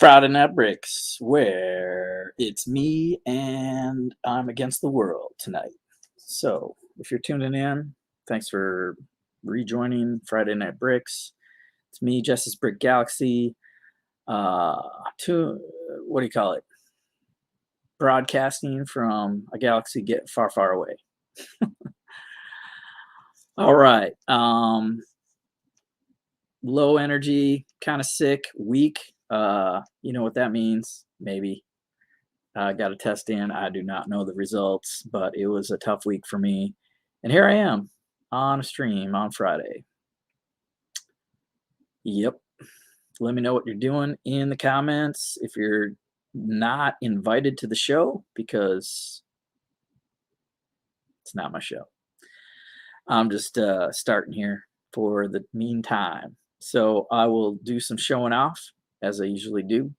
Friday Night Bricks, where it's me and I'm against the world tonight. So, if you're tuning in, thanks for rejoining Friday Night Bricks. It's me, Justice Brick Galaxy. What do you call it? Broadcasting from a galaxy get far, far away. All right. Low energy, kind of sick, weak. You know what that means? Maybe. I got a test in. I do not know the results, but it was a tough week for me. And here I am on a stream on Friday. Yep. Let me know what you're doing in the comments if you're not invited to the show, because it's not my show. I'm just starting here for the meantime. So I will do some showing off as I usually do.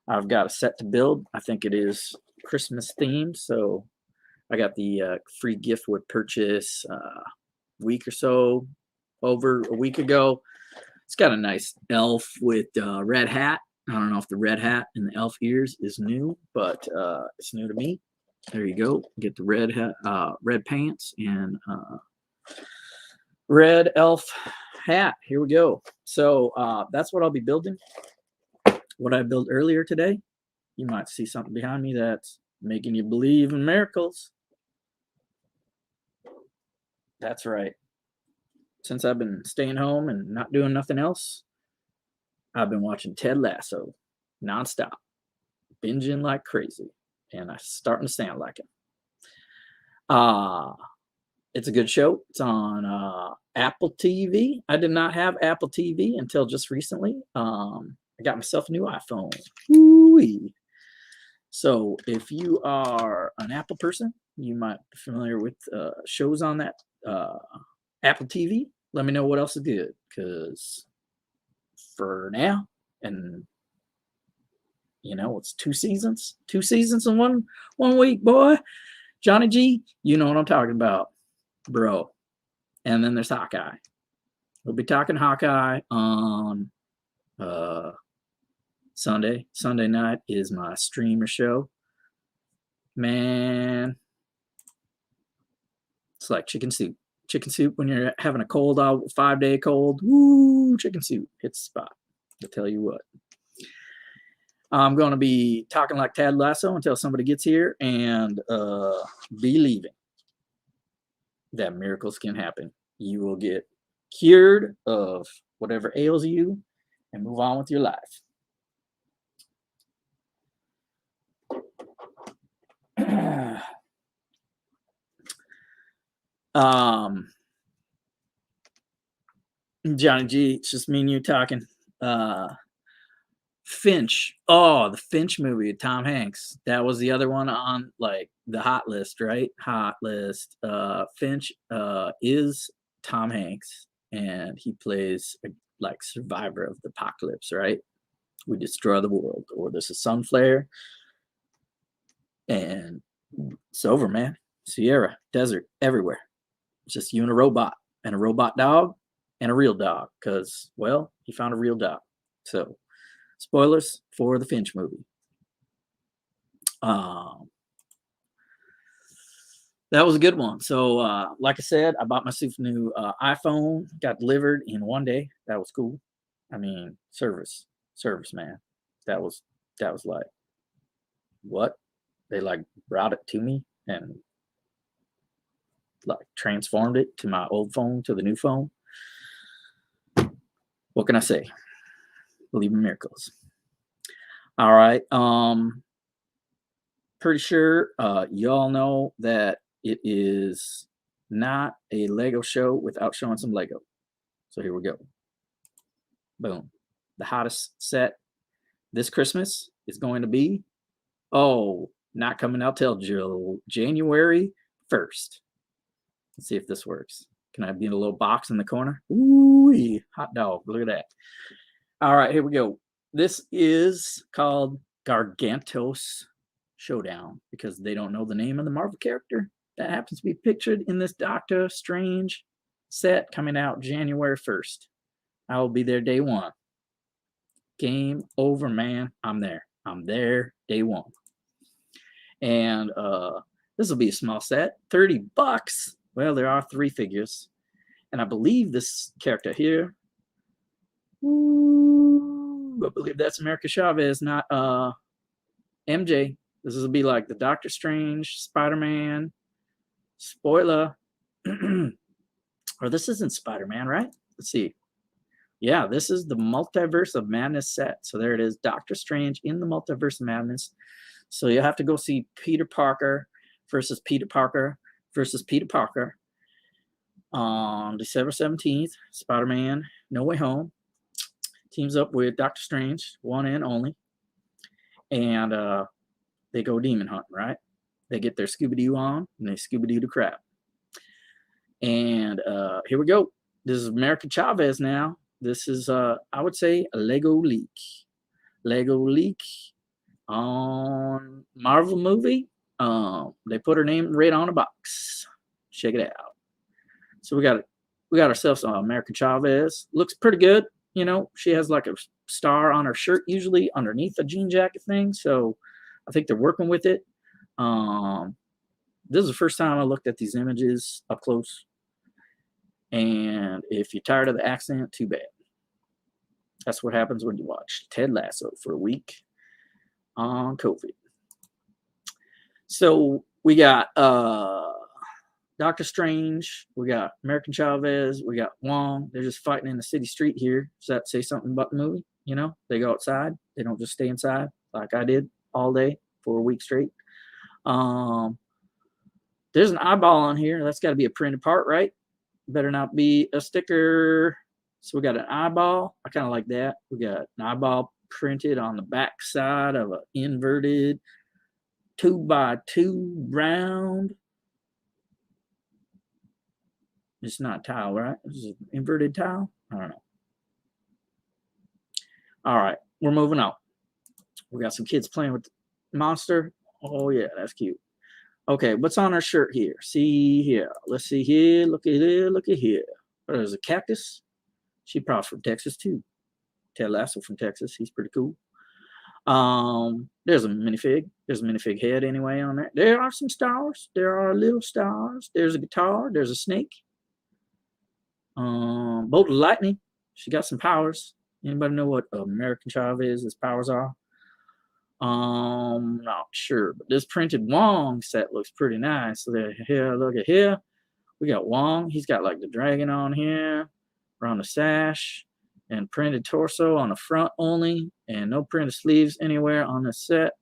I've got a set to build. I think it is Christmas themed, so I got the free gift with purchase week or so, over a week ago. It's got a nice elf with red hat. I don't know if the red hat and the elf ears is new, but it's new to me. There you go. Get the red hat, red pants, and red elf hat. Here we go. So that's what I'll be building. What I built earlier today, you might see something behind me that's making you believe in miracles. That's right. Since I've been staying home and not doing nothing else, I've been watching Ted Lasso nonstop, binging like crazy, and I'm starting to sound like it. It's a good show. It's on Apple TV. I did not have Apple TV until just recently. I got myself a new iPhone. Woo-wee. So if you are an Apple person, you might be familiar with shows on that Apple TV. Let me know what else is good, because for now, and you know, it's two seasons in one week, boy. Johnny G, you know what I'm talking about, bro. And then there's Hawkeye. We'll be talking Hawkeye on Sunday. Sunday night is my streamer show. Man, it's like chicken soup. Chicken soup when you're having a cold, 5-day cold. Woo, chicken soup hits the spot. I'll tell you what. I'm going to be talking like Ted Lasso until somebody gets here, and believing that miracles can happen. You will get cured of whatever ails you and move on with your life. Johnny G, it's just me and you talking. Finch. Oh, the Finch movie with Tom Hanks. That was the other one on like the hot list, right? Hot list. Finch is Tom Hanks, and he plays like survivor of the apocalypse, right? We destroy the world, or there's a sun flare, and it's over, man. Sierra, desert, everywhere. It's just you and a robot dog and a real dog, because, well, he found a real dog. So, spoilers for the Finch movie. That was a good one. So, like I said, I bought myself a new iPhone. Got delivered in one day. That was cool. I mean, service, man. That was like, what? They like brought it to me and like transformed it to my old phone to the new phone. What can I say? Believe in miracles. All right. Pretty sure y'all know that it is not a Lego show without showing some Lego. So here we go. Boom. The hottest set this Christmas is going to be, not coming out till January 1st. Let's see if this works. Can I be in a little box in the corner? Ooh, hot dog. Look at that. All right, here we go. This is called Gargantos Showdown, because they don't know the name of the Marvel character that happens to be pictured in this Doctor Strange set coming out January 1st. I will be there day one. Game over, man. I'm there. I'm there day one. And this will be a small set. $30. Well, there are 3 figures. And I believe this character here, I believe that's America Chavez, not MJ. This will be like the Doctor Strange, Spider-Man, spoiler. Or this isn't Spider-Man, right? Let's see. Yeah, this is the Multiverse of Madness set. So there it is, Doctor Strange in the Multiverse of Madness. So you have to go see Peter Parker versus Peter Parker versus Peter Parker on December 17th. Spider-Man No Way Home teams up with Doctor Strange, one and only. And they go demon hunting, right? They get their Scooby-Doo on, and they Scooby-Doo the crap. And here we go. This is America Chavez now. This is, I would say, a Lego leak. Lego leak on Marvel movie. They put her name right on a box. Check it out. So we got ourselves America Chavez. Looks pretty good. You know, she has like a star on her shirt usually underneath a jean jacket thing. So I think they're working with it. This is the first time I looked at these images up close. And if you're tired of the accent, too bad. That's what happens when you watch Ted Lasso for a week on COVID. So we got Doctor Strange, we got American Chavez, we got Wong. They're just fighting in the city street here. Does that say something about the movie? You know, they go outside. They don't just stay inside like I did all day for a week straight. There's an eyeball on here. That's got to be a printed part, right? Better not be a sticker. So we got an eyeball. I kind of like that. We got an eyeball printed on the back side of an inverted 2x2 round. It's not tile, right? This is an inverted tile. I don't know. All right, we're moving on. We got some kids playing with the monster. Oh yeah, that's cute. Okay, what's on her shirt here? See here. Let's see here. Look at here. Look at here. There's a cactus. She probably from Texas too. Ted Lasso from Texas. He's pretty cool. There's a minifig. There's a minifig head anyway on there. There are some stars. There are little stars. There's a guitar. There's a snake. Bolt of lightning. She got some powers. Anybody know what American Chavez's powers are? Not sure, but this printed Wong set looks pretty nice. So there, here, look at here. We got Wong. He's got like the dragon on here, around the sash, and printed torso on the front only, and no printed sleeves anywhere on the set.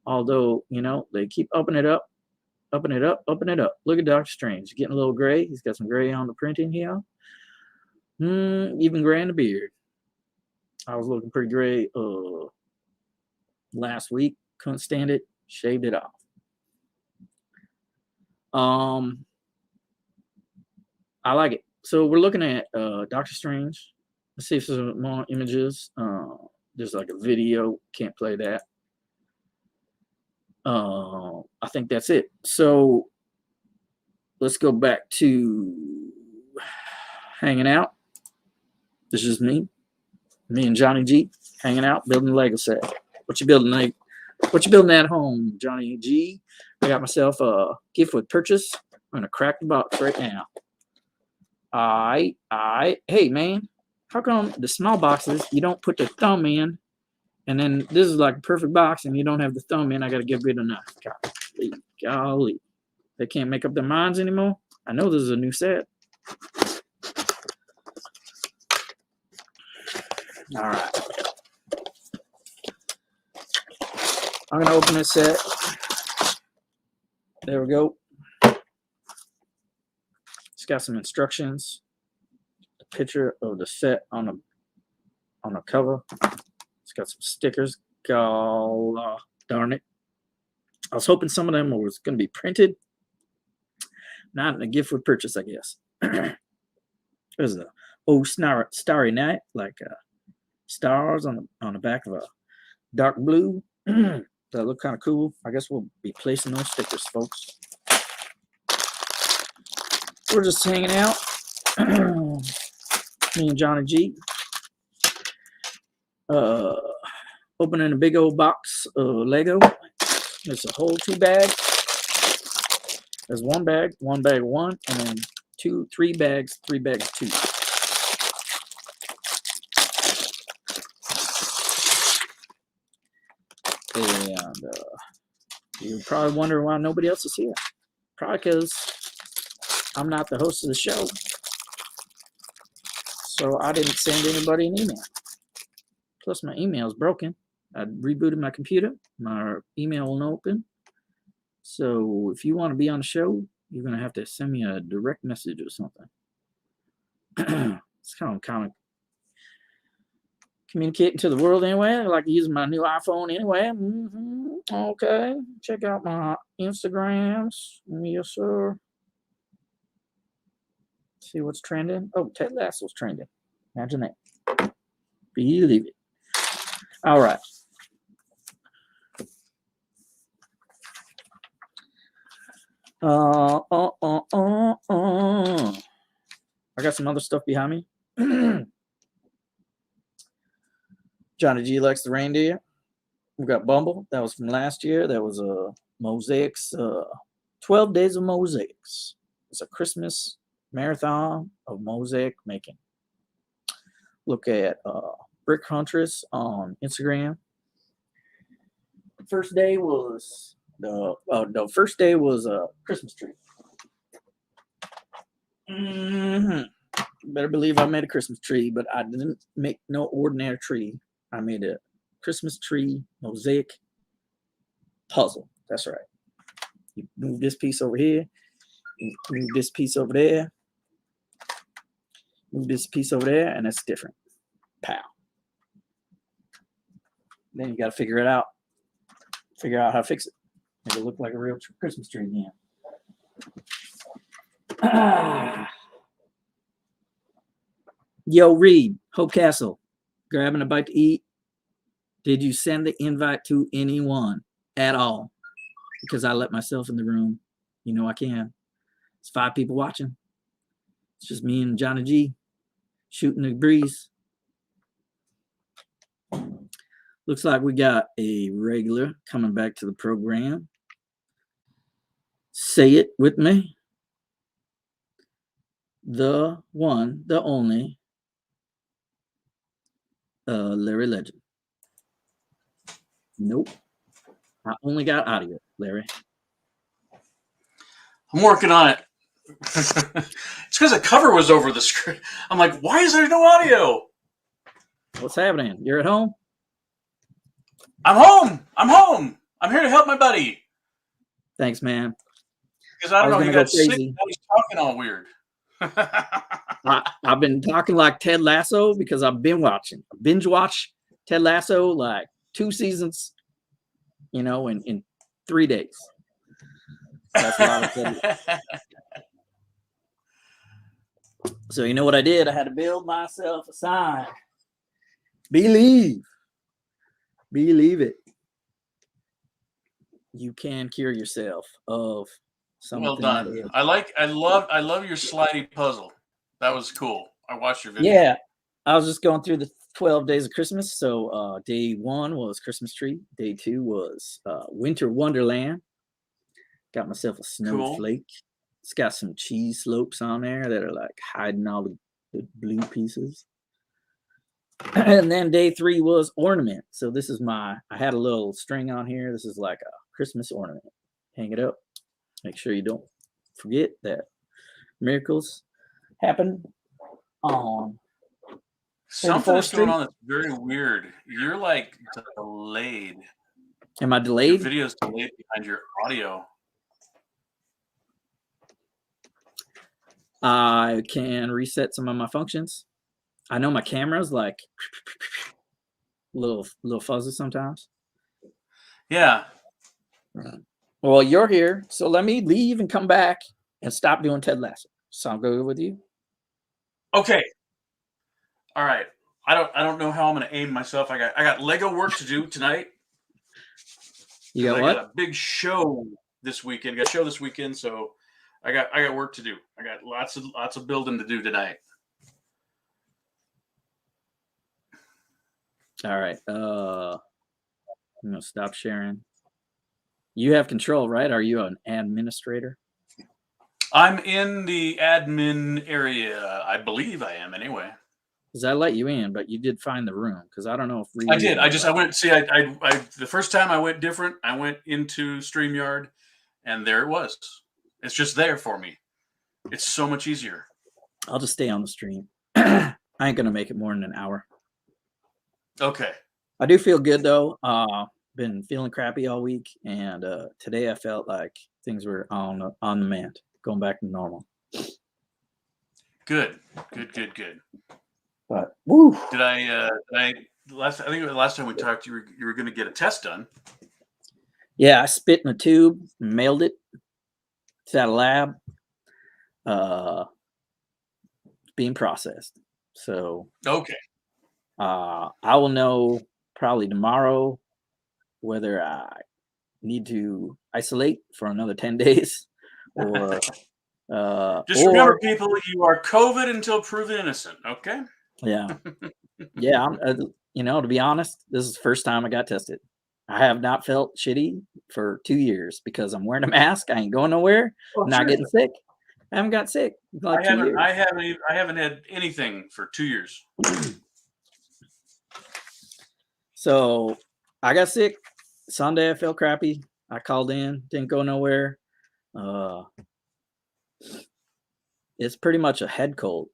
Although, you know, they keep upping it up, upping it up, upping it up. Look at Doctor Strange, getting a little gray. He's got some gray on the printing here. Even gray in the beard. I was looking pretty gray last week. Couldn't stand it. Shaved it off. I like it. So we're looking at Doctor Strange. Let's see if there's more images. There's like a video. Can't play that. I think that's it. So let's go back to hanging out. This is me and Johnny G hanging out, building a Lego set. What you building, like? What you building at home, Johnny G? I got myself a gift with purchase. I'm gonna crack the box right now. Hey man, how come the small boxes you don't put the thumb in, and then this is like a perfect box and you don't have the thumb in? I gotta get rid of that. Golly, they can't make up their minds anymore. I know this is a new set. All right, I'm gonna open this set. There we go. It's got some instructions. A picture of the set on the cover. It's got some stickers. Darn it! I was hoping some of them was gonna be printed. Not in a gift with purchase, I guess. There's a old starry night, like stars on the back of a dark blue. That look kind of cool. I guess we'll be placing those stickers, folks. We're just hanging out. Me and Johnny G. Opening a big old box of Lego. There's a whole 2 bags. There's 1 bag of 1, and then 3 bags, 3 bags of 2. And you probably wonder why nobody else is here. Probably because I'm not the host of the show. So I didn't send anybody an email. Plus my email is broken. I rebooted my computer. My email won't open. So if you want to be on the show, you're going to have to send me a direct message or something. It's kind of communicating to the world anyway. I like using my new iPhone anyway. Okay. Check out my Instagrams. Yes, sir. See what's trending. Oh, Ted Lasso's trending. Imagine that. Believe it. All right. I got some other stuff behind me. Johnny G likes the reindeer. We got Bumble. That was from last year. That was Mosaics. 12 Days of Mosaics. It's a Christmas marathon of mosaic making. Look at Brick Huntress on Instagram. First day was first day was a Christmas tree. Better believe I made a Christmas tree, but I didn't make no ordinary tree. I made a Christmas tree mosaic puzzle. That's right. You move this piece over here, you move this piece over there, move this piece over there, and that's different. Pow. Then you got to figure it out. Figure out how to fix it. Make it look like a real Christmas tree again. Yo, Reed, Hope Castle, grabbing a bite to eat. Did you send the invite to anyone at all? Because I let myself in the room. You know I can. It's 5 people watching. It's just me and Johnny G shooting the breeze. Looks like we got a regular coming back to the program. Say it with me. The one, the only, Larry Legend. Nope. I only got audio, Larry. I'm working on it. It's because the cover was over the screen. I'm like, why is there no audio? What's happening? You're at home? I'm home. I'm here to help my buddy. Thanks, man. Because I don't know, he got sick. He's talking all weird. I've been talking like Ted Lasso because I've been watching. Binge watch Ted Lasso like 2 seasons, in 3 days. That's a lot of Ted. So you know what I did? I had to build myself a sign. Believe it. You can cure yourself of something. Well done. I love your slidey puzzle. That was cool. I watched your video. Yeah, I was just going through the 12 days of Christmas. So day 1 was Christmas tree. Day 2 was Winter Wonderland. Got myself a snowflake. Cool. It's got some cheese slopes on there that are like hiding all the blue pieces. And then day 3 was ornament. So this is I had a little string on here. This is like a Christmas ornament. Hang it up. Make sure you don't forget that miracles happen on something's going on that's very weird. You're like delayed. Am I delayed? Your video's delayed behind your audio. I can reset some of my functions. I know my camera's like little fuzzy sometimes. Yeah. Well, you're here, so let me leave and come back and stop doing Ted Lasso. Sound good with you? Okay. All right. I don't know how I'm going to aim myself. I got Lego work to do tonight. You got what? I got a big show this weekend. Got a show this weekend, so I got work to do. I got lots of building to do tonight. All right. I'm gonna stop sharing. You have control, right? Are you an administrator? I'm in the admin area. I believe I am anyway. Because I let you in, but you did find the room. Because I don't know if I did. I went. See, I the first time I went different. I went into StreamYard, and there it was. It's just there for me. It's so much easier. I'll just stay on the stream. I ain't gonna make it more than an hour. Okay. I do feel good though. Been feeling crappy all week, and today I felt like things were on the mend, going back to normal. Good. But woo. I think the last time we talked, you were going to get a test done. Yeah, I spit in a tube, mailed it. It's at a lab. Being processed. So okay. I will know probably tomorrow whether I need to isolate for another 10 days or just remember, people, you are COVID until proven innocent. Okay. Yeah. Yeah. To be honest, this is the first time I got tested. I have not felt shitty for 2 years because I'm wearing a mask. I ain't going nowhere. Not getting sick. I haven't got sick. Like I haven't had anything for 2 years. So I got sick. Sunday I felt crappy. I called in, didn't go nowhere. It's pretty much a head cold.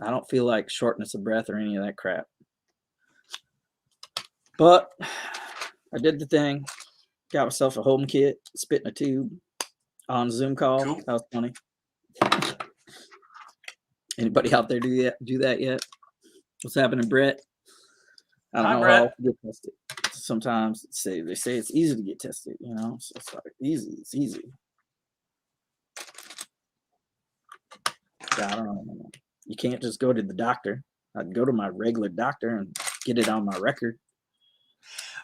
I don't feel like shortness of breath or any of that crap. But I did the thing. Got myself a home kit, spit in a tube on a Zoom call. Cool. That was funny. Anybody out there do that yet? What's happening, Brett? I don't know how to get tested. Sometimes they say it's easy to get tested, so it's like it's easy. I don't know. You can't just go to the doctor. I'd go to my regular doctor and get it on my record.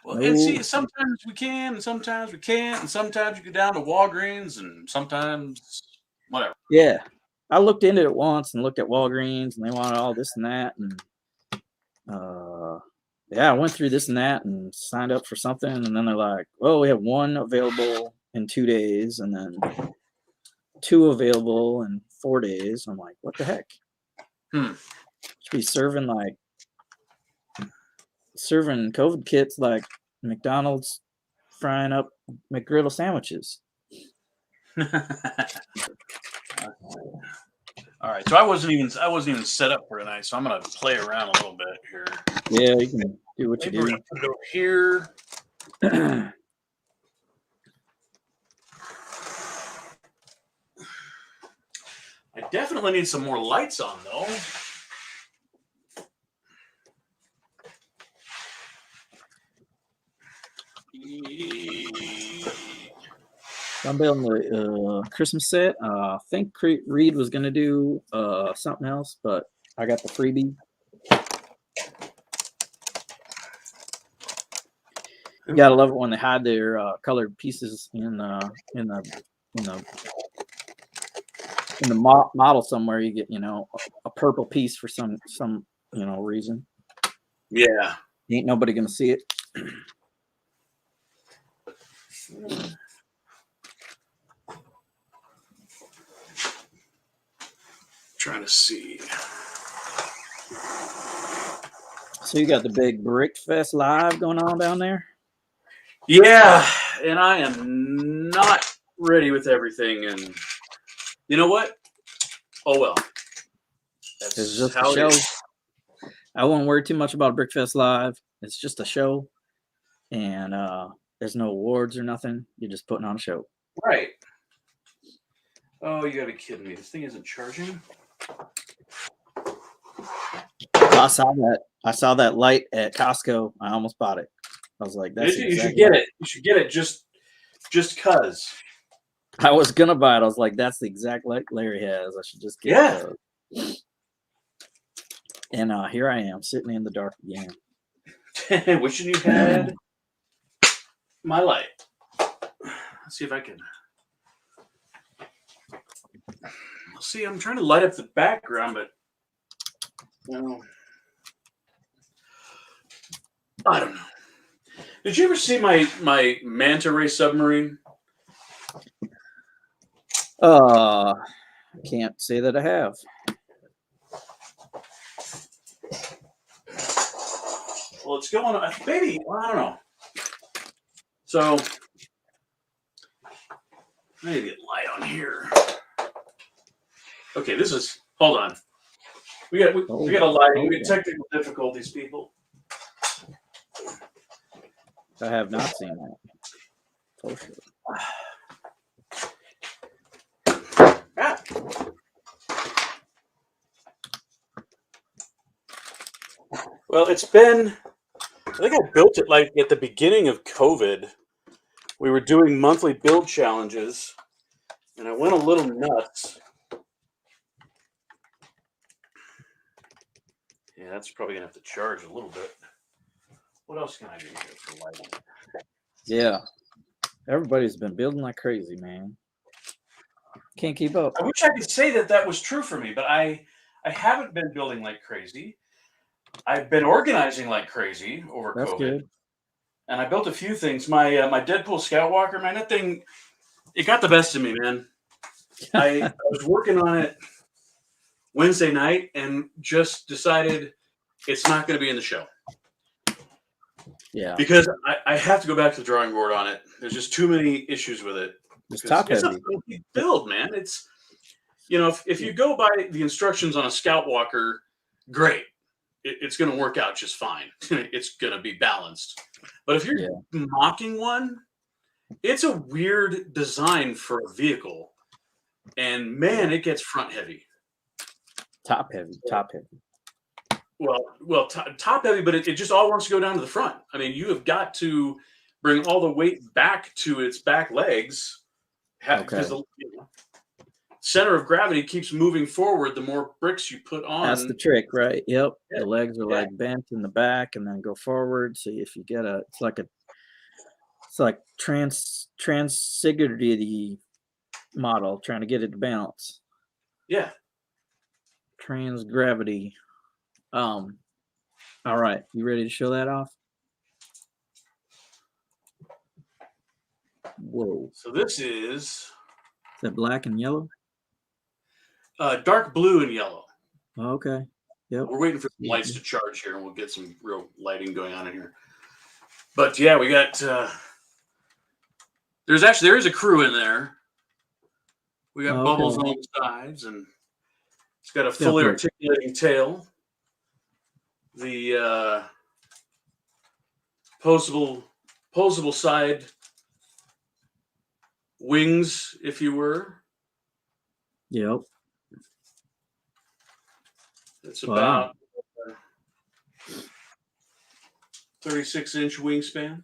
Well, and see, sometimes we can, and sometimes we can't, and sometimes you go down to Walgreens, and sometimes whatever. Yeah, I looked into it once and looked at Walgreens, and they wanted all this and that, and I went through this and that and signed up for something, and then they're like, "Oh, we have one available in 2 days, and then 2 available in 4 days." I'm like, "What the heck?" Should be serving COVID kits like McDonald's frying up McGriddle sandwiches. All right, so I wasn't even set up for tonight, so I'm gonna play around a little bit here. Yeah, you can do what you do. Put it over here. I definitely need some more lights on, though. I'm building the Christmas set. I think Reed was going to do something else, but I got the freebie. You gotta love it when they hide their colored pieces in the model somewhere. You get a purple piece for some reason. Yeah, ain't nobody gonna see it. Trying to see. So you got the big Brickfest Live going on down there? Yeah, and I am not ready with everything, and you know what? Oh well. It's just a show. I won't worry too much about Brickfest Live. It's just a show, and there's no awards or nothing. You're just putting on a show. Right. Oh, you gotta be kidding me. This thing isn't charging? I saw that light at Costco. I almost bought it. I was like, "That's you should get it. You should get it just cause." I was gonna buy it. I was like, "That's the exact light Larry has. I should just get it." And here I am sitting in the dark again. Wishing you had my light. Let's see if I can. See, I'm trying to light up the background, but no. I don't know. Did you ever see my manta ray submarine? I can't say that I have. Well, it's going on. Maybe, well, I don't know. So, maybe light on here. Okay, this is. Hold on. We got a lighting. We got technical difficulties, people. I have not seen that. For sure. Ah. Well, it's been. I think I built it like at the beginning of COVID. We were doing monthly build challenges, and I went a little nuts. Yeah, that's probably gonna have to charge a little bit. What else can I do here for lighting? Yeah, everybody's been building like crazy, man. Can't keep up. I wish I could say that was true for me, but I haven't been building like crazy. I've been organizing like crazy over That's COVID, good. and I built a few things. My my Deadpool Scout Walker, man, that thing, it got the best of me, man. I was working on it Wednesday night and just decided it's not going to be in the show. Yeah. Because I have to go back to the drawing board on it. There's just too many issues with it. It's top It's a heavy. funky build, man. It's, you know, if you go by the instructions on a Scout Walker, great. It's going to work out just fine. It's going to be balanced. But if you're mocking one, it's a weird design for a vehicle. And man, it gets front heavy. Top heavy. Top heavy. Well, top heavy, but it just all wants to go down to the front. I mean, you have got to bring all the weight back to its back legs. Because the center of gravity keeps moving forward the more bricks you put on. That's the trick, right? Yep. Yeah. The legs are like bent in the back and then go forward. So if you get it's like transiguity model, trying to get it to bounce. Yeah. Transgravity. All right. You ready to show that off? Whoa. So this is that black and yellow? Dark blue and yellow. Okay. Yep. We're waiting for the lights to charge here, and we'll get some real lighting going on in here. But yeah, we got there is a crew in there. We got bubbles on the sides, and it's got a fully articulating tail. The posable side wings, if you were. Yep. It's about 36-inch wingspan.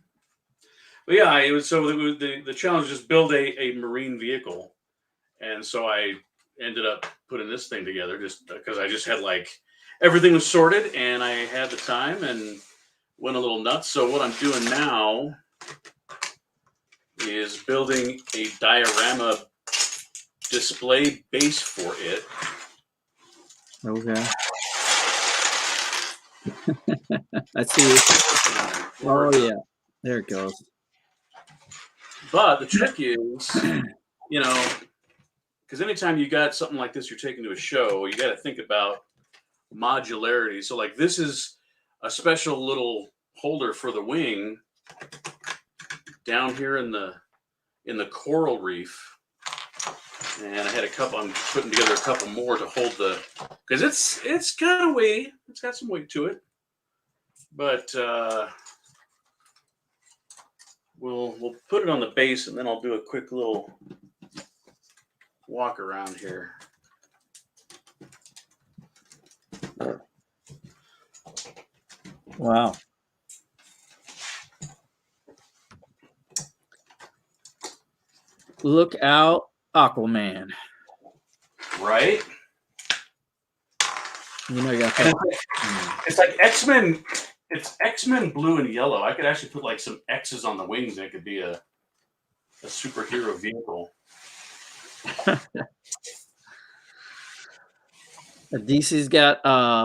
But yeah, it was the challenge is build a marine vehicle, and so I ended up putting this thing together just because I just had everything was sorted and I had the time and went a little nuts. So what I'm doing now is building a diorama display base for it. Okay. I see. Oh yeah, there it goes. But the trick is, because anytime you got something like this you're taking to a show, you got to think about modularity. So this is a special little holder for the wing down here in the coral reef. And I had I'm putting together a couple more to hold because it's kind of weighty. It's got some weight to it. But we'll put it on the base, and then I'll do a quick little walk around here. Wow. Look out, Aquaman. Right? You got it's like X-Men. It's X-Men blue and yellow. I could actually put some X's on the wings, and it could be a superhero vehicle. DC's got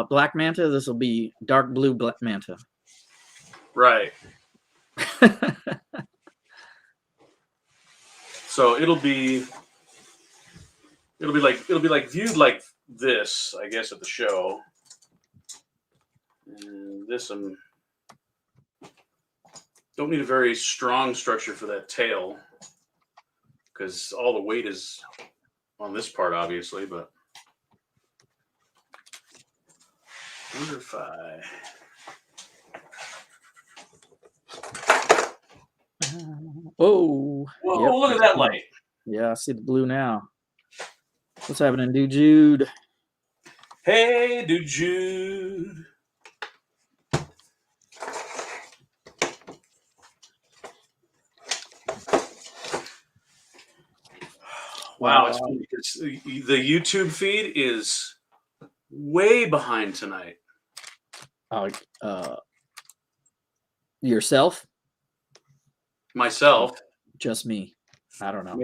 Black Manta. This will be dark blue Black Manta. Right. So it'll be like viewed like this, I guess, at the show. And this don't need a very strong structure for that tail because all the weight is on this part, obviously. But I wonder if Whoa! Whoa! Yep, Look at that light. Yeah, I see the blue now. What's happening, dude? Jude? Hey, dude, Jude. Wow, it's funny because the YouTube feed is way behind tonight. Yourself? Myself. Just me. I don't know.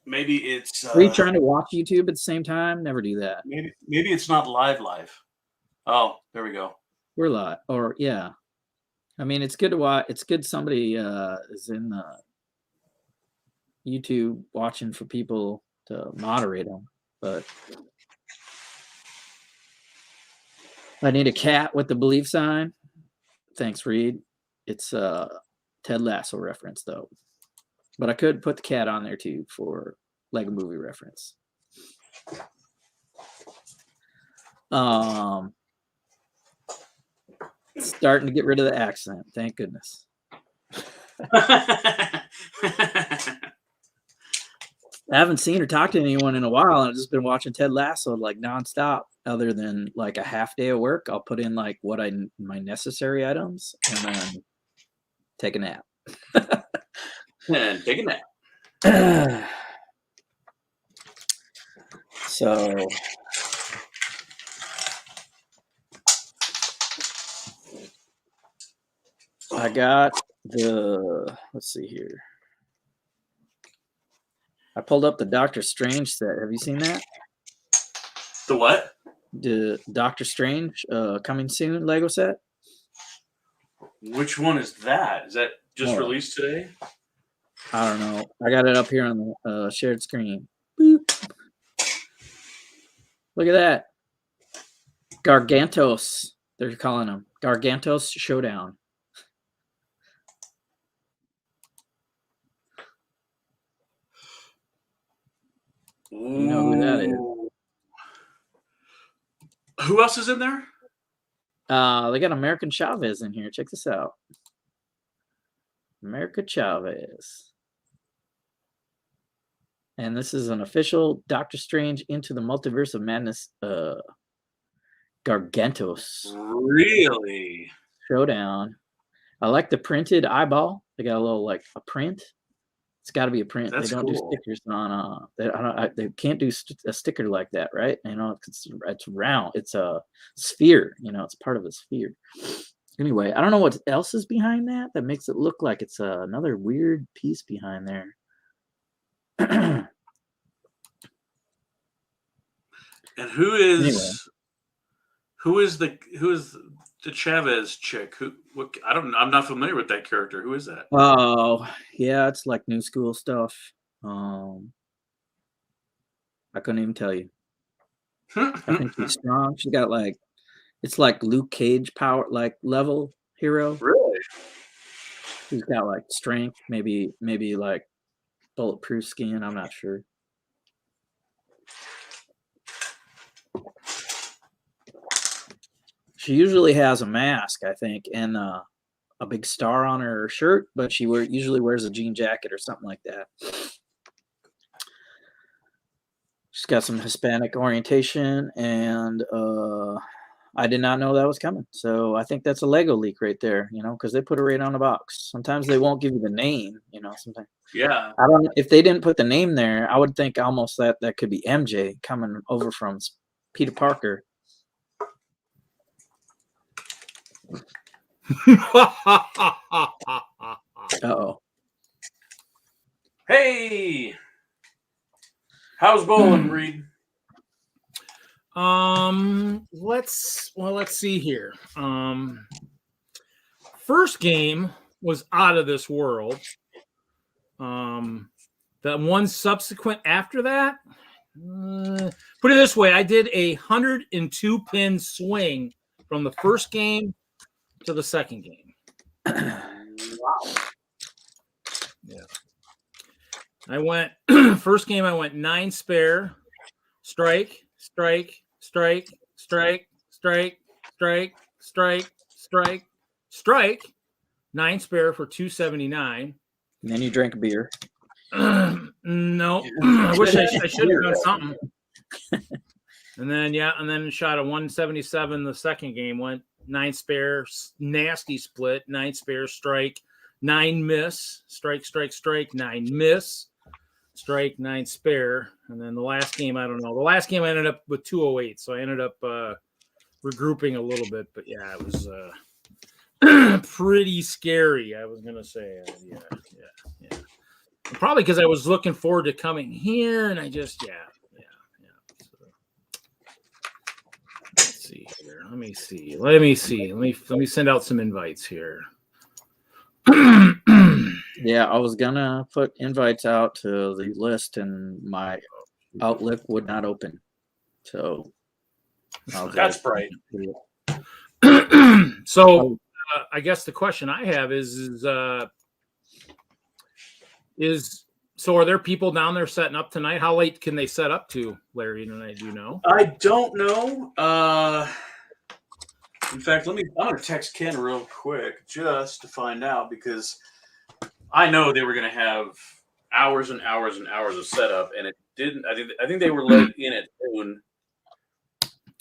Maybe it's. Are you trying to watch YouTube at the same time? Never do that. Maybe it's not live. Oh, there we go. We're live. Or yeah. I mean, it's good to watch. It's good somebody is in YouTube watching for people to moderate them. But I need a cat with the believe sign. Thanks, Reed. It's Ted Lasso reference though. But I could put the cat on there too for Lego movie reference. Starting to get rid of the accent. Thank goodness. I haven't seen or talked to anyone in a while, and I've just been watching Ted Lasso like nonstop. Other than like a half day of work, I'll put in like my necessary items and then take a nap. And take a nap. So I got let's see here. I pulled up the Doctor Strange set. Have you seen that? The what? The Doctor Strange coming soon Lego set. Which one is that? Is that just released today? I don't know. I got it up here on the shared screen. Boop. Look at that. Gargantos. They're calling him Gargantos Showdown. You know who that is? Who else is in there? They got American Chavez in here. Check this out. America Chavez. And this is an official Doctor Strange Into the Multiverse of Madness Gargantos. Really? Showdown. I like the printed eyeball. They got a little like a print. It's got to be a print. That's they don't cool. do stickers on. They can't do a sticker like that, right? You know, it's round. It's a sphere. You know, it's part of a sphere. Anyway, I don't know what else is behind that makes it look like it's another weird piece behind there. And who is the Chavez chick? I'm not familiar with that character. Who is that? Oh, yeah, it's like new school stuff. I couldn't even tell you. I think she's strong. She's got like, it's like Luke Cage power, like level hero. Really? She's got like strength, maybe like bulletproof skin. I'm not sure. She usually has a mask, I think, and a big star on her shirt, but she usually wears a jean jacket or something like that. She's got some Hispanic orientation, and I did not know that was coming. So I think that's a Lego leak right there, you know, because they put it right on the box. Sometimes they won't give you the name, you know. Sometimes, yeah. I don't. If they didn't put the name there, I would think almost that could be MJ coming over from Peter Parker. Uh-oh. Hey, how's bowling, Reed? Let's see here. first game was out of this world. The one subsequent after that, put it this way, I did a 102-pin swing from the first game to the second game. Wow. Yeah. I went, first game I went 9 spare, strike, strike, strike, strike, strike, strike, strike, strike, strike, 9 spare for 279. And then you drank a beer. No, I wish I should have done something. And then shot a 177 the second game. Went 9 spare, nasty split, 9 spare, strike, 9 miss, strike, strike, strike, 9 miss, strike, 9 spare. And then the last game, I don't know. The last game I ended up with 208, so I ended up regrouping a little bit. But yeah, it was pretty scary, I was going to say. Yeah. Probably because I was looking forward to coming here, and I just, yeah. So, let's see here. Let me see. Let me send out some invites here. Yeah, I was gonna put invites out to the list, and my Outlook would not open. So That's bright. So I guess the question I have is so are there people down there setting up tonight? How late can they set up to, Larry tonight? Do you know? I don't know. In fact, I'm gonna text Ken real quick just to find out, because I know they were gonna have hours and hours and hours of setup, and it didn't. I think they were let in at noon.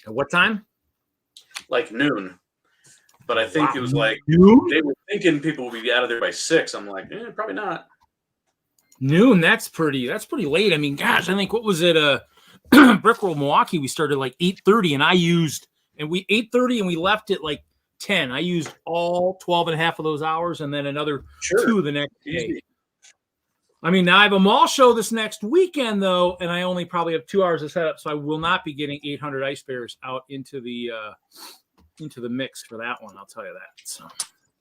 At what time? Like noon. But I think it was like noon? They were thinking people would be out of there by 6. I'm like, probably not. Noon, that's pretty late. I mean, gosh, I think, what was it? Brickworld Milwaukee, we started like 8:30, and we 8:30 and we left at like 10. I used all 12 and a half of those hours, and then another 2 the next day. I mean, now I have a mall show this next weekend, though, and I only probably have 2 hours of setup, so I will not be getting 800 ice bears out into the mix for that one. I'll tell you that. So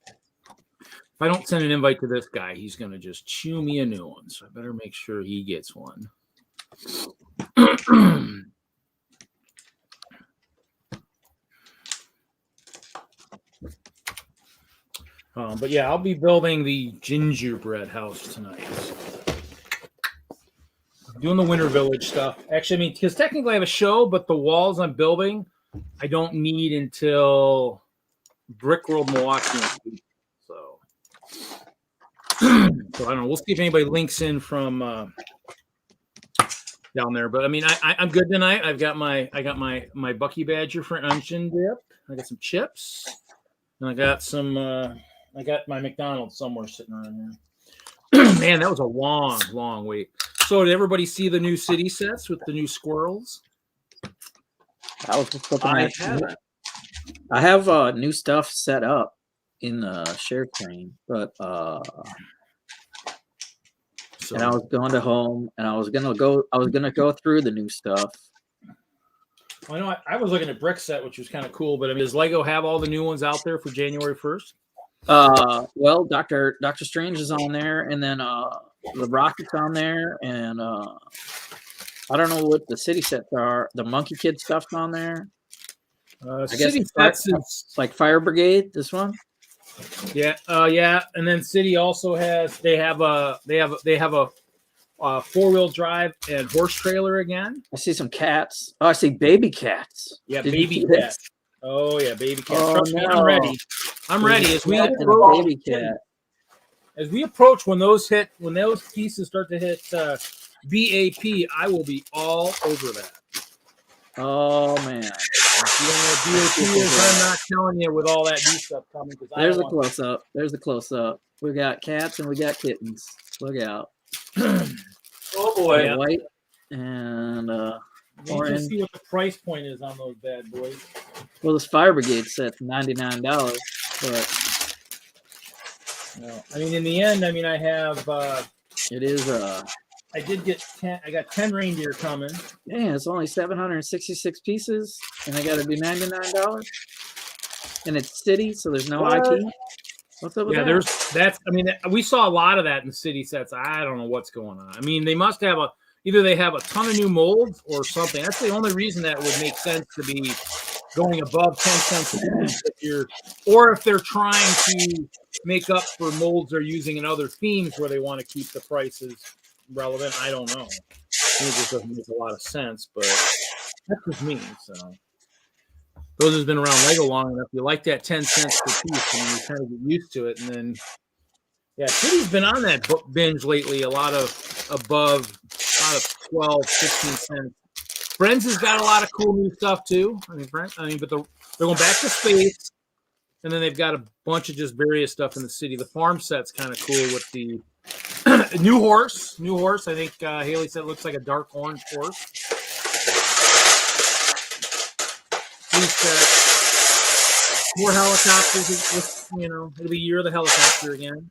if I don't send an invite to this guy, he's going to just chew me a new one. So I better make sure he gets one. But yeah, I'll be building the gingerbread house tonight. I'm doing the Winter Village stuff. Actually, I mean, because technically I have a show, but the walls I'm building, I don't need until Brickworld Milwaukee. So I don't know. We'll see if anybody links in from down there. But I mean, I'm good tonight. I got my Bucky Badger for onion dip. I got some chips, and I got some. I got my McDonald's somewhere sitting around here. Man, that was a long wait. So did everybody see the new city sets with the new squirrels? I was just looking at it. I have new stuff set up in the share screen, but and I was going to home, and I was gonna go through the new stuff. I know I was looking at Brick Set, which was kind of cool, but I mean, does Lego have all the new ones out there for January 1st? Well, Doctor Strange is on there, and then the Rocket's on there, and I don't know what the city sets are. The Monkey Kid stuff's on there. I guess city sets is like Fire Brigade. This one. Yeah, and then City also has they have a 4-wheel drive and horse trailer again. I see some cats. Oh, I see baby cats. Yeah, Did baby cats. Oh yeah, baby cats. Oh, Trust me, no. I'm ready. I'm ready. As we approach, baby cat. As we approach, when those pieces start to hit BAP, I will be all over that. Oh man. If you don't know what BAP is, I'm not telling you with all that new stuff coming. There's a close up. There's a close up. We got cats and we got kittens. Look out. Oh boy. Yeah. White and orange. See what the price point is on those bad boys. Well, this Fire Brigade set's $99, but I mean, in the end, I mean, I have. It is I did get 10. I got 10 reindeer coming. Yeah, it's only 766 pieces, and I got to do $99. And it's city, so there's no IT. What's up with Yeah, that? I mean, we saw a lot of that in city sets. I don't know what's going on. I mean, they must have either they have a ton of new molds or something. That's the only reason that would make sense to be going above 10 cents a piece or if they're trying to make up for molds they're using in other themes where they want to keep the prices relevant. I don't know. It just doesn't make a lot of sense, but that's just me. So those has been around Lego long enough. You like that 10 cents per piece, and you kind of get used to it. And then, yeah, City's been on that binge lately. A lot of 12, 15 cents. Friends has got a lot of cool new stuff too. But they're going back to space, and then they've got a bunch of just various stuff in the city. The farm set's kind of cool with the new horse. I think Haley said it looks like a dark orange horse. More helicopters. It'll be year of the helicopter again.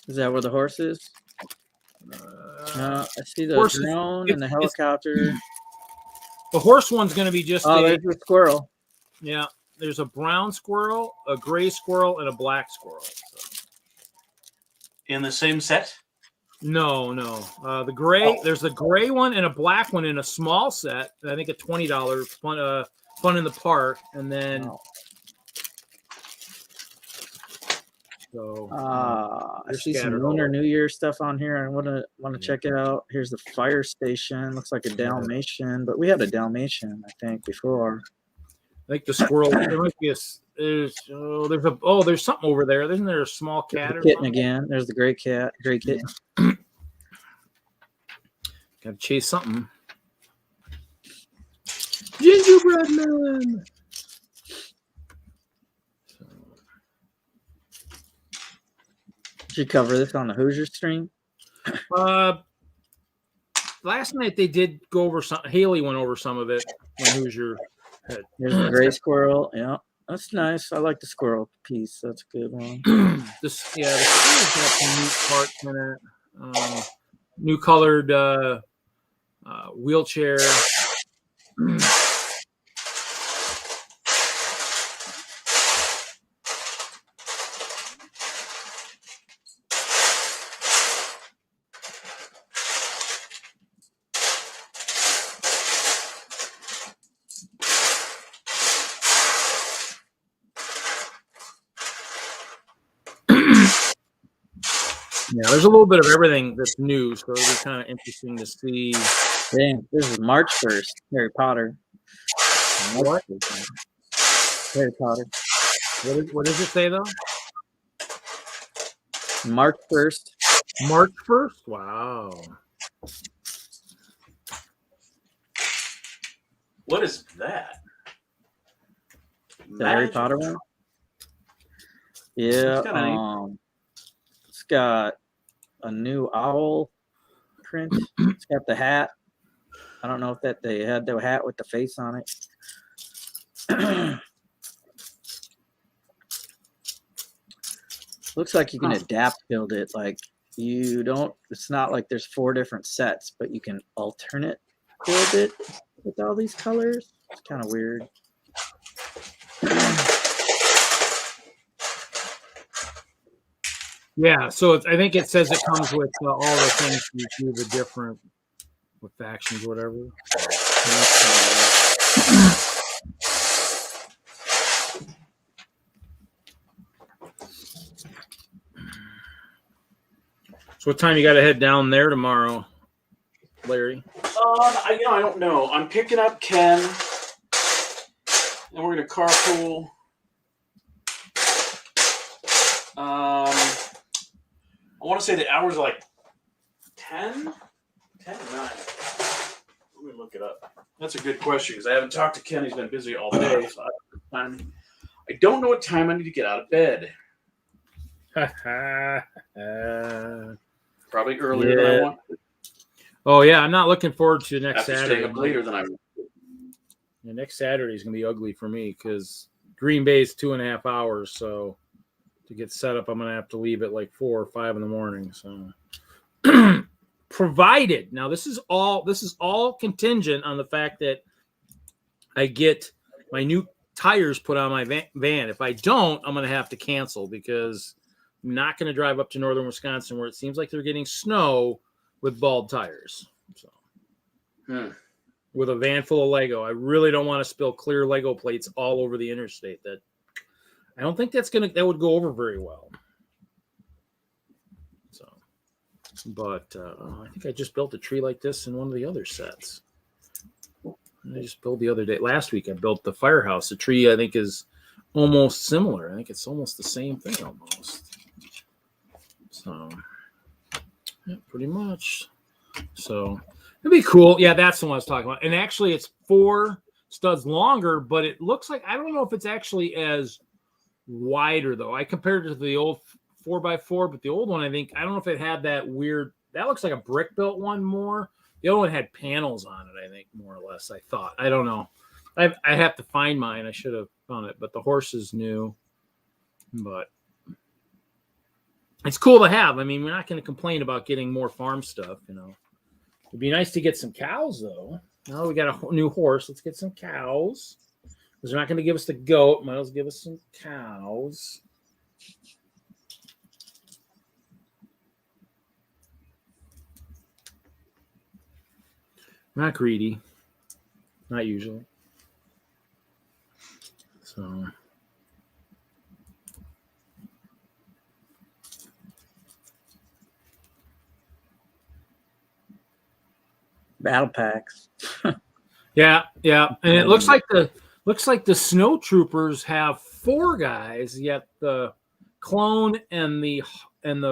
Is that where the horse is? I see the drone and the helicopter. The horse one's going to be just. There's a squirrel. Yeah, there's a brown squirrel, a gray squirrel, and a black squirrel. So. In the same set? No. The gray. There's a gray one and a black one in a small set. I think a $20 fun in the park, and then. Wow. So I see some Lunar New Year stuff on here. I want to check it out. Here's the fire station. Looks like a Dalmatian, but we had a Dalmatian, I think, before. I think the squirrel. There might be there's something over there. Isn't there a small cat? There's kitten again. There's the gray kitten. Got to chase something. Gingerbread man. Did you cover this on the Hoosier stream? Last night they did go over some. Haley went over some of it when Hoosier had. Here's the gray squirrel. Yeah, that's nice. I like the squirrel piece. That's a good one. The squirrel's got some neat parts in it. New colored wheelchair. Yeah, there's a little bit of everything that's new, so it'll be kind of interesting to see. Dang, this is March 1st, Harry Potter. What? Harry Potter. What does it say, though? March 1st. March 1st? Wow. What is that? The Harry Potter one? Yeah. It's got a new owl print. It's got the hat. I don't know if they had the hat with the face on it. Looks like you can adapt build it. Like it's not like there's 4 different sets, but you can alternate build it with all these colors. It's kind of weird. Yeah, so I think it says it comes with all the things you do, the different with factions or whatever. So what time you got to head down there tomorrow, Larry? I don't know. I'm picking up Ken, and we're gonna carpool. I want to say the hours are like 10 or 9. Let me look it up. That's a good question because I haven't talked to Ken. He's been busy all day. So I don't know what time I need to get out of bed. Probably earlier than I want. Oh, yeah. I'm not looking forward to next After Saturday. Staying up later than I want. Yeah, next Saturday is going to be ugly for me because Green Bay is 2.5 hours. So to get set up, I'm going to have to leave at like 4 or 5 in the morning. So provided, now this is all contingent on the fact that I get my new tires put on my van. If I don't, I'm going to have to cancel because I'm not going to drive up to northern Wisconsin where it seems like they're getting snow with bald tires. So, with a van full of Lego, I really don't want to spill clear Lego plates all over the interstate. That I don't think that would go over very well. So, but I think I just built a tree like this in one of the other sets. I just built the other day. Last week, I built the firehouse. The tree, I think, is almost similar. I think it's almost the same thing almost. So, yeah, pretty much. So, it'd be cool. Yeah, that's the one I was talking about. And actually, it's 4 studs longer, but it looks like, I don't know if it's actually as wider, though. I compared it to the old 4x4, but the old one, I don't know if it had that weird, that looks like a brick built one more. The other one had panels on it, I think, more or less, I thought. I don't know. I have to find mine. I should have found it, but the horse is new. But it's cool to have. I mean, we're not going to complain about getting more farm stuff, you know. It'd be nice to get some cows, though. Now we got a new horse. Let's get some cows. Because they're not going to give us the goat. Might as well give us some cows. Not greedy. Not usually. So. Battle packs. Yeah. And it looks like the snow troopers have 4 guys, yet the clone and the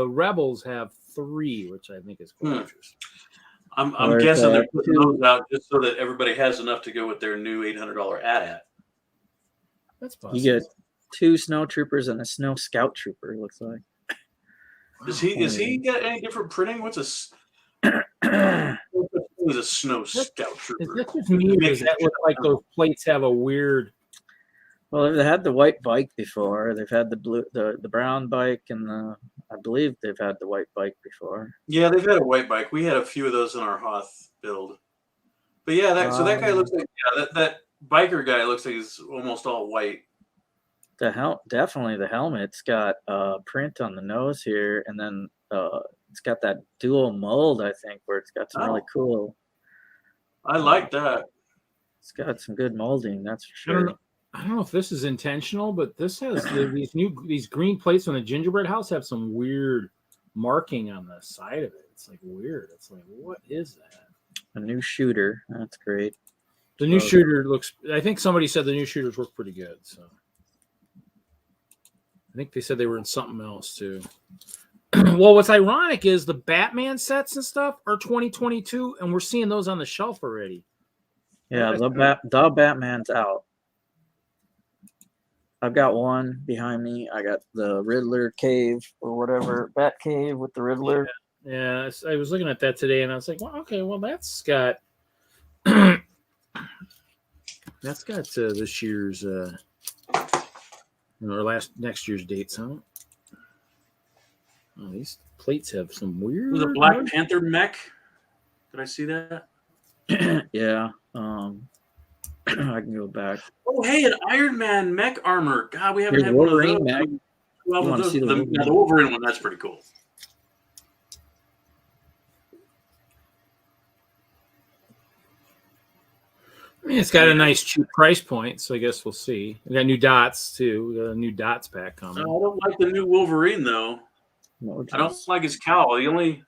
rebels have 3, which I think is quite interesting. I'm guessing they're putting those out just so that everybody has enough to go with their new $800 ad. That's possible. You get 2 snow troopers and a snow scout trooper. It looks like. Is he got any different printing? What's a snow scout trooper? Is this just me, or does that look like those plates have a weird? Well, they've had the white bike before. They've had the blue, the brown bike, and I believe they've had the white bike before. Yeah, they've had a white bike. We had a few of those in our Hoth build. But yeah, that guy looks like that biker guy looks like he's almost all white. Definitely the helmet's got print on the nose here, and then it's got that dual mold, I think, where it's got some really cool. I like that. It's got some good molding, that's for sure. I don't know if this is intentional, but this has these green plates on the gingerbread house have some weird marking on the side of it. It's like weird. It's like, what is that? A new shooter. That's great. The new shooter looks. I think somebody said the new shooters work pretty good. So I think they said they were in something else too. Well, what's ironic is the Batman sets and stuff are 2022, and we're seeing those on the shelf already. Yeah, the Batman's out. I've got one behind me. I got the Riddler cave or whatever, Bat cave with the Riddler. Yeah, I was looking at that today, and I was like, well, okay, well, that's got this year's or next year's dates, huh? Oh, these plates have some weird. Was a Black Panther mech? Did I see that? Yeah. I can go back. Oh, hey, an Iron Man mech armor. God, we haven't had Wolverine one of mech. those. The Wolverine one, that's pretty cool. I mean, it's got a nice cheap price point, so I guess we'll see. We got new dots too. We got a new dots pack coming. I don't like the new Wolverine though. No, I don't like his cowl. The only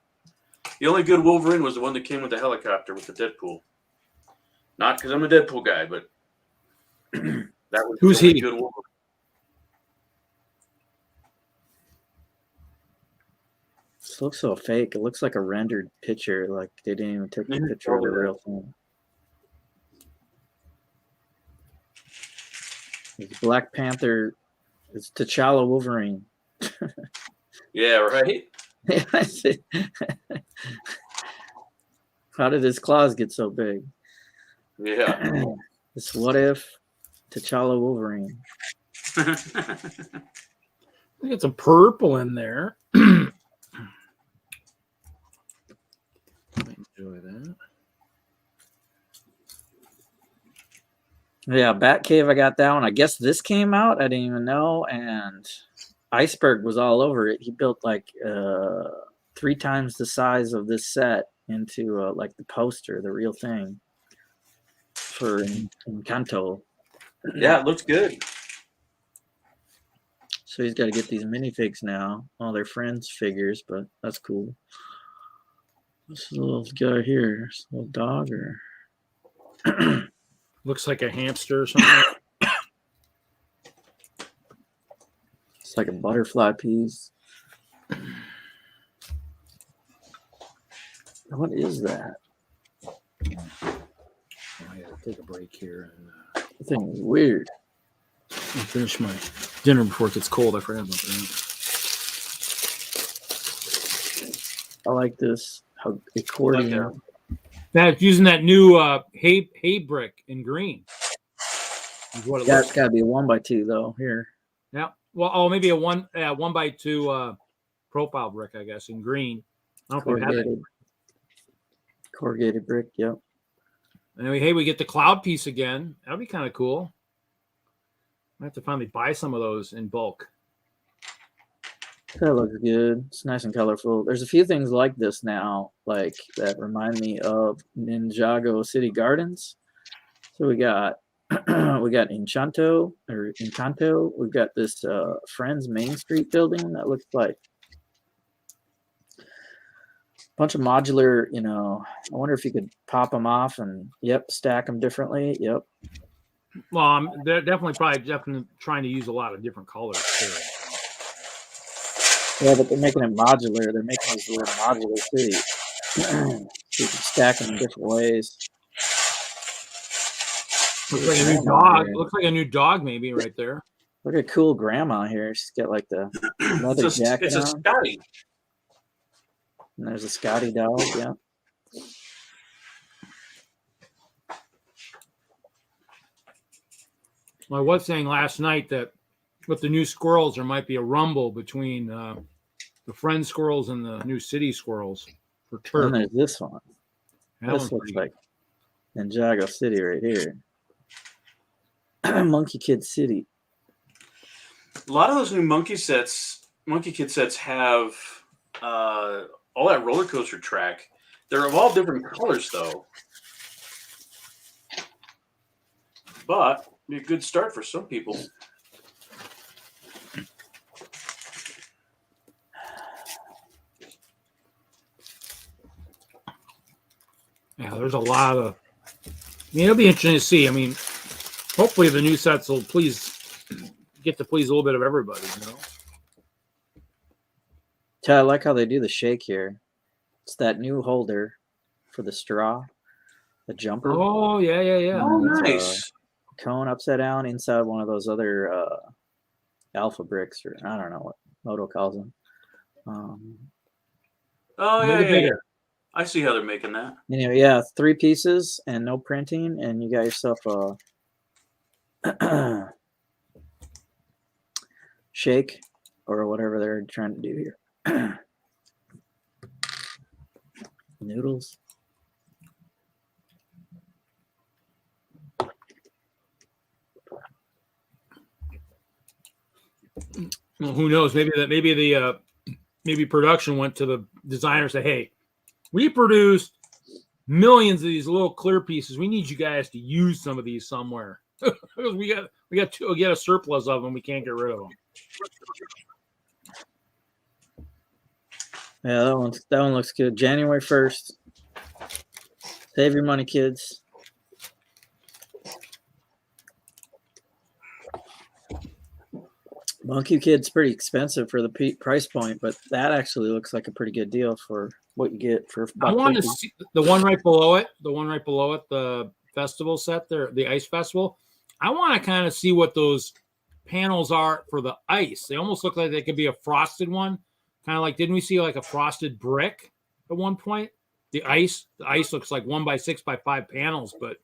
good Wolverine was the one that came with the helicopter with the Deadpool. Not because I'm a Deadpool guy, but that was who's he? Good Wolverine. This looks so fake. It looks like a rendered picture. Like they didn't even take the picture of the real thing. It's Black Panther. It's T'Challa Wolverine. Yeah, right. How did his claws get so big? Yeah. This what if T'Challa Wolverine. We got some purple in there. Enjoy that. Yeah, Batcave, I got that one. I guess this came out. I didn't even know. And Iceberg was all over it. He built like 3 times the size of this set into like the poster, the real thing for Encanto. Yeah, it looks good. So he's got to get these minifigs now. All their friends figures, but that's cool. This little guy here, this little dog, or Looks like a hamster or something. it's like a butterfly piece. What is that? I gotta take a break here and The thing is weird. I'll finish my dinner before it gets cold. I forgot about that. I like this accordion. That's using that new hay brick in green. Is what it Yeah, looks it's got to be a 1x2 though. Here, Yeah. Well, maybe a 1x2 profile brick, I guess, in green. I don't know if we have that. corrugated brick. Yep. And then we get the cloud piece again. That'd be kind of cool. I have to finally buy some of those in bulk. That looks good. It's nice and colorful. There's a few things like this now, like that remind me of Ninjago City Gardens. So we got Encanto. We've got this Friends Main Street building that looks like a bunch of modular. I wonder if you could pop them off and stack them differently. Yep. Well, they're definitely trying to use a lot of different colors too. Yeah, but they're making it modular. They're making these little modular cities. So you can stack them in different ways. Looks like a new dog. Looks like a new dog, maybe right there. Look at cool grandma here. She's got like the leather jacket It's a on. Scotty. And there's a Scotty dog. Yeah. Well, I was saying last night that with the new squirrels, there might be a rumble between the friend squirrels and the new city squirrels for turf. And there's this one. That This one's looks pretty like Ninjago City right here. Monkey Kid City. A lot of those new Monkey Kid sets have all that roller coaster track. They're of all different colors, though. But be a good start for some people. Yeah, there's a lot of. It'll be interesting to see. Hopefully the new sets will please a little bit of everybody. I like how they do the shake here. It's that new holder for the straw, the jumper. Oh yeah. Oh, It's nice. cone upside down inside one of those other alpha bricks, or I don't know what Moto calls them. Oh, Make it yeah. bigger. I see how they're making that. Anyway, yeah, 3 pieces and no printing, and you got yourself a shake or whatever they're trying to do here. Noodles. Well, who knows? Maybe production went to the designer and said, "Hey, we produced millions of these little clear pieces. We need you guys to use some of these somewhere. we got to get a surplus of them. We can't get rid of them." Yeah, that one looks good. January 1st. Save your money, kids. Monkey Kid's pretty expensive for the price point, but that actually looks like a pretty good deal for what you get for. I want to see the one right below it. The one right below it, the festival set there, the ice festival. I want to kind of see what those panels are for the ice. They almost look like they could be a frosted one. Kind of like, didn't we see like a frosted brick at one point? The ice looks like 1x6x5 panels, but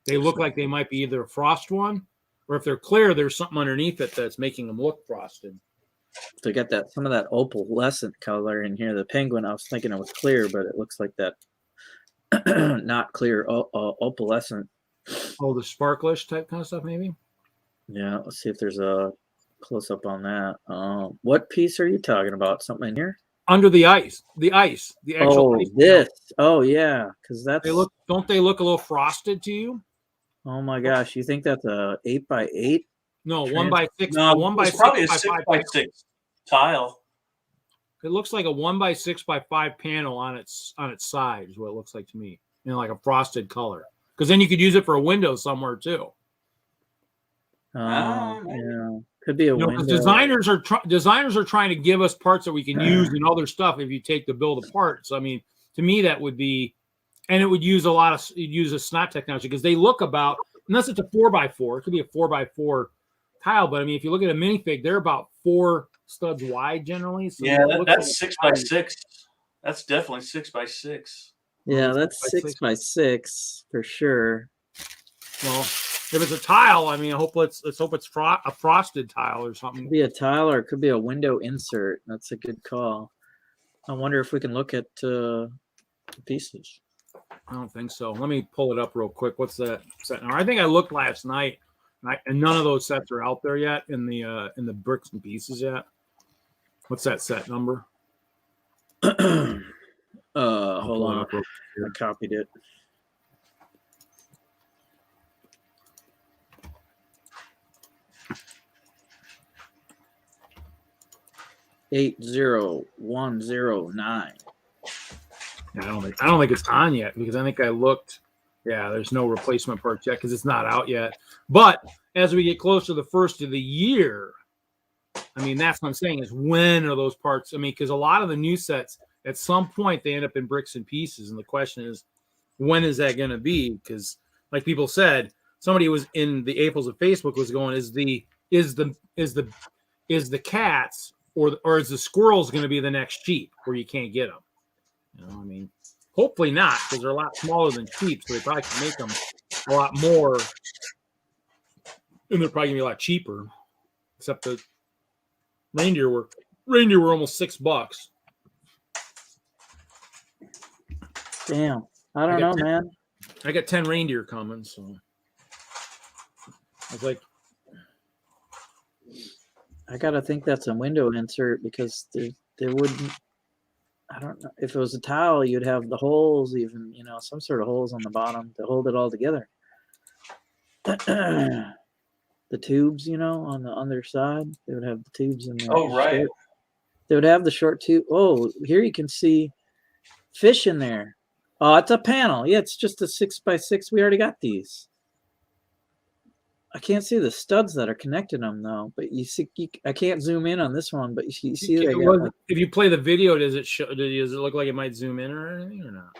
they look like they might be either a frost one, or if they're clear, there's something underneath it that's making them look frosted. They got some of that opalescent color in here. The penguin, I was thinking it was clear, but it looks like that not clear opalescent. Oh, the sparklish type kind of stuff, maybe. Yeah, let's see if there's a close up on that. What piece are you talking about? Something in here? Under the ice, the actual Oh, ice. this. Oh, yeah, because that's. Don't they look a little frosted to you? Oh my gosh, you think that's a 8x8? No, 1x6. No, 1x6 it's probably a by 6x6 tile. It looks like a 1x6x5 panel on its side is what it looks like to me. Like a frosted color. Because then you could use it for a window somewhere too. Yeah, could be a window. Because designers are trying to give us parts that we can use in other stuff if you take the build apart. So I mean, to me that would be, and it would use a snot technology because they look about, unless it's a 4x4, it could be a 4x4 tile. But I mean, if you look at a minifig, they're about 4 studs wide generally. So yeah, that's 6x6. That's definitely 6x6. Yeah, that's 6x6 for sure. Well, if it's a tile, I mean, let's hope it's a frosted tile or something. Could be a tile or it could be a window insert. That's a good call. I wonder if we can look at pieces. I don't think so. Let me pull it up real quick. What's that set now? I think I looked last night, and none of those sets are out there yet in the bricks and pieces yet. What's that set number? Hold on. I copied it. $80109. I don't think it's on yet because I think I looked. Yeah, there's no replacement parts yet because it's not out yet. But as we get closer to the first of the year, I mean, that's what I'm saying is when are those parts? I mean, because a lot of the new sets at some point they end up in bricks and pieces, and the question is, when is that going to be? Because, like people said, somebody was in the AFOLs of Facebook was going, is the cats or is the squirrels going to be the next sheep where you can't get them? I mean, hopefully not, because they're a lot smaller than sheep, so they probably can make them a lot more, and they're probably gonna be a lot cheaper. Except the reindeer were almost $6. Damn, I don't know, man. I got 10 reindeer coming, so I was like, I gotta think that's a window insert because there wouldn't. I don't know. If it was a tile, you'd have the holes, even, some sort of holes on the bottom to hold it all together. The tubes, on the underside, they would have the tubes in there. Oh, right. They would have the short tube. Oh, here you can see fish in there. Oh, it's a panel. Yeah, it's just a 6x6. We already got these. I can't see the studs that are connected them though, but you see, I can't zoom in on this one, but you see they got, if you play the video, does it look like it might zoom in or anything or not?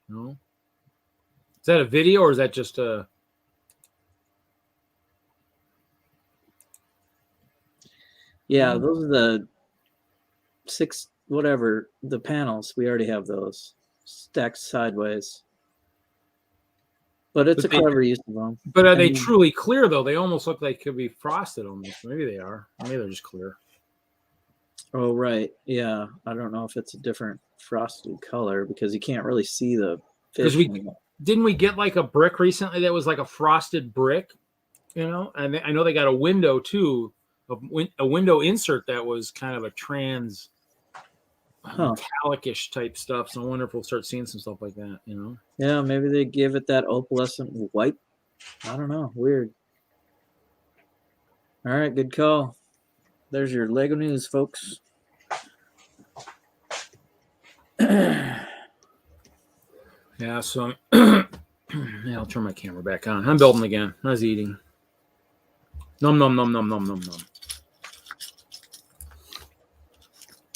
No. Is that a video or is that just a? Yeah, those are the 6 whatever the panels. We already have those stacked sideways. But it's a clever use of them. But are they truly clear, though? They almost look like could be frosted almost. Maybe they are. Maybe they're just clear. Oh, right. Yeah. I don't know if it's a different frosted color because you can't really see the fish. Didn't we get like a brick recently that was like a frosted brick? And I know they got a window, too, a window insert that was kind of a trans metallic-ish type stuff. So I wonder if we'll start seeing some stuff like that, Yeah, maybe they give it that opalescent white. I don't know. Weird. All right, good call. There's your Lego news, folks. Yeah, so I'll turn my camera back on. I'm building again. I was eating. Nom, nom, nom, nom, nom, nom, nom.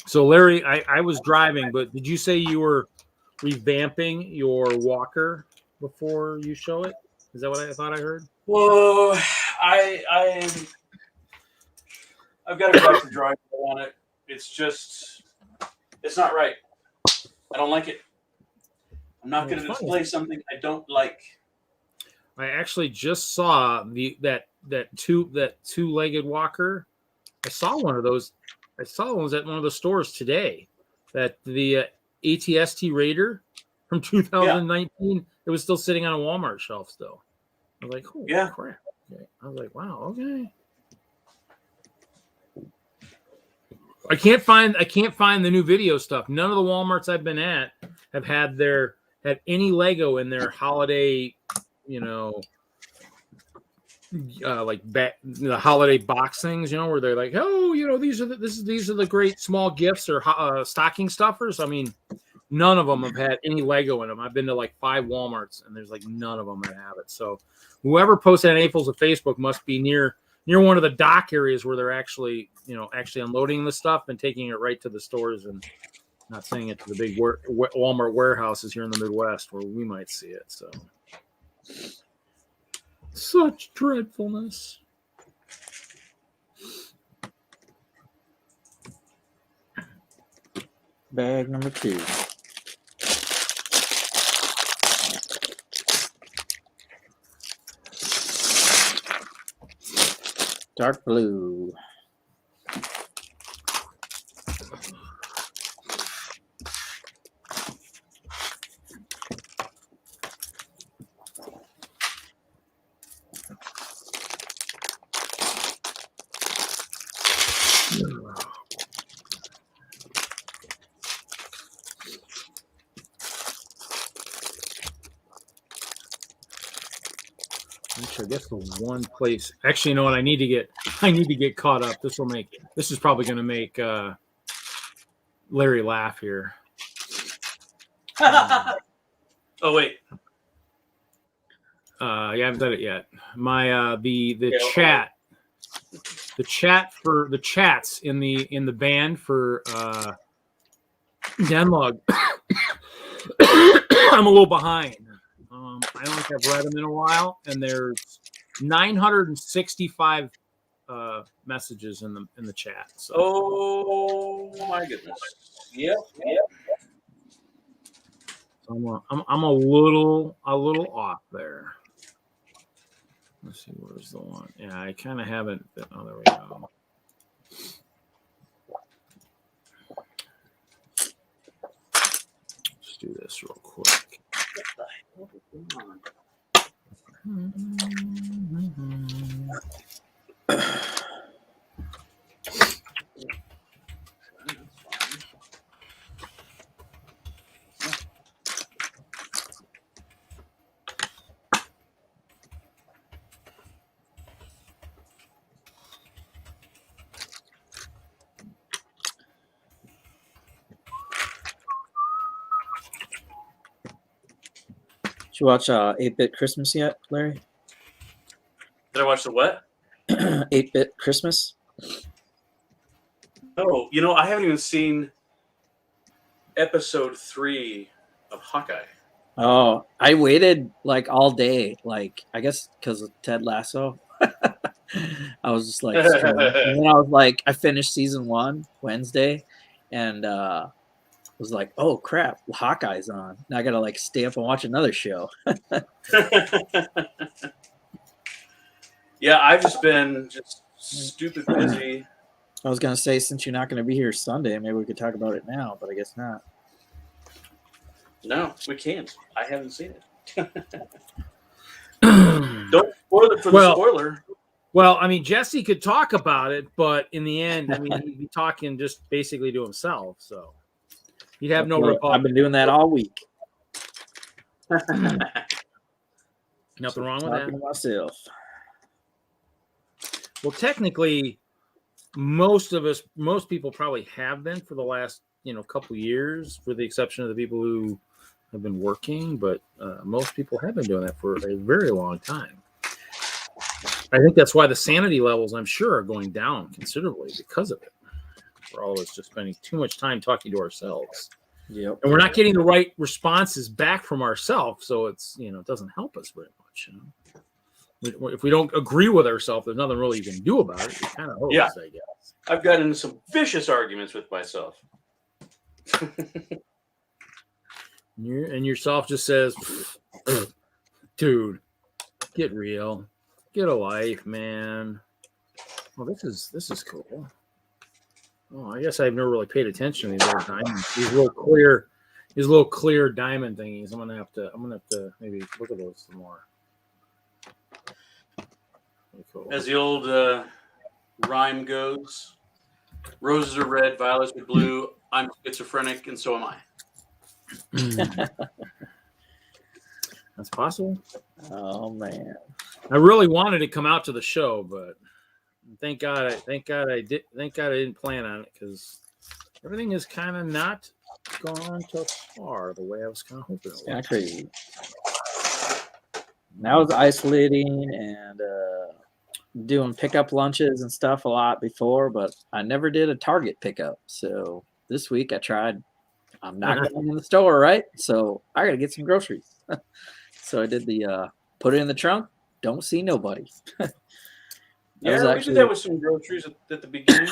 So, Larry, I was driving, but did you say you were revamping your walker before you show it? Is that what I thought I heard? Well, I've got to go back to drawing board on it. It's not right. I don't like it. I'm not going to display something I don't like. I actually just saw that two-legged walker. I saw one of those. I saw one at one of the stores today. That the ATST Raider. from 2019. It was still sitting on a Walmart shelf still. I was like, holy crap. Okay. I was like, wow, okay. I can't find the new video stuff. None of the Walmarts I've been at have had any Lego in their holiday, the holiday box things, where they're like, oh, these are the great small gifts or stocking stuffers. I mean, none of them have had any Lego in them. I've been to like 5 Walmarts and there's like none of them that have it. So whoever posted on AFOLs of Facebook must be near one of the dock areas where they're actually unloading the stuff and taking it right to the stores and not sending it to the big Walmart warehouses here in the Midwest where we might see it. So such dreadfulness. Bag number 2. Dark blue. I guess the one place. Actually, you know what? I need to get caught up. This is probably going to make Larry laugh here. Oh wait. I haven't done it yet. My the chats in the band for DENLUG. I'm a little behind. I don't think I've read them in a while, and there's 965 messages in the chat. So. Oh my goodness! Yep. So I'm a little off there. Let's see, where's the one? Yeah, I kind of haven't. Oh, there we go. Let's do this real quick. Did you watch 8-Bit Christmas yet, Larry? Did I watch the what? 8-Bit Christmas? Oh, I haven't even seen episode 3 of Hawkeye. Oh, I waited like all day. Like, I guess because of Ted Lasso. I was just like, and then I was like, I finished season 1 Wednesday, and was like, oh crap, Hawkeye's on. Now I gotta like stay up and watch another show. Yeah, I've just been stupid busy. I was gonna say, since you're not gonna be here Sunday, maybe we could talk about it now, but I guess not. No, we can't. I haven't seen it. Don't spoil it for the spoiler. Well, I mean, Jesse could talk about it, but in the end, I mean, he'd be talking just basically to himself. So he'd have no rebuttal. I've been doing that all week. Nothing wrong with that. Talking to myself. Well, technically, most people probably have been for the last, couple years, for the exception of the people who have been working. But most people have been doing that for a very long time. I think that's why the sanity levels, I'm sure, are going down considerably because of it. We're all just spending too much time talking to ourselves. Yep. And we're not getting the right responses back from ourselves. So it's, it doesn't help us very much. If we don't agree with ourselves, there's nothing really you can do about it. It kind of hopes, I guess. I've gotten into some vicious arguments with myself. And yourself just says, dude, get real. Get a life, man. Well, this is cool. Oh, I guess I've never really paid attention to these other times. These real clear. his little clear diamond thingies. I'm gonna have to maybe look at those some more. Cool. As the old rhyme goes, roses are red, violets are blue. I'm schizophrenic, and so am I. That's possible. Oh man, I really wanted to come out to the show, but thank God I didn't plan on it because everything is kind of not gone so far the way I was kind of hoping it it's kind was. of crazy. Now it's isolating and doing pickup lunches and stuff a lot before, but I never did a Target pickup. So this week I tried. I'm not going in the store, right? So I got to get some groceries. So I did the put it in the trunk. Don't see nobody. Yeah, we did that with some groceries at the beginning.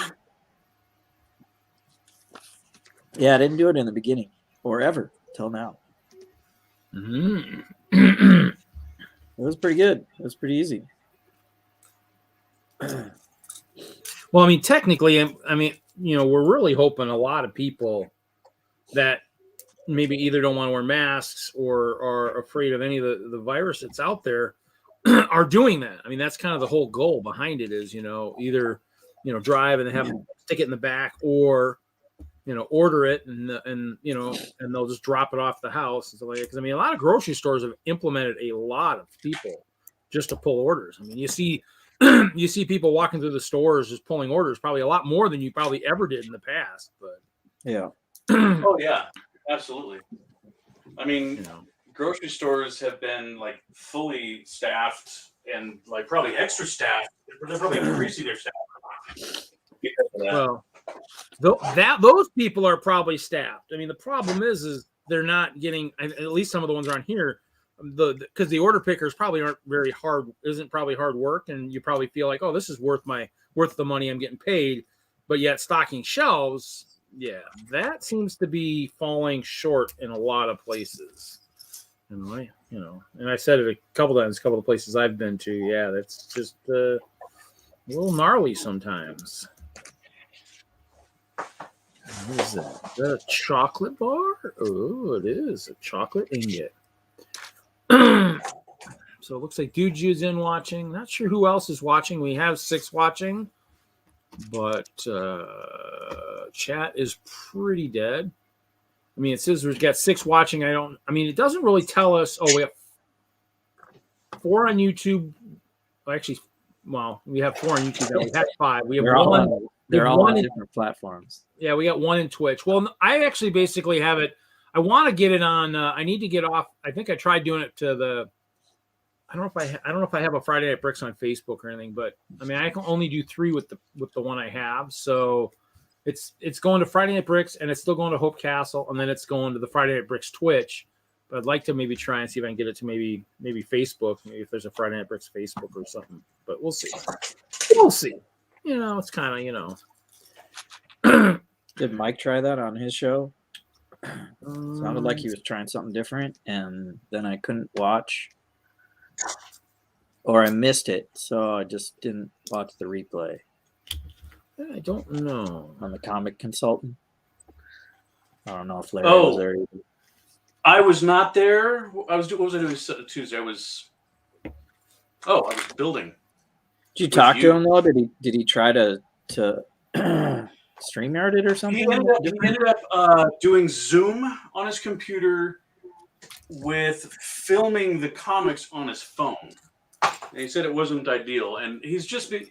Yeah, I didn't do it in the beginning or ever till now. Mm-hmm. It was pretty good. It was pretty easy. Well, I mean, technically, we're really hoping a lot of people that maybe either don't want to wear masks or are afraid of any of the virus that's out there are doing that. I mean, that's kind of the whole goal behind it is, either, drive and have them stick it in the back or, order it and they'll just drop it off the house. And stuff like that. Because, I mean, a lot of grocery stores have implemented a lot of people just to pull orders. I mean, you see people walking through the stores just pulling orders, probably a lot more than you probably ever did in the past. But yeah. Oh yeah, absolutely. I mean, grocery stores have been like fully staffed and like probably extra staffed. They're probably increasing their staff. Well, those people are probably staffed. I mean, the problem is they're not getting, at least some of the ones around here, because the order pickers probably aren't very hard, isn't probably hard work, and you probably feel like, oh, this is worth the money I'm getting paid, but yet stocking shelves, yeah, that seems to be falling short in a lot of places. And and I said it a couple times, a couple of places I've been to, yeah, that's just a little gnarly sometimes. What is that? Is that a chocolate bar? Oh, it is a chocolate ingot. So it looks like Duju's in watching. Not sure who else is watching. We have 6 watching, but chat is pretty dead. I mean, it says we've got 6 watching. It doesn't really tell us. Oh, we have 4 on YouTube. Actually, well, we have 4 on YouTube now. We had 5. We have one. They're all on different platforms. Yeah, we got 1 in Twitch. Well, I actually basically have it. I want to get it on. I need to get off. I think I tried doing it to the. I don't know if I have a Friday Night Bricks on Facebook or anything, but I mean, I can only do 3 with the one I have. So it's going to Friday Night Bricks, and it's still going to Hope Castle, and then it's going to the Friday Night Bricks Twitch. But I'd like to maybe try and see if I can get it to maybe Facebook, maybe if there's a Friday Night Bricks Facebook or something. But we'll see. We'll see. It's kind of Did Mike try that on his show? Sounded like he was trying something different, and then I couldn't watch, or I missed it, so I just didn't watch the replay. I don't know. On the Comic Consultant. I don't know if Larry was there either. I was not there. What was I doing Tuesday? I was building. Did you talk to him though? Did he try to StreamYard it or something? He ended up doing Zoom on his computer with filming the comics on his phone. And he said it wasn't ideal, and he's just been.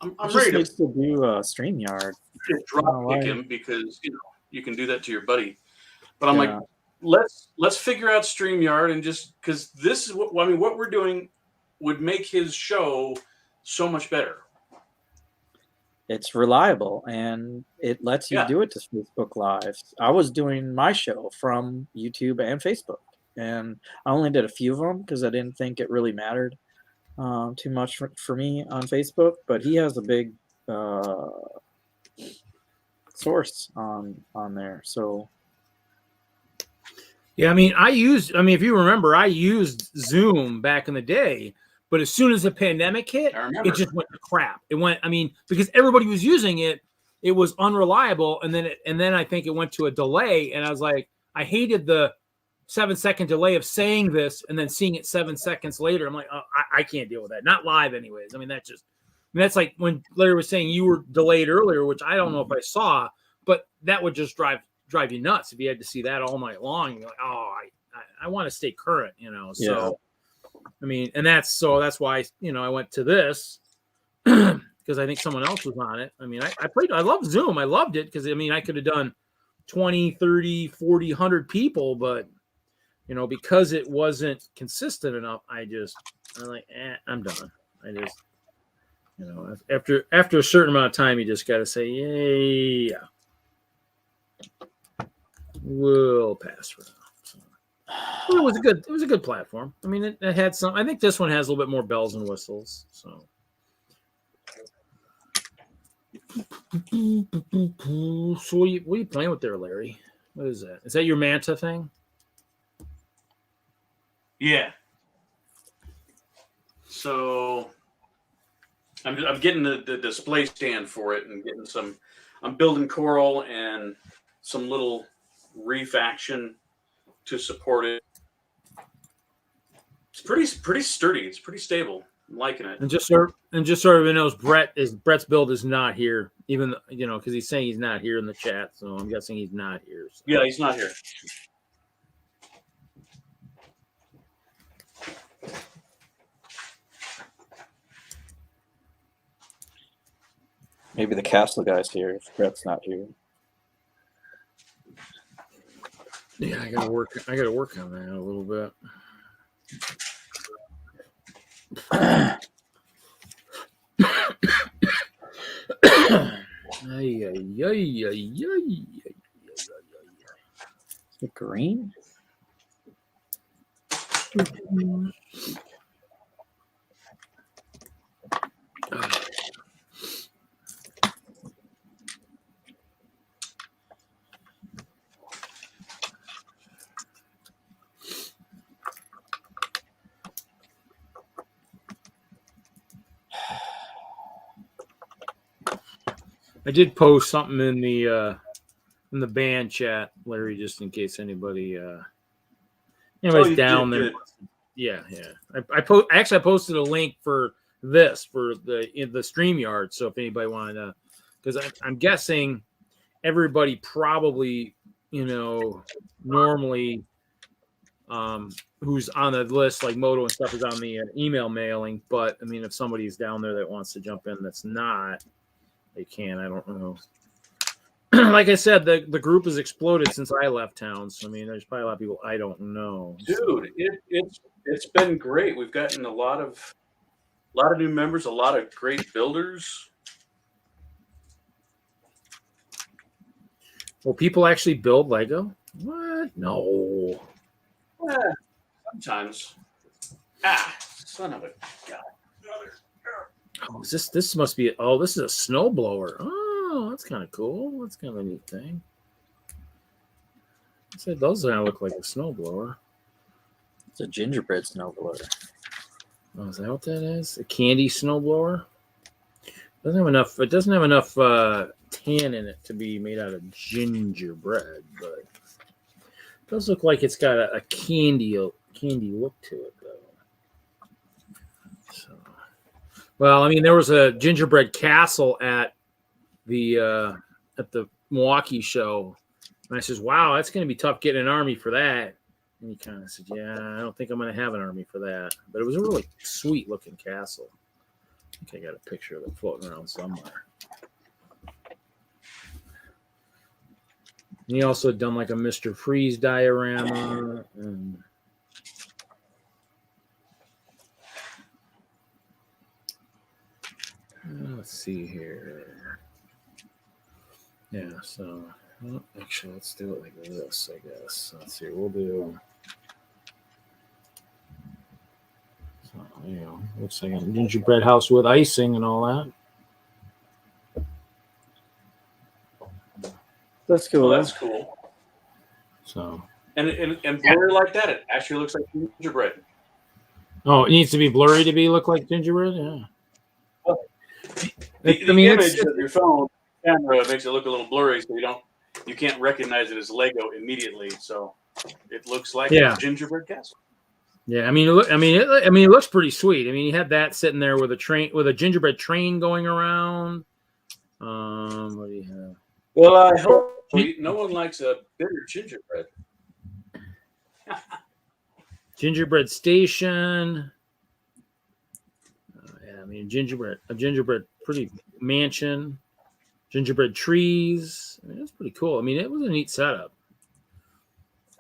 I'm ready to do StreamYard. Drop kick him because you can do that to your buddy. But I'm like, let's figure out StreamYard and just because this is what we're doing would make his show so much better. It's reliable and it lets you do it to Facebook Live. I was doing my show from YouTube and Facebook, and I only did a few of them because I didn't think it really mattered too much for me on Facebook. But he has a big source on there, so. Yeah, if you remember, I used Zoom back in the day. But as soon as the pandemic hit, it just went to crap. It went, because everybody was using it, it was unreliable. And then I think it went to a delay. And I was like, I hated the 7-second delay of saying this and then seeing it 7 seconds later. I'm like, oh, I can't deal with that. Not live, anyways. I mean, that's like when Larry was saying you were delayed earlier, which I don't know if I saw, but that would just drive you nuts if you had to see that all night long. You're like, oh, I want to stay current, you know. So, I mean, and that's why, you know, I went to this because I think someone else was on it. I mean, I love Zoom. I loved it because, I mean, I could have done 20, 30, 40, 100 people, but, you know, because it wasn't consistent enough, I'm like, I'm done. I just, you know, after a certain amount of time, you just got to say, yeah, we'll pass for now. So, well, it was a good platform. I mean, it had some. I think this one has a little bit more bells and whistles. So, what are you playing with there, Larry? What is that? Is that your Manta thing? Yeah. So I'm getting the display stand for it and getting some. I'm building coral and some little reef action to support it. It's pretty sturdy. It's pretty stable. I'm liking it. And just so everyone knows, Brett's build is not here, even you know, because he's saying he's not here in the chat. So I'm guessing he's not here. So. Yeah, he's not here. Maybe the castle guy's here if Brett's not here. Yeah, I gotta work on that a little bit. The green? I did post something in the band chat, Larry, just in case anybody's down there. Yeah. I posted a link for this for the StreamYard. So if anybody wanted to, because I'm guessing everybody probably, you know, normally who's on the list like Moto and stuff is on the email mailing. But I mean, if somebody's down there that wants to jump in, that's not. They can. I don't know. Like I said, the group has exploded since I left town. So I mean, there's probably a lot of people I don't know. Dude, it's been great. We've gotten a lot of new members, a lot of great builders. Well, people actually build Lego? What? No. Sometimes. Son of a god. Oh, this must be. Oh, this is a snowblower. Oh, that's kind of cool. That's kind of a neat thing. I said those kind of look like a snowblower. It's a gingerbread snowblower. Oh, is that what that is? A candy snowblower? It doesn't have enough tan in it to be made out of gingerbread, but it does look like it's got a candy look to it, though. So, well, I mean, there was a gingerbread castle at the Milwaukee show, and I says, "Wow, that's going to be tough getting an army for that." And he kind of said, "Yeah, I don't think I'm going to have an army for that." But it was a really sweet looking castle. I think I got a picture of it floating around somewhere. And he also had done like a Mr. Freeze diorama. And let's see here. Yeah, so well, actually, let's do it like this, I guess. Let's see, we'll do. So, you know, looks like a gingerbread house with icing and all that. That's cool. Well, that's cool. So, and blurry like that, it actually looks like gingerbread. Oh, it needs to be blurry to look like gingerbread. Yeah. The image of your phone camera makes it look a little blurry, so you don't. you can't recognize it as Lego immediately. So it looks like Yeah. a gingerbread castle. Yeah, I mean, it looks pretty sweet. I mean, you had that sitting there with a gingerbread train going around. What do you have? Well, I hope no one likes a bitter gingerbread. Gingerbread station. Yeah, I mean, a gingerbread pretty mansion. Gingerbread trees. I mean, that's pretty cool. I mean, it was a neat setup.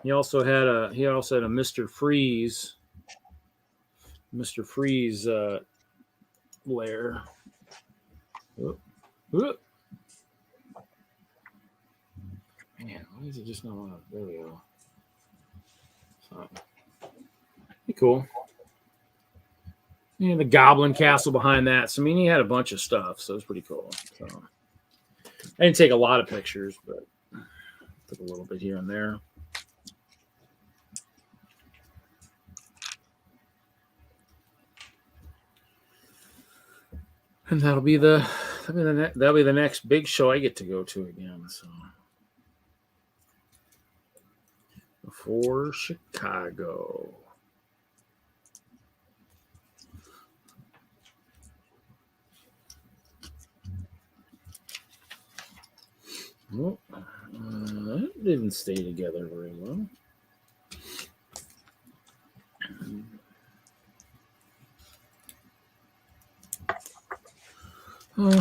He also had a Mr. Freeze. Mr. Freeze lair. Whoop, whoop. Man, why is it just not on? There we go. Pretty cool. And the Goblin Castle behind that. So I mean, he had a bunch of stuff, so it was pretty cool. So I didn't take a lot of pictures, but took a little bit here and there. And that'll be the next big show I get to go to again. So before Chicago. Well, that didn't stay together very well. Well,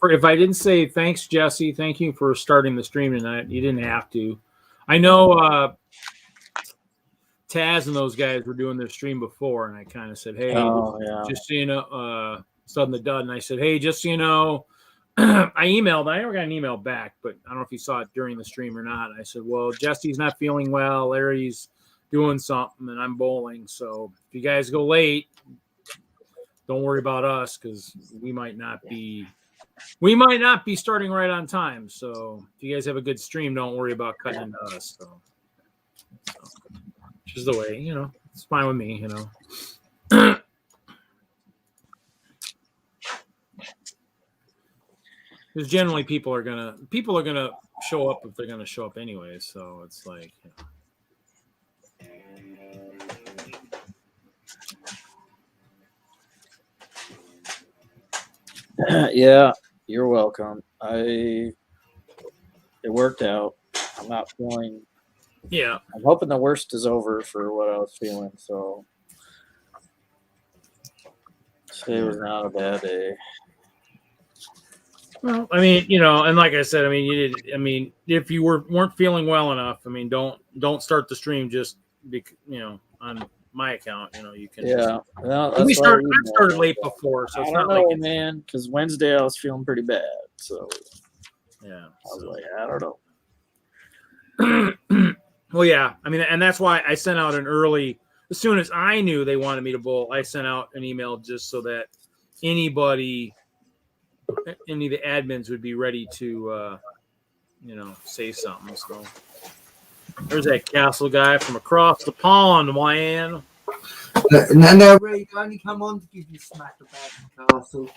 if I didn't say thanks, Jesse, thank you for starting the stream tonight. You didn't have to. I know Taz and those guys were doing their stream before, and I kind of said, hey, just so you know, Sudden the Dud, and I said, hey, just so you know, I never got an email back, but I don't know if you saw it during the stream or not. I said, well, Jesse's not feeling well, Larry's doing something, and I'm bowling, so if you guys go late, don't worry about us, because we might not be starting right on time. So if you guys have a good stream, don't worry about cutting into us. So which is the way, you know, it's fine with me, you know. Because generally people are gonna show up if they're gonna show up anyway. So it's like, you know. Yeah, you're welcome. It worked out. I'm not feeling. Yeah. I'm hoping the worst is over for what I was feeling. So today was not a bad day. Well, I mean, you know, and like I said, I mean, if you weren't feeling well enough, I mean, don't start the stream just you know, on my account, you know, you can. Yeah, well, I started late before, so it's not know, like man. Because Wednesday I was feeling pretty bad, so yeah, I was like, I don't know. Well, yeah, I mean, and that's why I sent out an early. As soon as I knew they wanted me to bowl, I sent out an email just so that any of the admins would be ready to, you know, say something. So there's that castle guy from across the pond, man. No, Ray, I only come on to give you smack about the castle.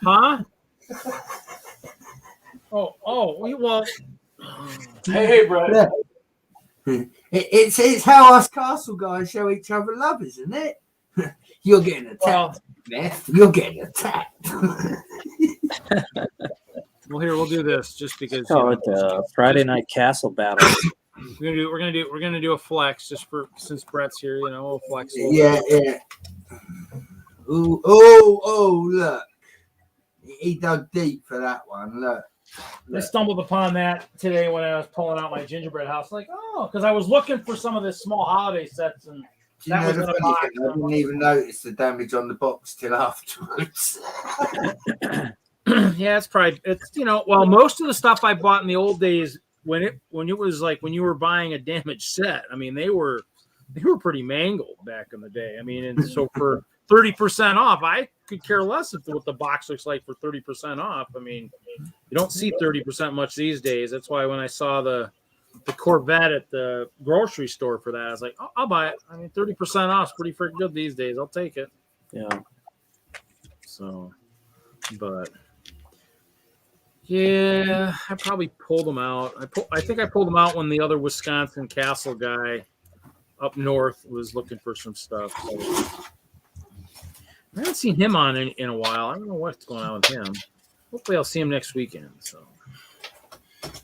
Huh? Well. Hey, Brad. It's how us castle guys show each other love, isn't it? You're getting attacked, Beth. You're getting attacked. Well, here we'll do this just because. Call it Friday Night Castle Battle. We're gonna do a flex just for since Brett's here. You know, we'll flex. Yeah. Ooh, oh! Look, he dug deep for that one. Look. I stumbled upon that today when I was pulling out my gingerbread house. Like, because I was looking for some of the small holiday sets, and that was in a box. I didn't even notice the damage on the box till afterwards. Yeah, it's you know, well, most of the stuff I bought in the old days when it was like when you were buying a damaged set, I mean, they were pretty mangled back in the day. I mean, and so for 30% off, I could care less what the box looks like for 30% off. I mean, you don't see 30% much these days. That's why when I saw the Corvette at the grocery store for that, I was like, I'll buy it. I mean, 30% off is pretty freaking good these days. I'll take it. Yeah. So, but yeah, I probably pulled them out. I think I pulled them out when the other Wisconsin Castle guy up north was looking for some stuff. So I haven't seen him on in a while. I don't know what's going on with him. Hopefully, I'll see him next weekend. So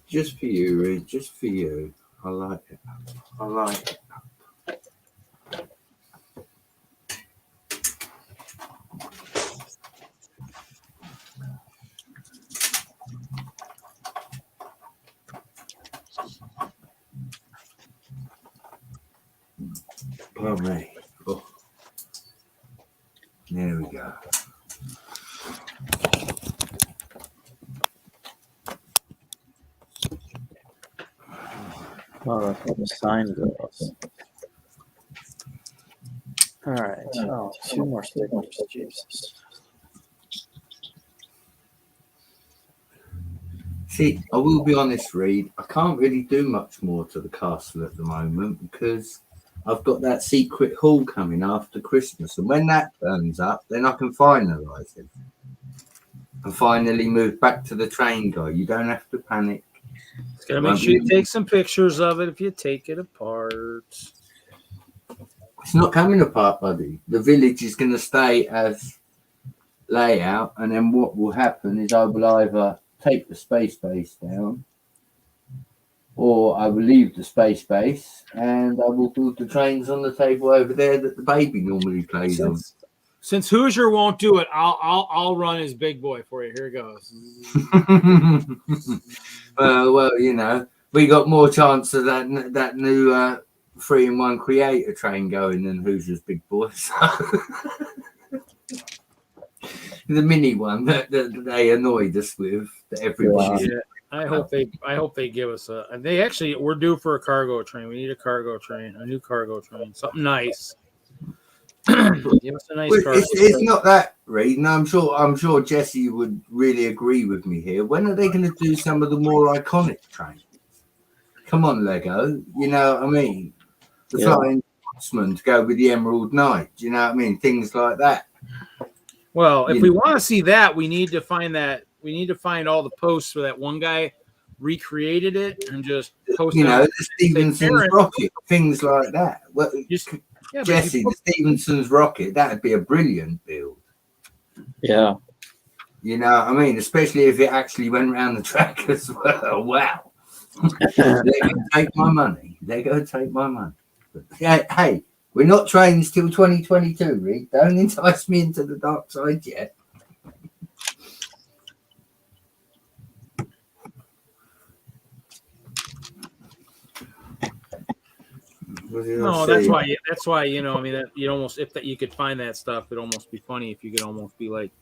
Just for you, Reed. Just for you. I like it. I like it. Oh, me. Oh. There we go. Oh, that's how the sign goes. All right. Oh, 2 more stickers. Jesus. See, I will be honest, Reed. I can't really do much more to the castle at the moment because I've got that secret haul coming after Christmas. And when that turns up, then I can finalise it. And finally move back to the train guy. You don't have to panic. just gotta make sure you take some pictures of it if you take it apart. It's not coming apart, buddy. The village is going to stay as layout. And then what will happen is I will either take the space base down or I will leave the space base and I will build the trains on the table over there that the baby normally plays on. Since Hoosier won't do it, I'll run his big boy for you. Here it goes. Well, you know, we got more chance of that new 3-in-1 creator train going than Hoosier's big boy. So. The mini one that they annoyed us with. That everybody. Yeah, I hope they give us a. They actually we're due for a cargo train. We need a cargo train, a new cargo train, something nice. Give us a nice cargo. It's not that, Reed. No, I'm sure Jesse would really agree with me here. When are they going to do some of the more iconic trains? Come on, Lego. You know what I mean? The Flying Scotsman to go with the Emerald Knight. Do you know what I mean? Things like that. Well, if we want to see that, we need to find that. We need to find all the posts where that one guy recreated it and just post. You know, the Stevenson's rocket, things like that. Well, Jesse, the Stevenson's rocket, that'd be a brilliant build. Yeah. You know what I mean? Especially if it actually went around the track as well. Wow. They're going to take my money. They're going to take my money. But, hey, we're not trains till 2022, Reed. Don't entice me into the dark side yet. No, that's why you know. I mean, that you almost if that you could find that stuff, it'd almost be funny if you could almost be like,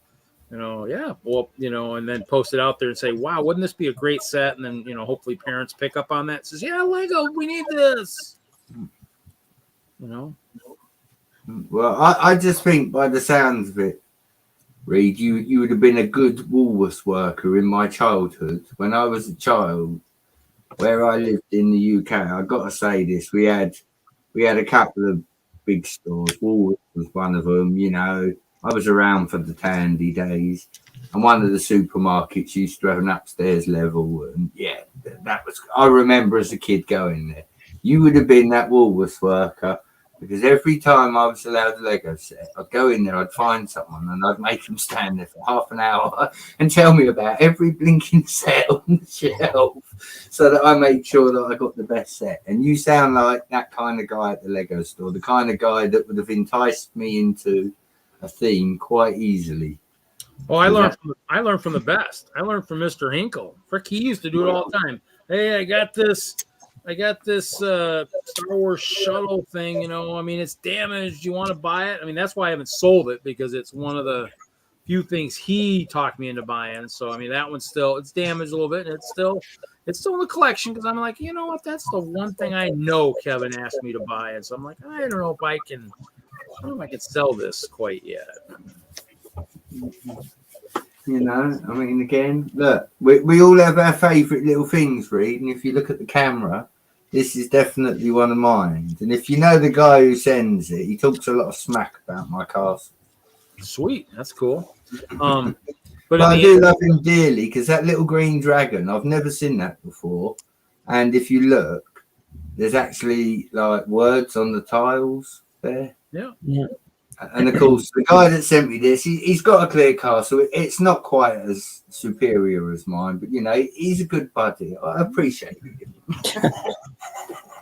you know, yeah, well, you know, and then post it out there and say, wow, wouldn't this be a great set? And then you know, hopefully parents pick up on that. Says, yeah, Lego, we need this. You know. Well, I just think by the sounds of it, Reed, you would have been a good Woolworths worker in my childhood. When I was a child, where I lived in the UK, I got to say this, we had a couple of big stores. Woolworths was one of them. You know, I was around for the Tandy days, and one of the supermarkets used to have an upstairs level, and yeah, that was. I remember as a kid going there. You would have been that Woolworths worker. Because every time I was allowed a Lego set, I'd go in there, I'd find someone, and I'd make them stand there for half an hour and tell me about every blinking set on the shelf so that I made sure that I got the best set. And you sound like that kind of guy at the Lego store, the kind of guy that would have enticed me into a theme quite easily. Well, I learned from the best. I learned from Mr. Hinkle. Frick, he used to do it all the time. Hey, I got this Star Wars shuttle thing, you know, I mean, it's damaged. You want to buy it? I mean, that's why I haven't sold it, because it's one of the few things he talked me into buying. So, I mean, that one's it's damaged a little bit, and it's still in the collection, because I'm like, you know what? That's the one thing I know Kevin asked me to buy. And so I'm like, I don't know if I can sell this quite yet. You know, I mean, again, look, we all have our favourite little things, Reed. And if you look at the camera, this is definitely one of mine. And if you know the guy who sends it, he talks a lot of smack about my castle. Sweet, that's cool. But I do love him dearly because that little green dragon, I've never seen that before. And if you look, there's actually like words on the tiles there. Yeah. And of course, the guy that sent me this, he's got a clear castle. It's not quite as superior as mine, but you know, he's a good buddy. I appreciate him.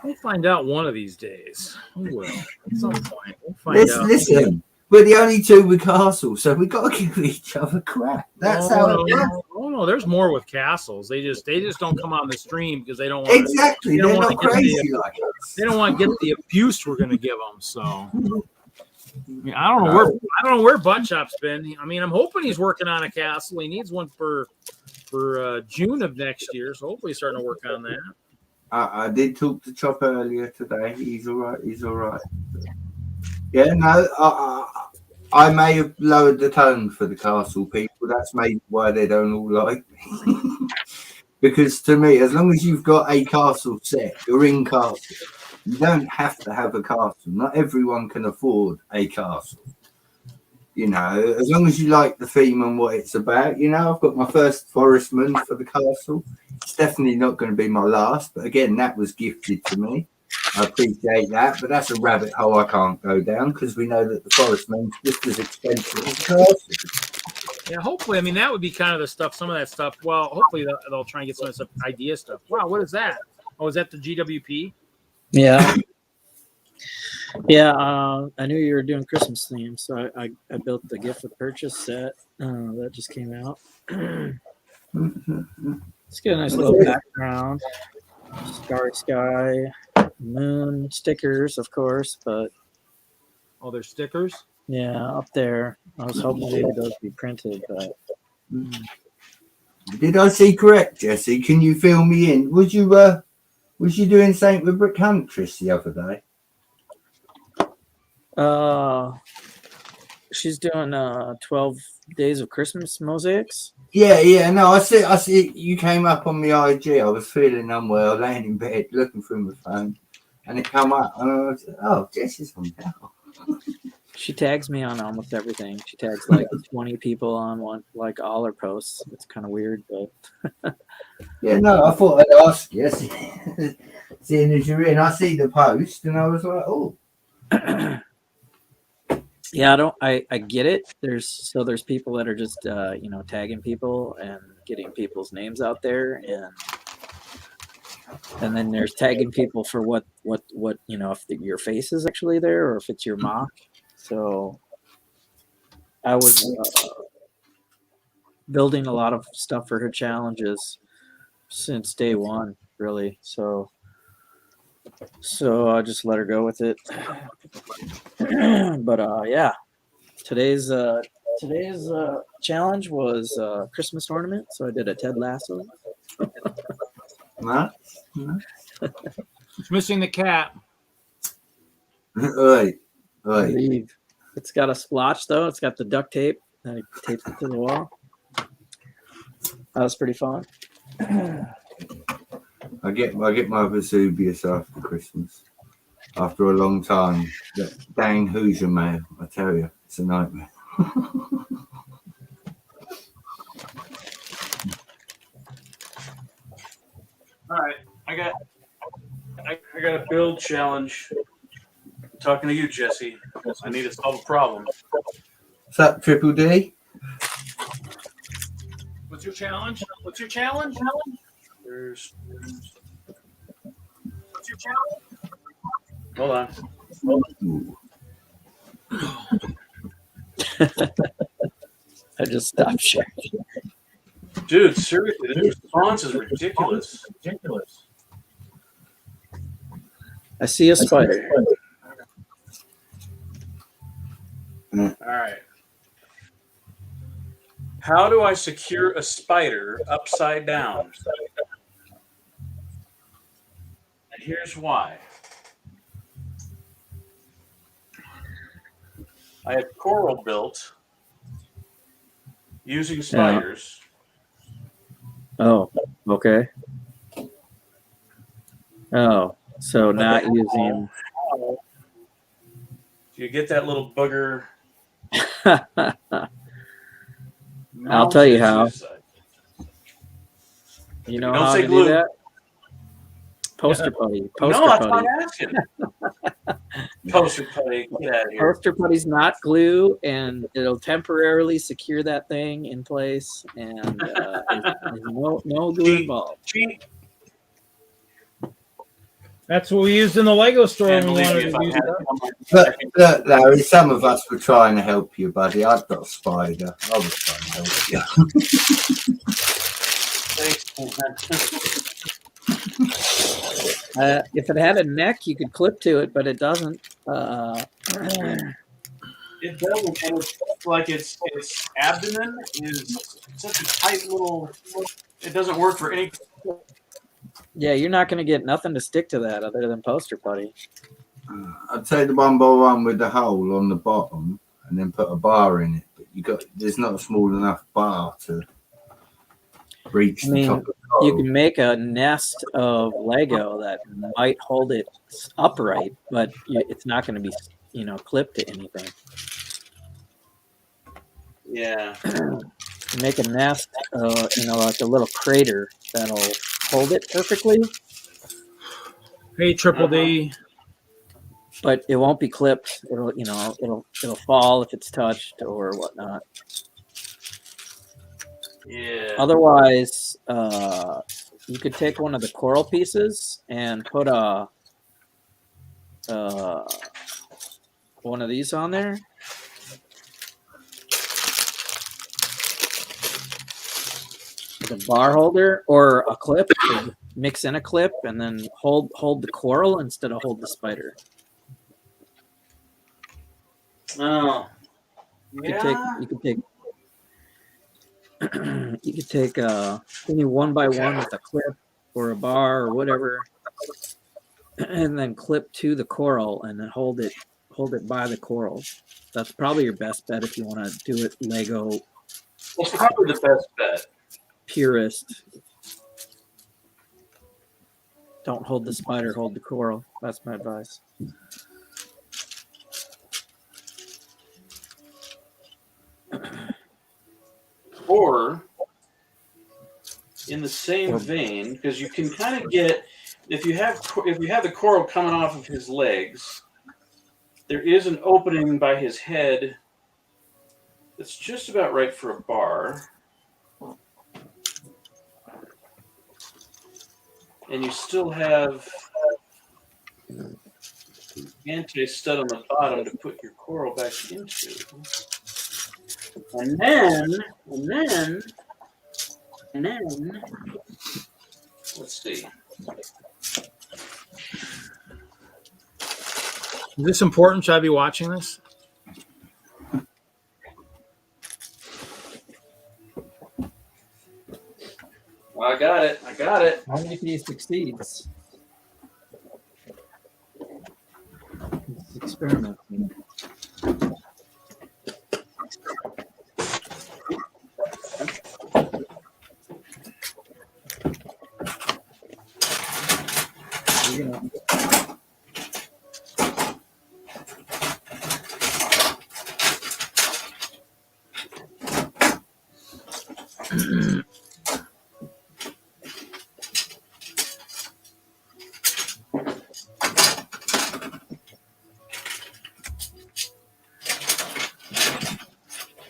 We'll find out one of these days. We will. At some point. We'll find out. Listen, we're the only two with castles, so we got to give each other crap. That's how it works. Oh no, there's more with castles. They just don't come on the stream because they don't want exactly. They're not crazy like us. They don't want to get the abuse we're going to give them. So I mean, I don't know where Buttchop's been. I mean, I'm hoping he's working on a castle. He needs one for June of next year. So hopefully he's starting to work on that. I did talk to Chop earlier today. He's all right. He's all right. Yeah, no, I may have lowered the tone for the castle people. That's maybe why they don't all like me. Because to me, as long as you've got a castle set, you're in castle. You don't have to have a castle. Not everyone can afford a castle. You know, as long as you like the theme and what it's about. You know, I've got my first forestman for the castle. It's definitely not going to be my last. But again, that was gifted to me. I appreciate that, but that's a rabbit hole I can't go down because we know that the forestman's just as expensive as the castle. Yeah, hopefully. I mean, that would be kind of the stuff, some of that stuff. Well, hopefully they'll try and get some of this idea stuff. Wow, what is that? Oh, is that the GWP? Yeah. Yeah, I knew you were doing Christmas themes, so I built the gift with purchase set that just came out. Let's get a nice little background. Starry sky, moon, stickers, of course, but Oh, there's stickers? yeah, up there. I was hoping maybe those be printed, but Did I see correct, Jesse? Can you fill me in? Was you doing something with Brick Huntress the other day? she's doing 12 days of Christmas mosaics. Yeah. No, I see. You came up on my IG. I was feeling unwell, laying in bed, looking through my phone, and it come up. And I was, oh, Jesse's on now. She tags me on almost everything. She tags like 20 people on one, like all her posts. It's kind of weird, but Yeah, no, I thought I'd ask you. Seeing as you're in, I see the post, and I was like, oh. yeah, I get it. There's people that are just tagging people and getting people's names out there, and then there's tagging people for what if your face is actually there or if it's your mock. So I was building a lot of stuff for her challenges since day one, really. So I just let her go with it. But yeah, today's challenge was Christmas ornament. So I did a Ted Lasso. Nah. It's missing the cat. Right. It's got a splotch though. It's got the duct tape and it tapes it to the wall. That was pretty fun. I get my Vesuvius after Christmas. After a long time. That dang Hoosier mail, I tell you, it's a nightmare. All right, I got a build challenge. I'm talking to you, Jesse. I need to solve a problem. What's up, Triple D? What's your challenge? What's your challenge? What's your challenge? Hold on. I just stopped sharing. Dude, seriously, this response is ridiculous. I see a spider. All right. How do I secure a spider upside down? And here's why. I have coral built using spiders. Oh, okay. Oh, so not using. Do you get that little booger I'll tell you how. Suicide. You know Don't how say to glue. do that? Poster putty. Poster No, that's what putty. I'm asking. Poster putty. Get out of here. Poster putty's not glue, and it'll temporarily secure that thing in place, and there's no glue involved. Cheat. That's what we used in the Lego store And when we believe me, wanted if to I use had that. Look, Larry, some of us were trying to help you, buddy. I've got a spider. I was trying to help you. If it had a neck, you could clip to it, but it doesn't. It doesn't. And it's like its abdomen is such a tight little. It doesn't work for any. Yeah, you're not going to get nothing to stick to that other than poster putty. I'd take the 1x1 with the hole on the bottom and then put a bar in it. But there's not a small enough bar to reach the top of the hole. You can make a nest of Lego that might hold it upright, but it's not going to be, clipped to anything. Yeah. Make a nest, like a little crater that'll hold it perfectly, Hey, Triple D. but it won't be clipped. It'll fall if it's touched or whatnot. Yeah. Otherwise, you could take one of the coral pieces and put one of these on there. With a bar holder or a clip, mix in a clip and then hold the coral instead of hold the spider. Oh. You could take any 1x1 with a clip or a bar or whatever, and then clip to the coral and then hold it by the coral. That's probably your best bet if you want to do it Lego. It's probably the best bet. Purist. Don't hold the spider, hold the coral. That's my advice. Or in the same vein, because you can kind of get if you have the coral coming off of his legs, there is an opening by his head that's just about right for a bar. And you still have anti-stud on the bottom to put your coral back into. And then, let's see. Is this important? Should I be watching this? Well, I got it. How many of you succeeds? It's experimenting.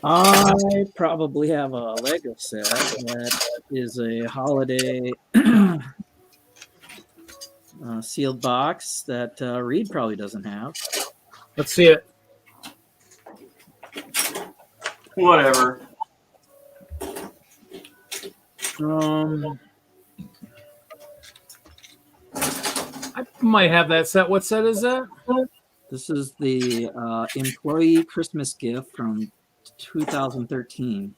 I probably have a Lego set that is a holiday sealed box that Reed probably doesn't have. Let's see it. Whatever. I might have that set. What set is that? This is the employee Christmas gift from 2013.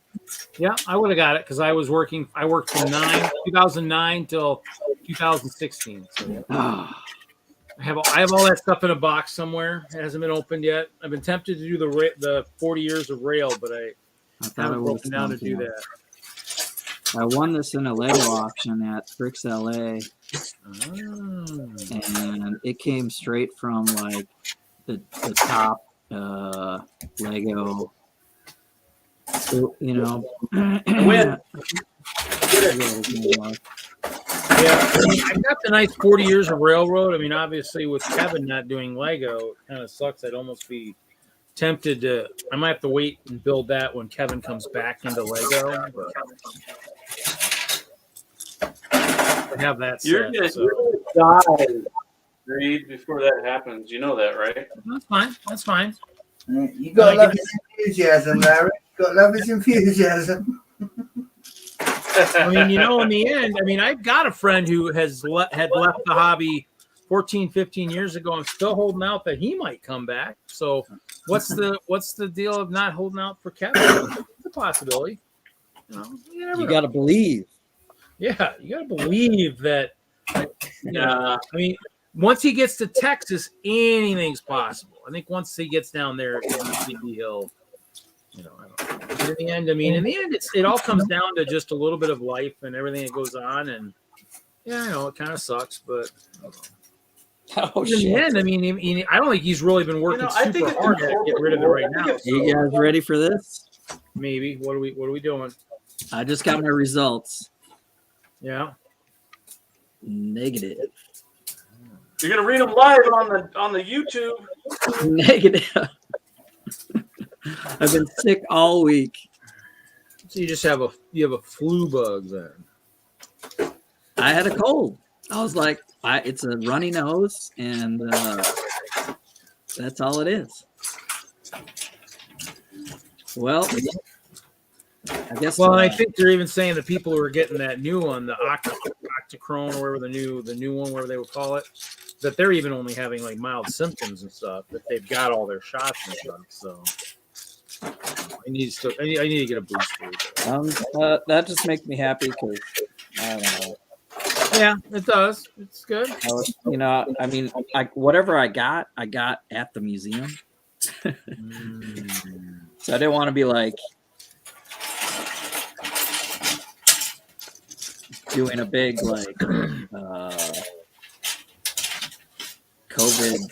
Yeah, I would have got it because I worked from 2009 till 2016. So I have all that stuff in a box somewhere. It hasn't been opened yet. I've been tempted to do the 40 years of rail, but I haven't broken down to do that. I won this in a Lego auction at Bricks LA, and it came straight from like the top Lego You know, Win. Yeah, I mean, I've got the nice 40 years of railroad. I mean, obviously, with Kevin not doing Lego, it kind of sucks. I'd almost be tempted to. I might have to wait and build that when Kevin comes back into Lego. But I have that set. You're So. gonna die, Reed, before that happens. You know that, right? That's fine. That's fine. You got to love his enthusiasm, Larry. You got to love his enthusiasm. I mean, you know, in the end, I mean, I've got a friend who had left the hobby 14, 15 years ago. I'm still holding out that he might come back. So what's the deal of not holding out for Kevin? It's a possibility. You got to believe. Yeah, you got to believe that. I mean, once he gets to Texas, anything's possible. I think once he gets down there, he'll, I don't know. But in the end, it all comes down to just a little bit of life and everything that goes on. And yeah, I know it kind of sucks, but in the end, I mean, I don't think he's really been working super hard to get rid of it right now. So. You guys ready for this? Maybe. What are we doing? I just got my results. Yeah. Negative. You're gonna read them live on the YouTube. Negative. I've been sick all week. So you have a flu bug then. I had a cold. I was like, it's a runny nose, and that's all it is. Well, I guess. Well, I think they're even saying the people who are getting that new one, the Octochrome, or whatever the new one, whatever they would call it, that they're even only having like mild symptoms and stuff. That they've got all their shots and stuff. So I need to get a booster. That just makes me happy because I don't know. Yeah, it does. It's good. Whatever I got at the museum. So I didn't want to be like doing a big COVID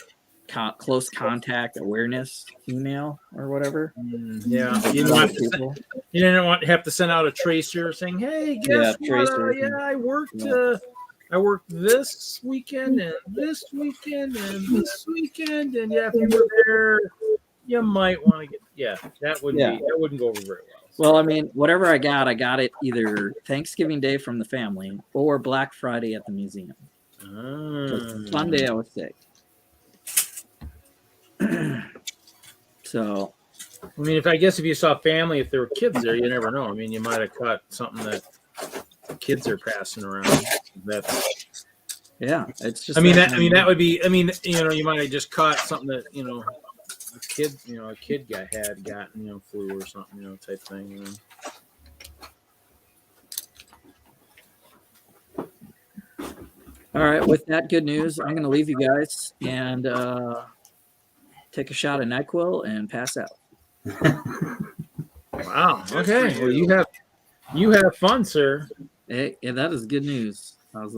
close contact awareness email or whatever. Yeah, you didn't have to send out a tracer saying, "Hey, guess what? I worked this weekend and this weekend and this weekend, and if you were there, you might want to get." Yeah, that wouldn't go over very well. Well, whatever I got it either Thanksgiving Day from the family or Black Friday at the museum. Sunday I was sick. So, if you saw family, if there were kids there, you never know. You might have caught something that kids are passing around. It's just. That would be. You might have just caught something that a kid had gotten flu or something, type thing. All right. With that good news, I'm going to leave you guys and take a shot of NyQuil and pass out. Wow. Okay. Well, you have fun, sir. Hey, yeah, that is good news. I was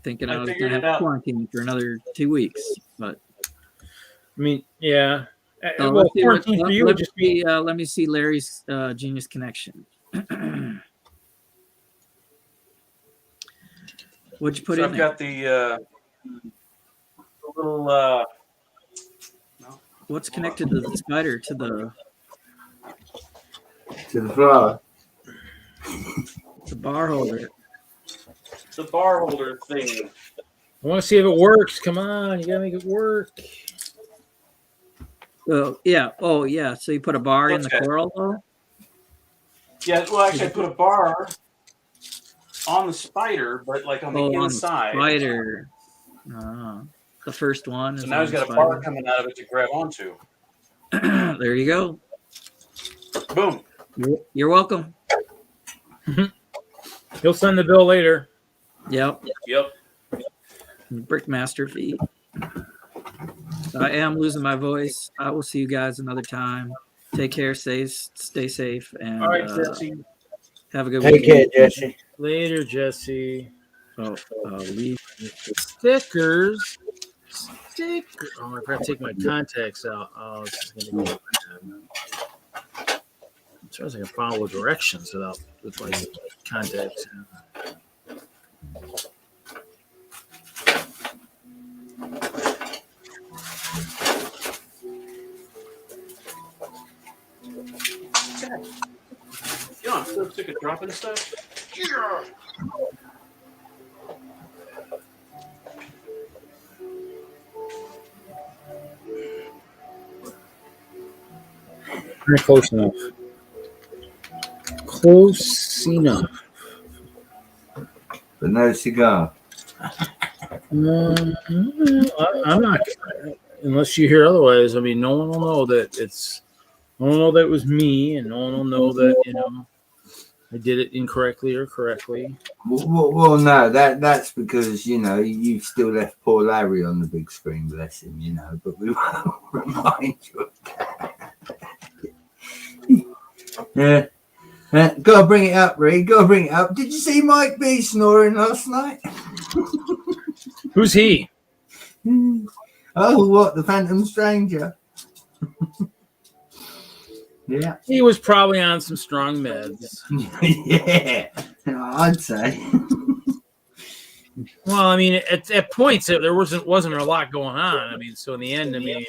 thinking I was going to have quarantine for another 2 weeks, but yeah. Quarantine for you would just be. Let me see Larry's Genius Connection. What'd you put in? I've got the little. What's connected to the spider? To the flower. The bar holder. The bar holder thing. I want to see if it works. Come on, you gotta make it work. Oh yeah. Oh yeah. So you put a bar in the coral though? Yeah. Well, actually, I put a bar on the spider, but on the inside. On the spider. The first one. So now he's got a bar coming out of it to grab onto. There you go. Boom. You're welcome. He'll send the bill later. Yep. Brickmaster fee. I am losing my voice. I will see you guys another time. Take care. Stay safe. And all right, Jesse. Have a good weekend. Take care, Jesse. Later, Jesse. Leave stickers. Oh, I forgot to take my contacts out. Oh, this is gonna go bad. sure as I can follow directions without with my contacts. You know, I'm so sick of dropping stuff. Yeah. Very close enough. Close enough. But no cigar. I'm not, unless you hear otherwise. I mean, no one will know that it's. No one will know that it was me, and no one will know that I did it incorrectly or correctly. Well, no, that's because you still left poor Larry on the big screen, bless him, But we won't remind you of that. Yeah, gotta bring it up, Reed. Gotta bring it up. Did you see Mike B snoring last night? Who's he? Oh, what? The Phantom Stranger. Yeah. He was probably on some strong meds. Yeah, I'd say. Well, I mean, at points there wasn't a lot going on. I mean, so in the end, I mean,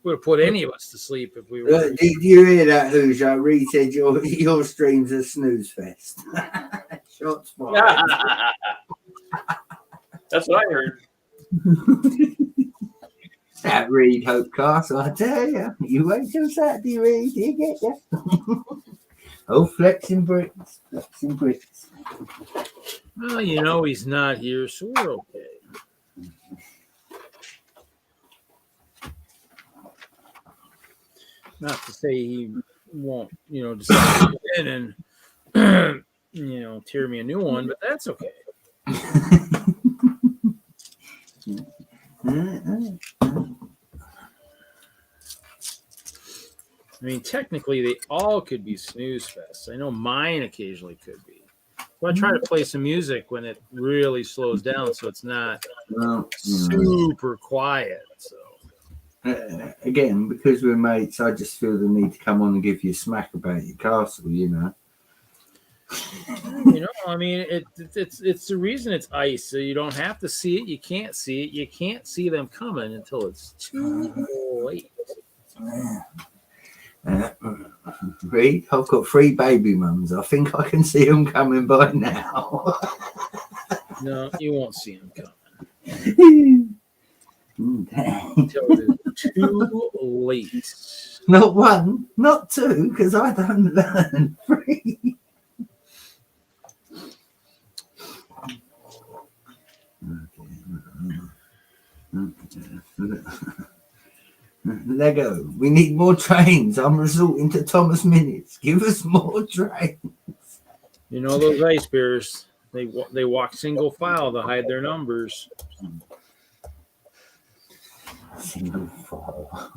would have put any of us to sleep if we were. Did you hear that, Hooja? Reed said your stream's a snooze fest. Shots fired. That's what I heard. That Reed Hopecast, I tell you. You wait till Saturday, Reed. You get you. Oh, flexing bricks. Flexing bricks. Well, he's not here, so we're okay. Not to say he won't, decide to get in and, tear me a new one, but that's okay. I mean, technically, they all could be snooze fests. I know mine occasionally could be. So I try to play some music when it really slows down, so it's not super quiet. So again, because we're mates, I just feel the need to come on and give you a smack about your castle. I mean, it's the reason it's ice, so you don't have to see it. You can't see it. You can't see them coming until it's too late. Reed, I've got 3 baby mums. I think I can see them coming by now. No, you won't see them coming until it's too late. Not 1, not 2, because I don't learn. 3. Lego, we need more trains. I'm resorting to Thomas Minutes. Give us more trains. Those ice bears, they walk single file to hide their numbers. Single file.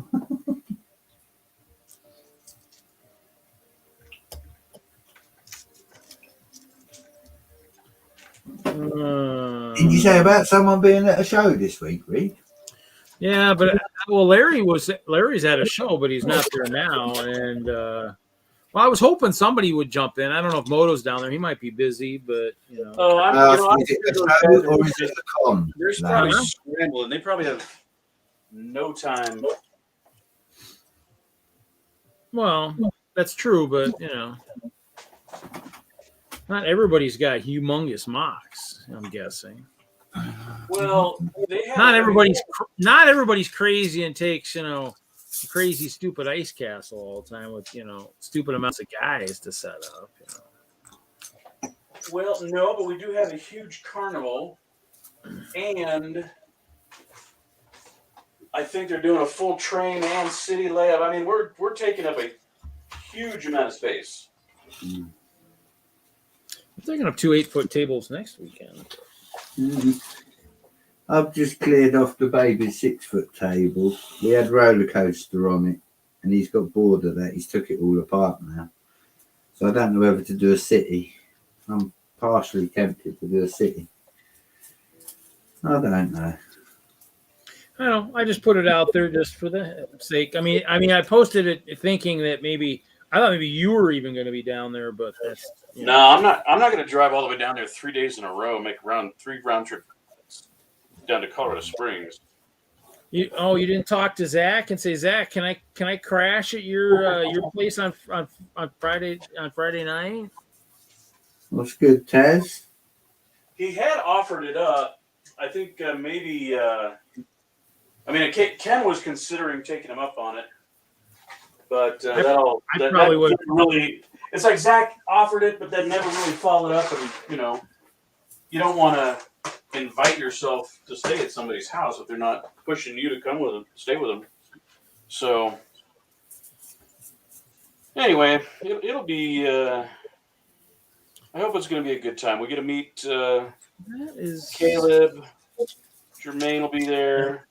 Did you say about someone being at a show this week, Reed? Yeah, but Larry's at a show, but he's not there now. And I was hoping somebody would jump in. I don't know if Moto's down there. He might be busy, but is it a show or is it a con? They're probably scrambling. They probably have no time. Well, that's true, but not everybody's got humongous MOCs, I'm guessing. Well, not everybody's crazy and takes a crazy stupid ice castle all the time with stupid amounts of guys to set up. Well, no, but we do have a huge carnival, and I think they're doing a full train and city layup. I mean, we're taking up a huge amount of space. I'm taking up 2 8-foot tables next weekend. I've just cleared off the baby's 6-foot table. We had roller coaster on it, and he's got bored of that. He's took it all apart now. So I don't know whether to do a city. I'm partially tempted to do a city. I don't know. I don't know. I just put it out there just for the sake. I mean, I posted it thinking that maybe I thought maybe you were even going to be down there, but that's No, I'm not. I'm not going to drive all the way down there 3 days in a row, make three round trip down to Colorado Springs. You didn't talk to Zach and say, Zach, can I crash at your place on Friday night? What's good, Taz? He had offered it up. I think maybe. Ken was considering taking him up on it, but I probably would really. It's like Zach offered it, but then never really followed up, and you don't want to invite yourself to stay at somebody's house if they're not pushing you to come with them, stay with them. So anyway, it'll be. I hope it's going to be a good time. We get to meet Caleb. Jermaine will be there.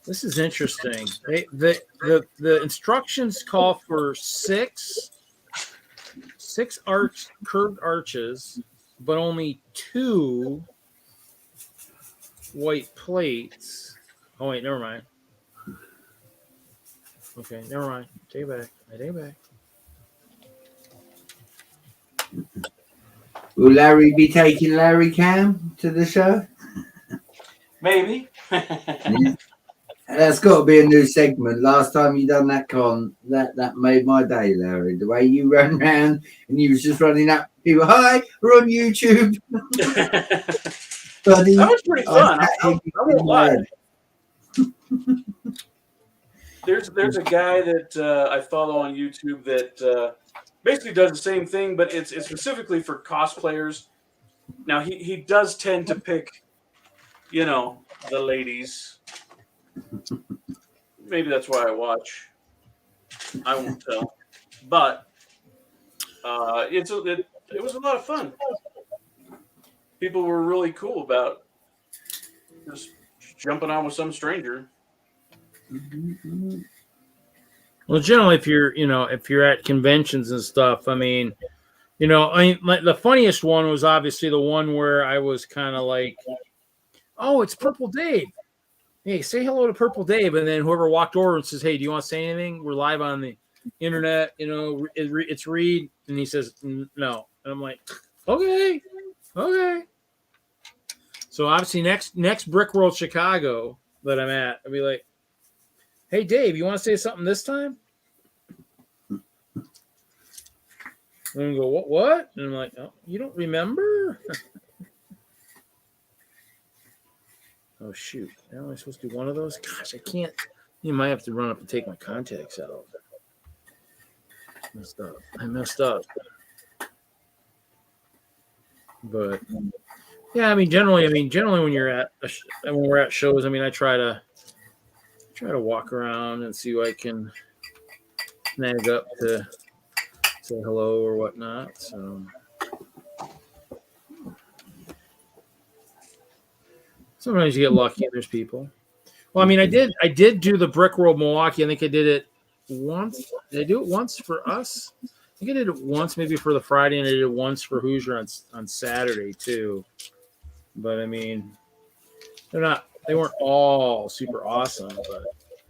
This is interesting. The instructions call for six curved arches, but only 2 white plates. Oh wait, never mind. Okay, never mind. Take it back. I take it back. Will Larry be taking Larry Cam to the show? Maybe. That's got to be a new segment. Last time you done that con, that made my day, Larry. The way you ran around and you was just running up people. Hi, we're on YouTube. Buddy, That was pretty fun. I won't lie. There's a guy that I follow on YouTube that basically does the same thing, but it's specifically for cosplayers. Now he does tend to pick, the ladies. Maybe that's why I watch. I won't tell, but it was a lot of fun. People were really cool about just jumping on with some stranger. Well, generally, if you're at conventions and stuff, the funniest one was obviously the one where I was kind of like, "Oh, it's Purple Dave. Hey, say hello to Purple Dave." And then whoever walked over and says, "Hey, do you want to say anything? We're live on the internet. It's Reed." And he says, "No." And I'm like, "Okay." So obviously next Brickworld Chicago that I'm at, I'll be like, "Hey, Dave, you want to say something this time?" And I go, "What?" And I'm like, "Oh, you don't remember?" Oh, shoot. Now am I supposed to do one of those? Gosh, I can't. You might have to run up and take my contacts out. I messed up. But, yeah, generally when you're at when we're at shows, I try to walk around and see who I can snag up to say hello or whatnot. So sometimes you get lucky and there's people. Well, I did do the Brickworld Milwaukee. I think I did it once. Did I do it once for us? I think I did it once maybe for the Friday, and I did it once for Hoosier on Saturday too. But they weren't all super awesome, but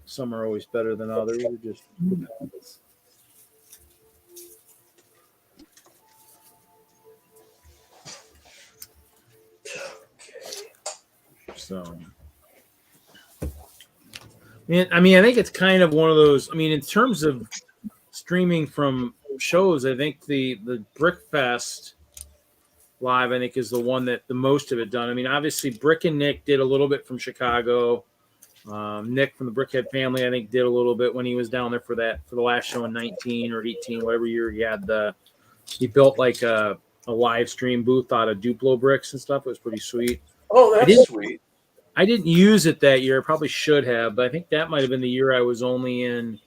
some are always better than others. It just depends. So, I think it's kind of one of those. In terms of streaming from shows, I think the Brickfest Live, I think, is the one that the most of it done. Obviously, Brick and Nick did a little bit from Chicago. Nick from the Brickhead family, I think, did a little bit when he was down there for the last show in 19 or 18, whatever year he built like a live stream booth out of Duplo bricks and stuff. It was pretty sweet. Oh, that's sweet. I didn't use it that year. I probably should have, but I think that might have been the year I was only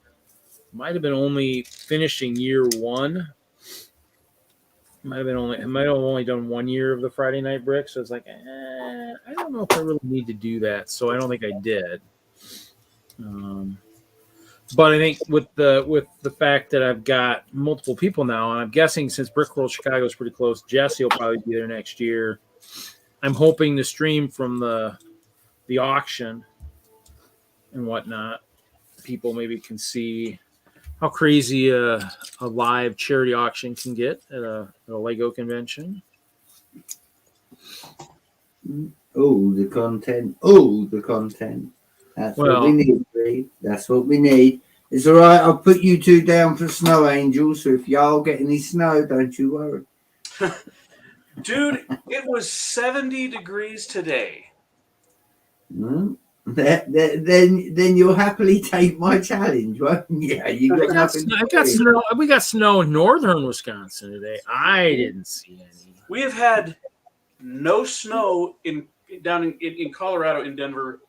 finishing year one. I might have only done 1 year of the Friday Night Brick. So it's like, I don't know if I really need to do that. So I don't think I did. But I think with the fact that I've got multiple people now, and I'm guessing since Brickworld Chicago is pretty close, Jesse will probably be there next year. I'm hoping to stream from the auction and whatnot. People maybe can see how crazy a live charity auction can get at a Lego convention. All the content. All the content. That's what we need, Reed. That's what we need. It's all right. I'll put you two down for snow angels. So if y'all get any snow, don't you worry. Dude, it was 70 degrees today. Then you'll happily take my challenge, won't you? Yeah, you got nothing. Snow. We got snow in northern Wisconsin today. I didn't see any. We have had no snow down in Colorado, in Denver,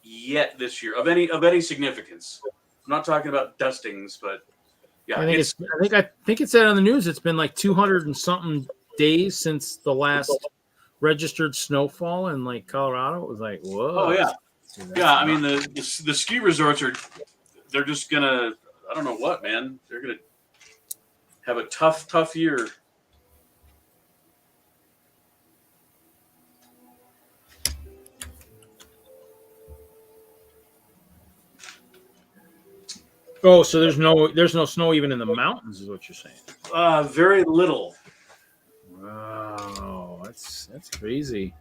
yet this year of any significance. I'm not talking about dustings, but yeah, I think it said on the news it's been like 200 and something days since the last registered snowfall in like Colorado. It was like, whoa. Oh yeah. Yeah, I mean the ski resorts they're just gonna, I don't know what, man. They're gonna have a tough year. Oh, so there's no snow even in the mountains, is what you're saying? Very little. Wow, that's crazy.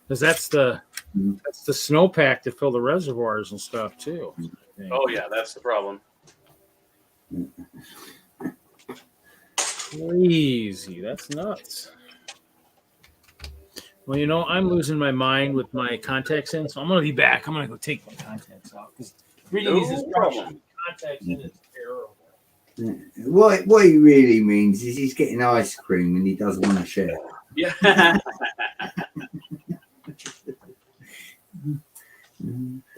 Because that's the snowpack to fill the reservoirs and stuff too. Oh yeah, that's the problem. Crazy. That's nuts. Well, you know, I'm losing my mind with my contacts in, so I'm gonna be back. I'm gonna go take my contacts off because reading these instructions, contacts in is terrible. What he really means is he's getting ice cream and he doesn't want to share. Yeah.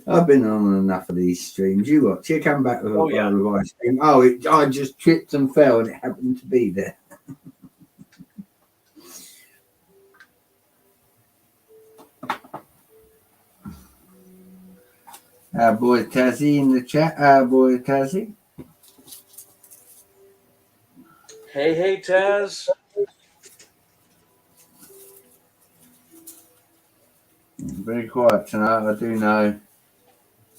I've been on enough of these streams. You watch. You come back with a bottle of ice cream. Oh, I just tripped and fell and it happened to be there. Our boy Tazzy in the chat. Our boy Tazzy. Hey, Taz. Very quiet tonight. I do know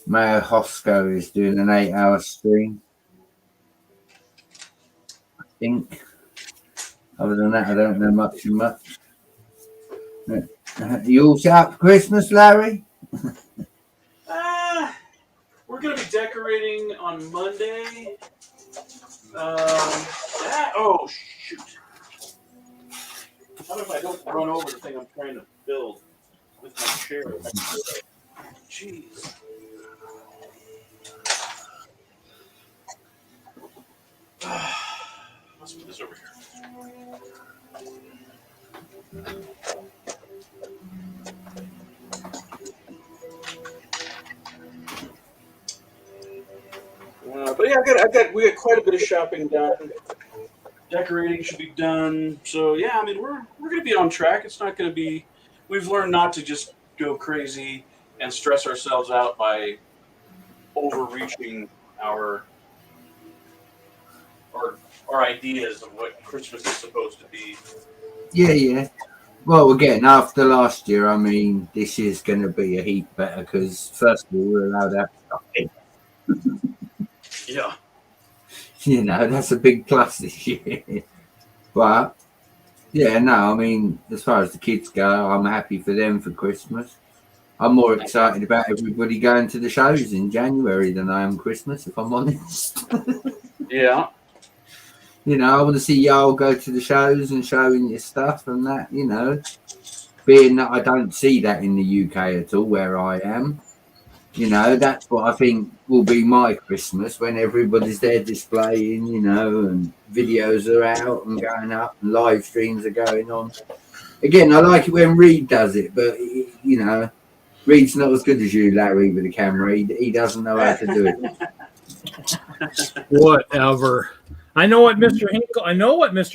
Mayor Hosco is doing an 8-hour stream. I think. Other than that, I don't know much. You all set up for Christmas, Larry? We're going to be decorating on Monday. Oh, shoot. How if I don't run over the thing I'm trying to build with my chair? Jeez. Let's put this over here. But yeah, we got quite a bit of shopping done. Decorating should be done. So yeah, I mean we're gonna be on track. It's not gonna be. We've learned not to just go crazy and stress ourselves out by overreaching our ideas of what Christmas is supposed to be. Yeah. Well, again, after last year, I mean, this year's going to be a heap better because first of all, we're allowed to have stuff in. Yeah. You know, that's a big plus this year. But, yeah, no, I mean, as far as the kids go, I'm happy for them for Christmas. I'm more excited about everybody going to the shows in January than I am Christmas, if I'm honest. Yeah. You know, I want to see y'all go to the shows and showing your stuff and that, you know. Being that I don't see that in the UK at all where I am. You know, that's what I think will be my Christmas when everybody's there displaying, you know, and videos are out and going up and live streams are going on. Again, I like it when Reed does it, but, you know, Reed's not as good as you, Larry, with the camera. He doesn't know how to do it. Whatever. I know what Mr.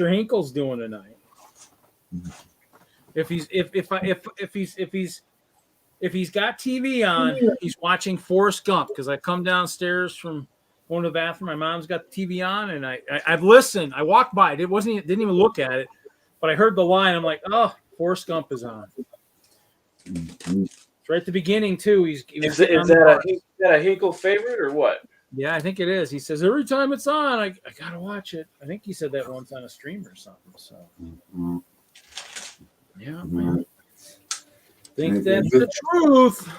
Hinkle's doing tonight. If he's got TV on, he's watching Forrest Gump because I come downstairs from going to the bathroom. My mom's got the TV on, and I've listened. I walked by. Didn't even look at it, but I heard the line. I'm like, oh, Forrest Gump is on. It's right at the beginning too. Is that a Hinkle favorite or what? Yeah, I think it is. He says every time it's on, I gotta watch it. I think he said that once on a stream or something. So yeah, I think that's the truth.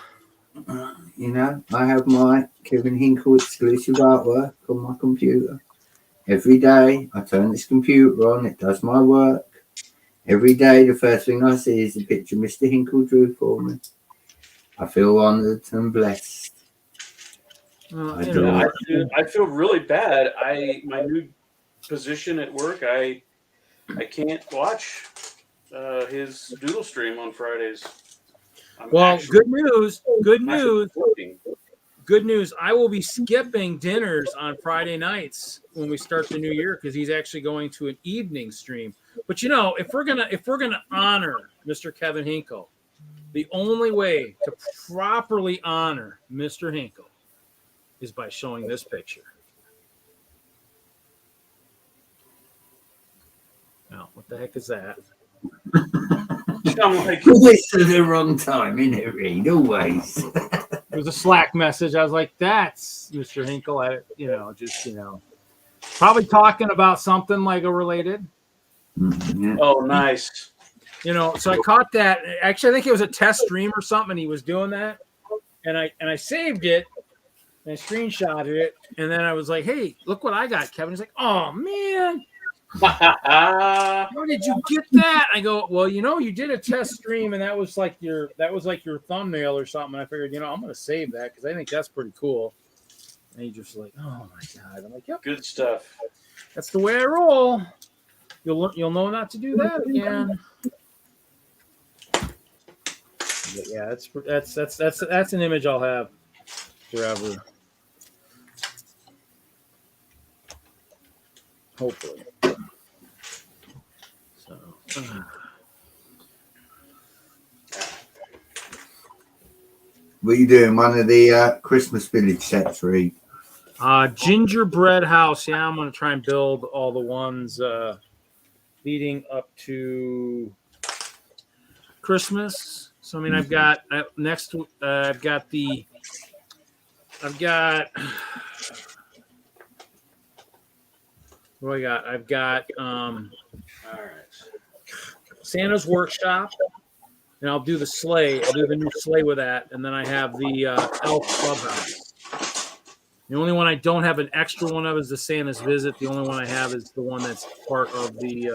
You know, I have my Kevin Hinkle exclusive artwork on my computer. Every day I turn this computer on, it does my work. Every day the first thing I see is the picture Mr. Hinkle drew for me. I feel honoured and blessed. I feel really bad. My new position at work, I can't watch his doodle stream on Fridays. Good news. Good news. I will be skipping dinners on Friday nights when we start the new year because he's actually going to an evening stream. But you know, if we're gonna honor Mr. Kevin Hinkle, the only way to properly honor Mr. Hinkle is by showing this picture. Now, what the heck is that? I'm like, This is the wrong time, isn't it, Reed? Always. It was a Slack message. I was like, that's Mr. Hinkle. Probably talking about something Lego related. Yeah. oh, nice. So I caught that. Actually, I think it was a test stream or something. He was doing that. And I saved it and I screenshotted it. And then I was like, hey, look what I got, Kevin. He's like, oh, man. How did you get that? I go, well, you did a test stream and that was like your thumbnail or something. And I figured, I'm going to save that because I think that's pretty cool. And he just like, oh my God. I'm like, yep. Good stuff. That's the way I roll. You'll know not to do that again. But yeah, that's an image I'll have forever. Hopefully. So. What are you doing? One of the Christmas Village sets, Reed? Gingerbread house. Yeah, I'm going to try and build all the ones leading up to Christmas. So, I mean, I've got what do I got? I've got All right. Santa's Workshop, and I'll do the sleigh. I'll do the new sleigh with that, and then I have the Elf Clubhouse. The only one I don't have an extra one of is the Santa's Visit. The only one I have is the one that's part of the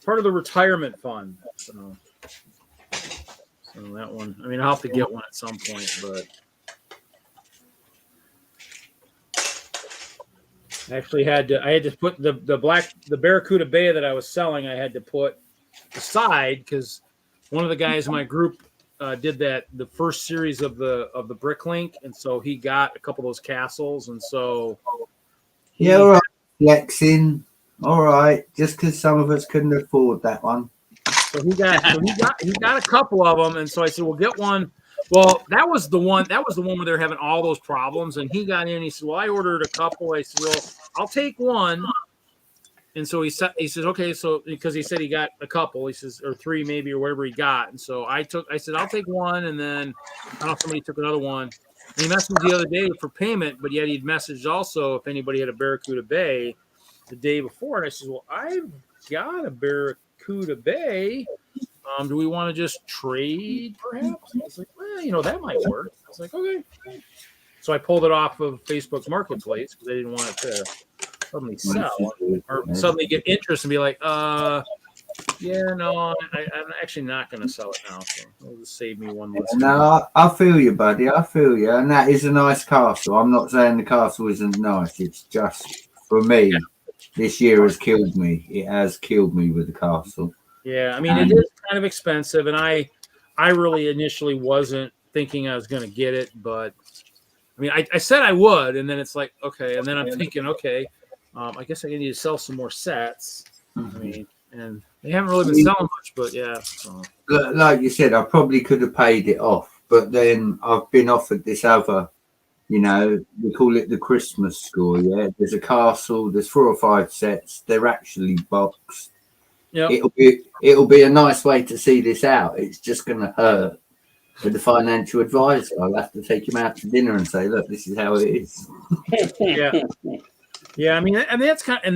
retirement fund. So that one. I mean, I'll have to get one at some point, but I actually had to put the Barracuda Bay that I was selling. I had to put aside because one of the guys in my group did the first series of the Bricklink, and so he got a couple of those castles, and so all right, flexing. All right, just because some of us couldn't afford that one. So he got a couple of them, and so I said, "Well, get one." Well, that was the one where they're having all those problems, and he got in. He said, "Well, I ordered a couple." I said, "Well, I'll take one." And so he says, "Okay." So because he said he got a couple, he says, or three maybe, or whatever he got. And so I said, "I'll take one," and then I don't know if somebody took another one. And he messaged me the other day for payment, but yet he'd messaged also if anybody had a Barracuda Bay the day before. And I said, "Well, I've got a Barracuda Bay. Do we want to just trade, perhaps?" I was like, "Well, that might work." I was like, "Okay." So I pulled it off of Facebook Marketplace because I didn't want it to suddenly sell or suddenly get interest and be like, I'm actually not going to sell it now. So it'll just save me one less. No, I feel you, buddy. I feel you. And that is a nice castle. I'm not saying the castle isn't nice. It's just, for me, this year has killed me. It has killed me with the castle. Yeah, I mean, it is kind of expensive, and I really initially wasn't thinking I was going to get it, but I mean, I said I would, and then it's like, okay, and then I'm thinking, okay, I guess I need to sell some more sets. I mean, and they haven't really been selling much, but yeah. So. Like you said, I probably could have paid it off, but then I've been offered this other, we call it the Christmas score, yeah? There's a castle, there's 4 or 5 sets, they're actually boxed. Yep. It'll be a nice way to see this out. It's just going to hurt with the financial advisor. I'll have to take him out to dinner and say, look, this is how it is. Yeah, I mean, and that's kind of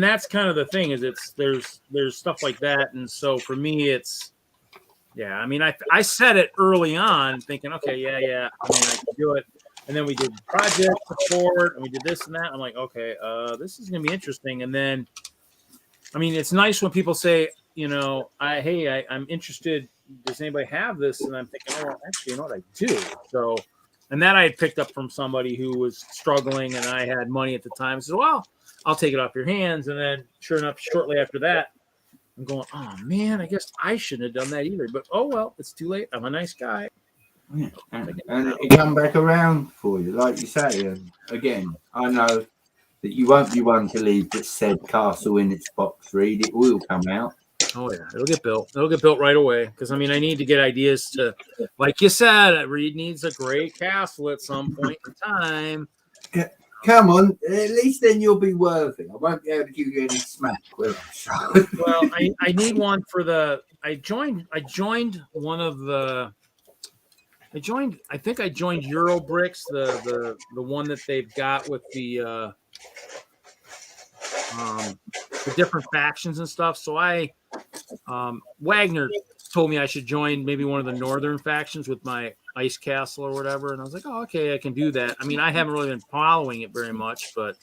the thing is there's stuff like that, and so for me it's I mean I said it early on thinking okay I mean I can do it, and then we did project support and we did this and that. I'm like okay this is gonna be interesting, and then I mean it's nice when people say I'm interested. Does anybody have this? And I'm thinking oh actually you know what I do so. And that I had picked up from somebody who was struggling, and I had money at the time. I said, well, I'll take it off your hands. And then sure enough, shortly after that, I'm going, oh, man, I guess I shouldn't have done that either. But, oh, well, it's too late. I'm a nice guy. Yeah. And it come back around for you, like you say. And again, I know that you won't be one to leave this said castle in its box, Reed. It will come out. Oh, yeah. It'll get built. It'll get built right away. Because, I mean, I need to get ideas to, like you said, Reed needs a great castle at some point in time. Come on. At least then you'll be worthy. I won't be able to give you any smack. Well, I need one for the, I joined one of the, I think I joined Eurobricks, the one that they've got with the different factions and stuff. So Wagner told me I should join maybe one of the northern factions with my ice castle or whatever. And I was like, oh, okay, I can do that. I mean, I haven't really been following it very much, but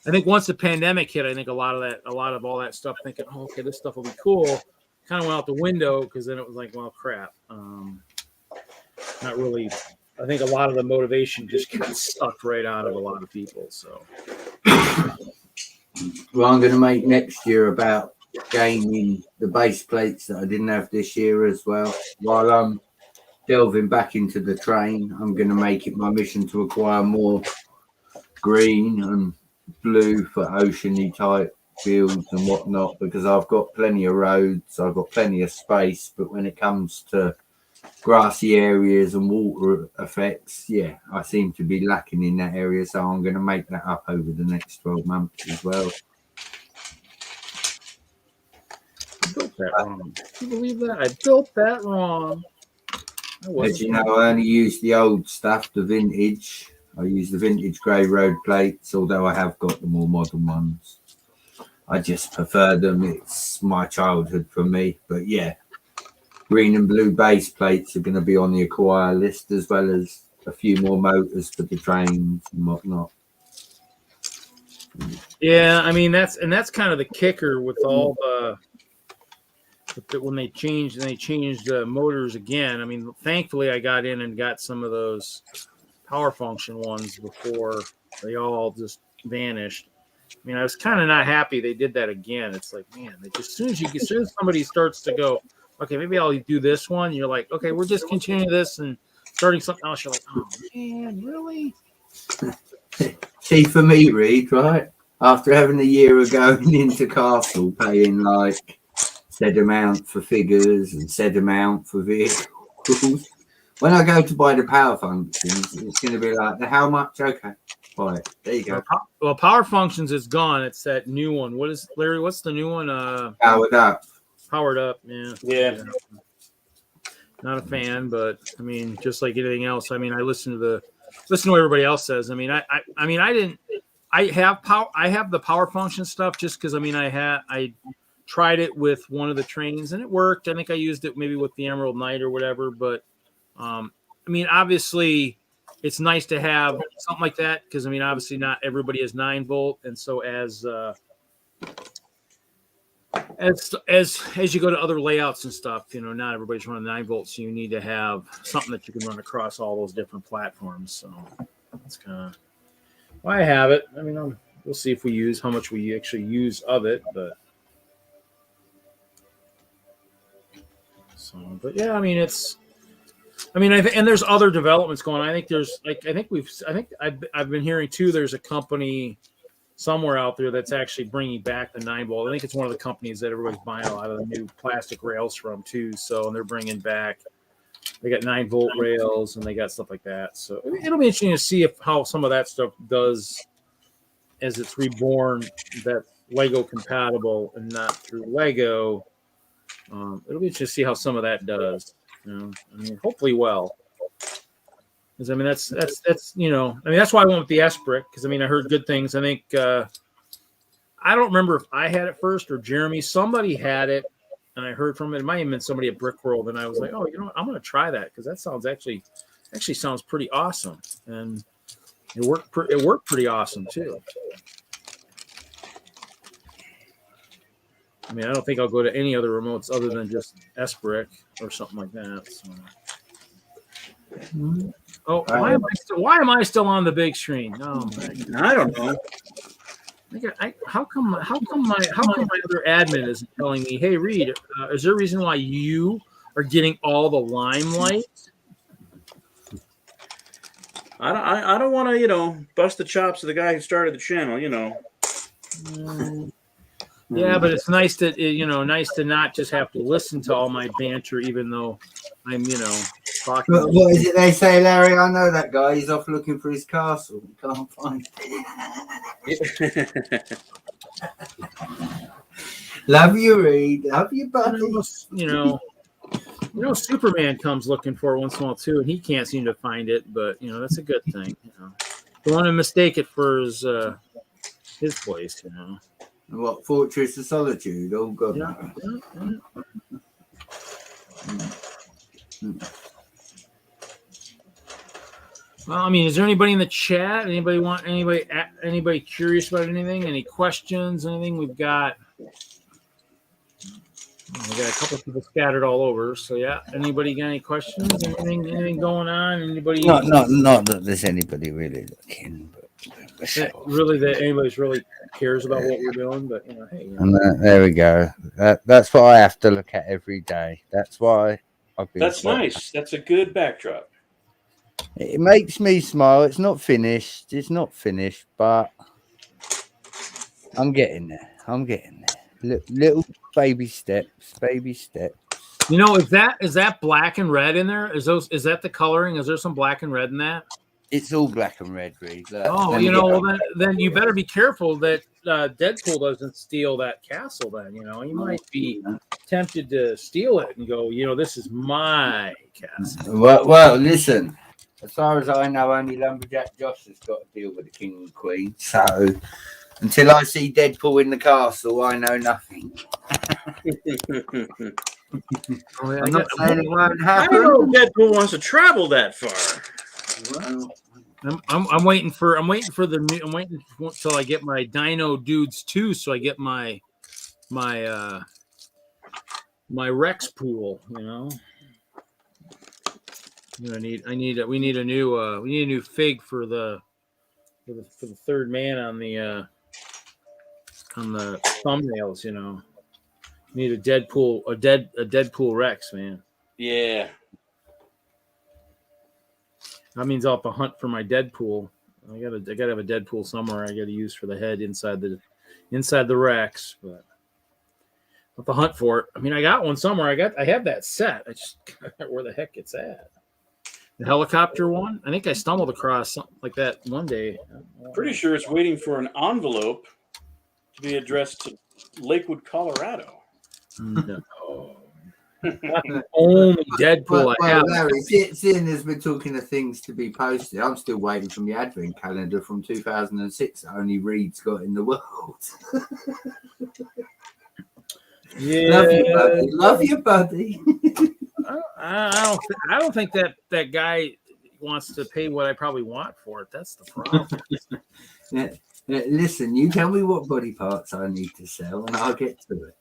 I think once the pandemic hit, I think a lot of all that stuff thinking, oh, okay, this stuff will be cool, kind of went out the window because then it was like, well, crap. Not really. I think a lot of the motivation just got sucked right out of a lot of people. So, well, I'm going to make next year about gaining the base plates that I didn't have this year as well. While I'm delving back into the train, I'm going to make it my mission to acquire more green and blue for oceany type fields and whatnot, because I've got plenty of roads, I've got plenty of space, but when it comes to grassy areas and water effects, I seem to be lacking in that area, so I'm going to make that up over the next 12 months as well. I built that wrong. Can you believe that? I built that wrong. As you know, I only use the old stuff, the vintage. I use the vintage grey road plates, although I have got the more modern ones. I just prefer them. It's my childhood for me. But green and blue base plates are going to be on the acquire list, as well as a few more motors for the trains and whatnot. Yeah, I mean that's kind of the kicker with all when they changed the motors again. I mean, thankfully I got in and got some of those power function ones before they all just vanished. I mean, I was kind of not happy they did that again. It's like, man, as soon as somebody starts to go, okay, maybe I'll do this one, you're like, okay, we're just continuing this and starting something else. You're like, oh man, really? See, for me, Reed, right? After having a year of going into Castle, paying like said amount for figures and said amount for vehicles, when I go to buy the power functions, it's going to be like, how much? Okay, buy it. There you go. Well, power functions is gone. It's that new one. What is, Larry? What's the new one? Powered up. Powered up. Yeah. Not a fan, but I mean, just like anything else. I mean, I listen to what everybody else says. I mean, I have the power function stuff just because I tried it with one of the trains and it worked. I think I used it maybe with the Emerald Knight or whatever, but I mean, obviously it's nice to have something like that because I mean, obviously not everybody is 9-volt, and so as you go to other layouts and stuff, you know, not everybody's running 9-volts, so you need to have something that you can run across all those different platforms. So that's kind of why I have it. I mean, we'll see if how much we actually use of it, but yeah, I mean, and there's other developments going on. I think I've been hearing too, there's a company somewhere out there that's actually bringing back the 9-volt. I think it's one of the companies that everybody's buying a lot of the new plastic rails from too. So, and they're bringing back, they got 9-volt rails and they got stuff like that. So it'll be interesting to see how some of that stuff does as it's reborn, that Lego compatible and not through Lego. It'll be interesting to see how some of that does. You know, I mean, hopefully well. Because I mean, that's that's why I went with the S brick. Because I mean, I heard good things. I think I don't remember if I had it first or Jeremy. Somebody had it, and I heard from it. It might have been somebody at Brickworld, and I was like, oh, you know what? I'm going to try that because that sounds actually sounds pretty awesome, and it worked pretty awesome too. I mean, I don't think I'll go to any other remotes other than just S brick or something like that. So. Oh, why am I still on the big screen? Oh my God. I don't know. How come my other admin isn't telling me, hey Reed, is there a reason why you are getting all the limelight? I don't want to bust the chops of the guy who started the channel. Yeah, but it's nice to nice to not just have to listen to all my banter, even though I'm talking. What is it they say, Larry? I know that guy. He's off looking for his castle. He can't find it. Love you, Reed. Love you, buddy. Superman comes looking for it once in a while too, and he can't seem to find it. But that's a good thing. Don't want to mistake it for his place. What, Fortress of Solitude? Oh, God. Yeah. Well, I mean, is there anybody in the chat? Anybody curious about anything? Any questions? Anything? We got a couple people scattered all over. So yeah, anybody got any questions? Anything going on? Anybody? Not that there's anybody really looking, but really that anybody's really cares about what we're doing. But hey. And there we go. That's what I have to look at every day. That's why I've been. That's nice. That's a good backdrop. It makes me smile. It's not finished, but I'm getting there. Little baby steps. Is that black and red in there? Is that the coloring? Is there some black and red in that? It's all black and red, Reed. Then you better be careful that Deadpool doesn't steal that castle. Then you might be tempted to steal it and go, this is my castle. Well, listen. As far as I know, only Lumberjack Josh has got to deal with the king and queen. So until I see Deadpool in the castle, I know nothing. I'm not saying it won't happen. I don't know if Deadpool wants to travel that far. Well, I'm waiting until I get my Dino Dudes 2, so I get my Rex pool. We need a new fig for the third man on the thumbnails. Need a Deadpool Rex, man. Yeah. That means I'll have to hunt for my Deadpool. I gotta have a Deadpool somewhere. I gotta use for the head inside the Rex, but I'll have to hunt for it. I mean, I got one somewhere. I have that set. I just where the heck it's at. The helicopter one. I think I stumbled across something like that one day. Pretty sure it's waiting for an envelope to be addressed to Lakewood, Colorado. No. Not the only Deadpool I have. Larry, seeing as we're talking of things to be posted, I'm still waiting for my advent calendar from 2006 that only Reed's got in the world. Yeah. Love you, buddy. I don't think that guy wants to pay what I probably want for it. That's the problem. Listen, you tell me what body parts I need to sell, and I'll get to it.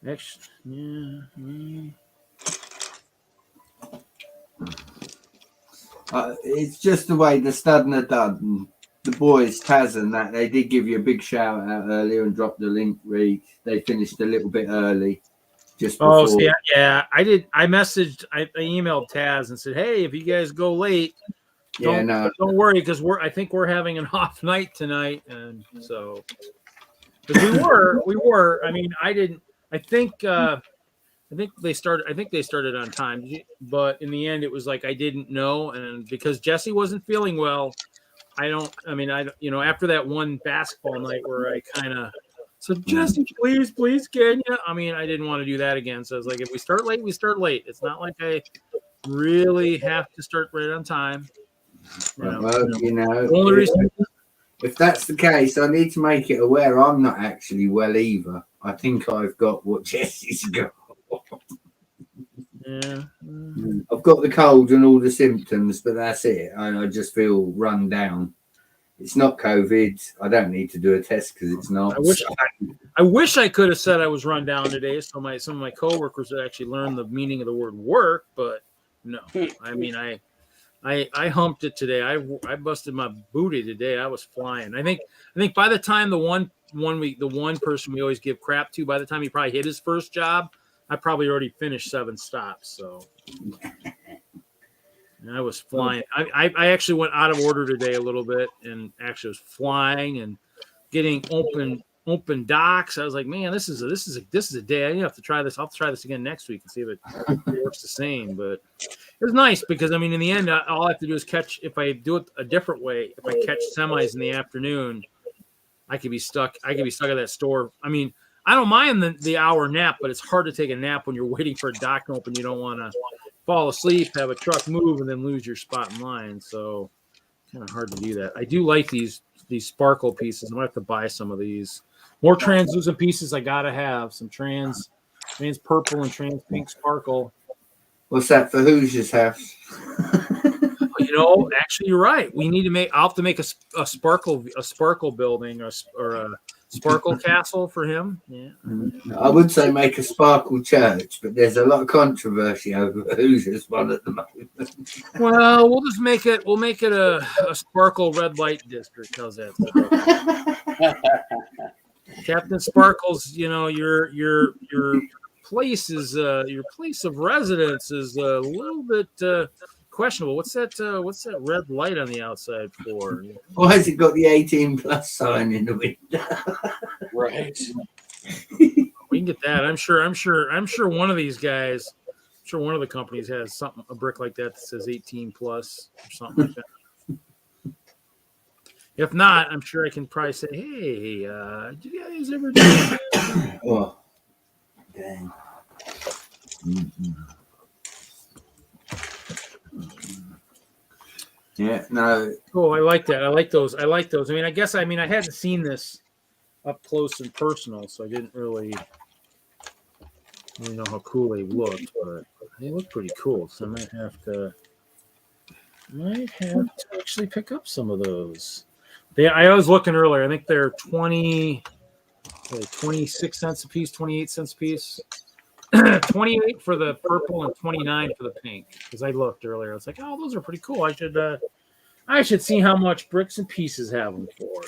It's just the way the Studden are done. The boys, Taz and that, they did give you a big shout out earlier and dropped the link, Reed. They finished a little bit early. Just before. Yeah, I did. I emailed Taz and said, hey, if you guys go late, don't worry, because I think we're having an off night tonight. And so we were. I mean, I think they started on time, but in the end it was like I didn't know, and because Jesse wasn't feeling well, after that one basketball night where I kind of said, Jesse, please, can you? I mean, I didn't want to do that again. So I was like, if we start late, we start late. It's not like I really have to start right on time. Well, you know, The only reason if that's the case, I need to make it aware I'm not actually well either. I think I've got what Jesse's got. Yeah. I've got the cold and all the symptoms, but that's it. I just feel run down. It's not COVID. I don't need to do a test because it's not. I wish I could have said I was run down today, so some of my coworkers would actually learn the meaning of the word work. But no, I mean I humped it today. I busted my booty today. I was flying. I think by the time the one person we always give crap to, by the time he probably hit his first job, I probably already finished 7 stops. So and I was flying. I actually went out of order today a little bit, and actually was flying and getting open docks. I was like, man, this is a day. I have to try this. I'll try this again next week and see if it works the same. But it was nice because I mean, in the end, all I have to do is catch. If I do it a different way, if I catch semis in the afternoon, I could be stuck. I could be stuck at that store. I mean, I don't mind the hour nap, but it's hard to take a nap when you're waiting for a dock to open. You don't want to fall asleep, have a truck move, and then lose your spot in line. So kind of hard to do that. I do like these sparkle pieces. I'm gonna have to buy some of these. More translucent pieces. I gotta have some trans purple and trans pink sparkle. What's that for Hoosier's house? You know, actually, you're right. We need to make. I'll have to make a sparkle building or a sparkle castle for him. Yeah, I would say make a sparkle church, but there's a lot of controversy over Hoosier's one at the moment. Well, we'll just make it. We'll make it a sparkle red light district. How's that? Captain Sparkles, you know, your place is your place of residence is a little bit questionable. What's that red light on the outside for? Why has it got the 18+ sign in the window? Right. We can get that. I'm sure one of these guys, I'm sure one of the companies has a brick like that says 18+ or something like that. If not, I'm sure I can probably say, hey, did you guys ever do that? Oh, dang. Yeah, no. Oh, I like that. I like those. I mean, I hadn't seen this up close and personal, so I didn't really know how cool they looked, but they look pretty cool. So I might have to actually pick up some of those. I was looking earlier. I think they're 26 cents a piece, 28 cents a piece. 28 for the purple and 29 for the pink. Because I looked earlier. I was like, oh, those are pretty cool. I should see how much bricks and pieces have them for.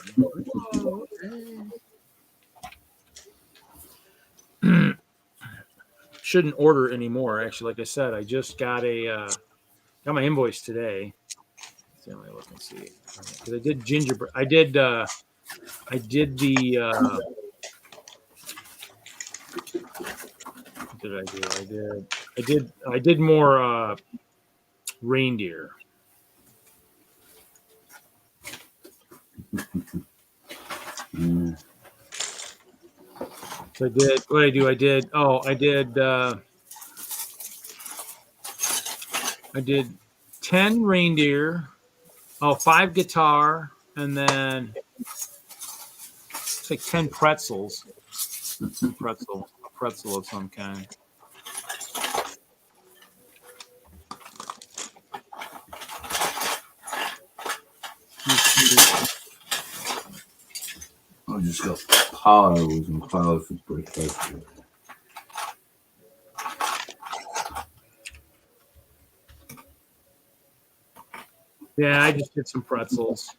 Shouldn't order anymore. Actually, like I said, I just got got my invoice today. Let me look and see. Because I did gingerbread. I did the. What did I do? I did more reindeer. So I did. What did I do? I did 10 reindeer. 5 guitar, and then it's like 10 pretzels. A pretzel of some kind. I just got piles and piles of brickwork. Yeah, I just did some pretzels.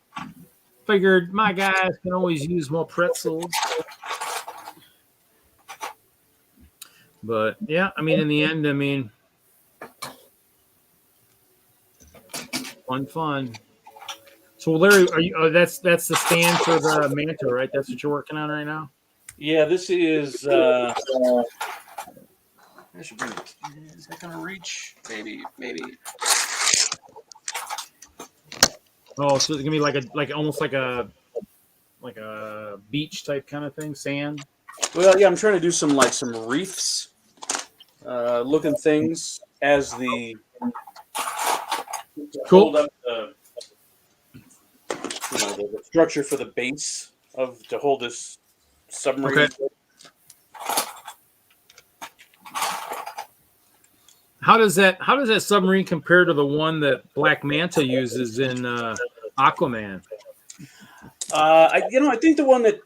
Figured my guys can always use more pretzels. But yeah, I mean, in the end, fun. So Larry, are you? That's the stand for the Manta, right? That's what you're working on right now. Yeah, this is. I should bring it. Is that gonna reach? Maybe. Oh, so it's gonna be almost like a beach type kind of thing, sand. Well, yeah, I'm trying to do some reefs, looking things as the Cool. Hold up the structure for the base to hold this submarine. Okay. How does that submarine compare to the one that Black Manta uses in Aquaman? I think the one that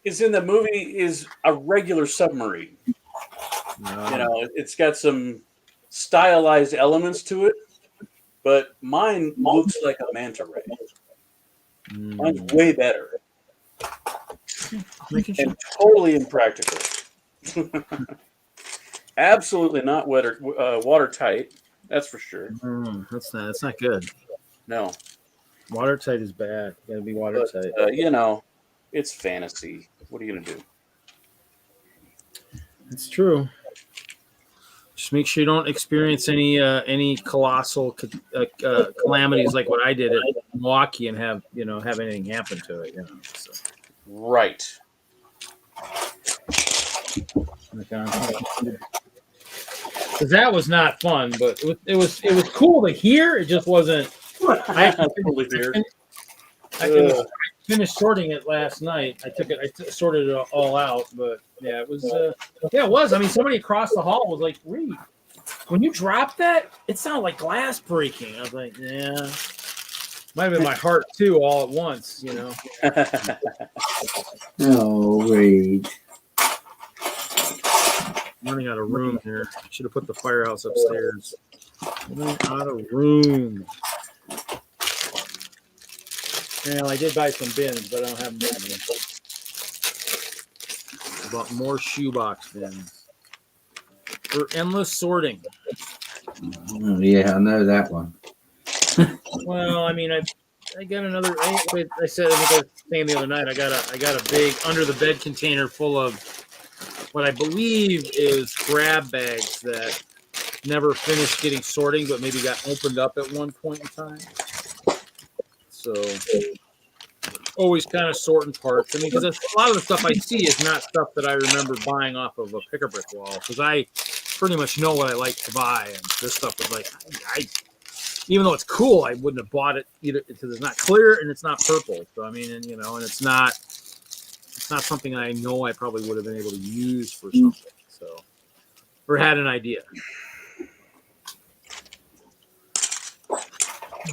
is in the movie is a regular submarine. It's got some stylized elements to it, but mine looks like a manta ray. Mine's way better and totally impractical. Absolutely not watertight. That's for sure. That's not good. No, Watertight is bad. You gotta be watertight. But, it's fantasy. What are you gonna do? It's true. Just make sure you don't experience any colossal calamities like what I did at Milwaukee and have anything happen to it. So. Right. Because that was not fun, but it was cool to hear. It just wasn't. I finished sorting it last night. I sorted it all out, but yeah, it was. It was. I mean, somebody across the hall was like, "Reed, when you dropped that, it sounded like glass breaking." I was like, "Yeah, might have been my heart too, all at once." Oh, Reed. Running out of room here. Should have put the firehouse upstairs. Running out of room. Well, I did buy some bins, but I don't have many. I bought more shoebox bins for endless sorting. Oh, yeah, I know that one. Well, I mean, I got another. I think I was saying the other night. I got a big under the bed container full of what I believe is grab bags that never finished getting sorting, but maybe got opened up at one point in time. So always kind of sorting parts. I mean, because a lot of the stuff I see is not stuff that I remember buying off of a pick-a-brick wall, because I pretty much know what I like to buy, and this stuff was like, even though it's cool, I wouldn't have bought it either because it's not clear and it's not purple. So I mean, and it's not something I know I probably would have been able to use for something. So, or had an idea.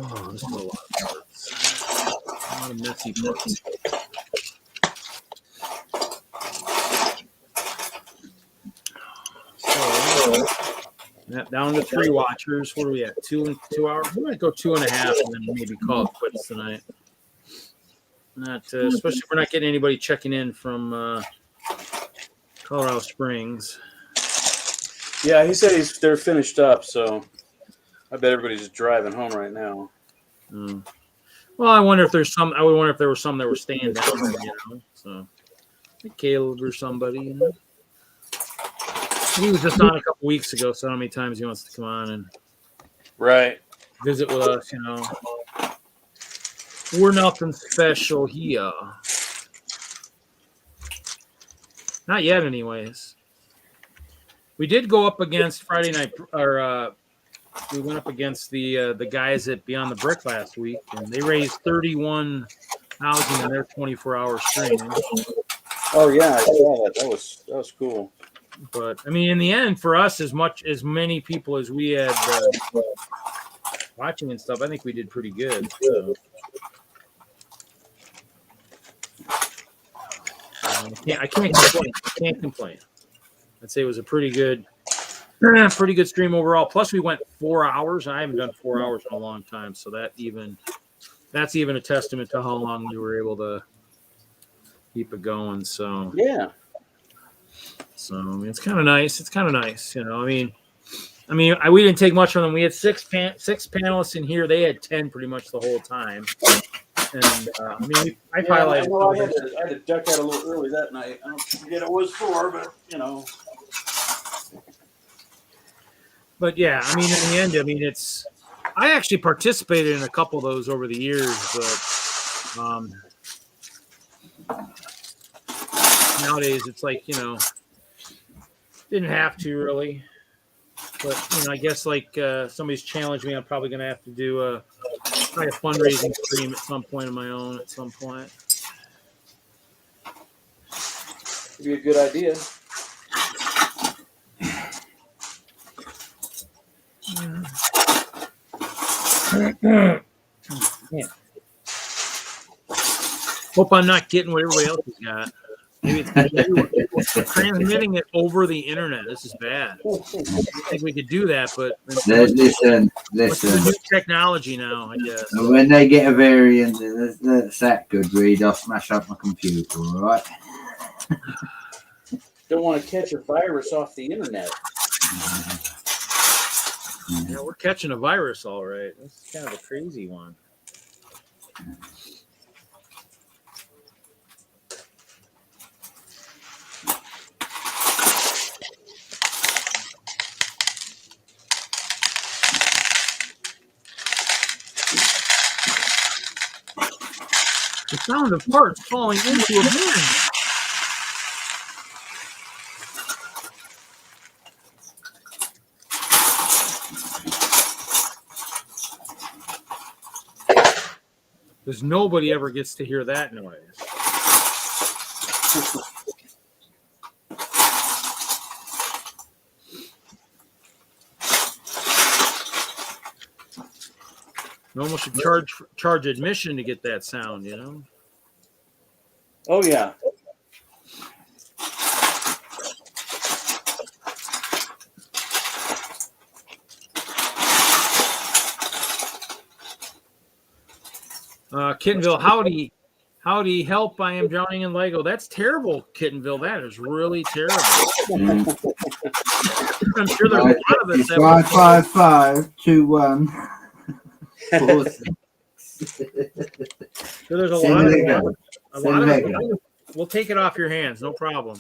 Oh, this is a lot of parts. A lot of messy parts. So, down to 3 watchers. What are we at? 2 hours? We might go 2.5 and then maybe call it quits tonight. Not especially if we're not getting anybody checking in from Colorado Springs. Yeah, he said they're finished up, so I bet everybody's just driving home right now. Well, I wonder if there's some. I would wonder if there were some that were staying down, So, like Caleb or somebody, He was just on a couple weeks ago, so how many times he wants to come on and visit with us, We're nothing special here. Not yet, anyways. We did go up against Friday night, we went up against the guys at Beyond the Brick last week, and they raised $31,000 in their 24-hour stream. Oh yeah, I saw that. That was cool. But I mean, in the end, for us, as many people as we had watching and stuff, I think we did pretty good. So. I can't complain. I'd say it was a pretty good stream overall. Plus, we went 4 hours. I haven't done 4 hours in a long time, so that's even a testament to how long we were able to keep it going. So yeah. So I mean, it's kind of nice. we didn't take much from them. We had six panelists in here. They had 10 pretty much the whole time. And I highlighted. I had to duck out a little early that night. I don't forget it was 4, but But yeah, I mean, in the end, it's. I actually participated in a couple of those over the years, but nowadays it's like didn't have to really. But I guess like somebody's challenged me, I'm probably going to have to do try a fundraising stream at some point of my own. At some point, It'd be a good idea. Yeah. Hope I'm not getting what everybody else has got. Maybe it's transmitting it over the internet. This is bad. I think we could do that, but Listen. new technology now, I guess. When they get a variant that's that good, Reed, I'll smash up my computer, all right? Don't want to catch a virus off the internet. Yeah, we're catching a virus, all right. That's kind of a crazy one. The sound of parts falling into a bin. Because nobody ever gets to hear that noise. You almost should charge admission to get that sound, Oh, yeah. Kittenville, howdy, help! I am drowning in Lego. That's terrible, Kittenville. That is really terrible. I'm sure there's a lot of us. 55521. So there's a lot of it. We'll take it off your hands, no problem.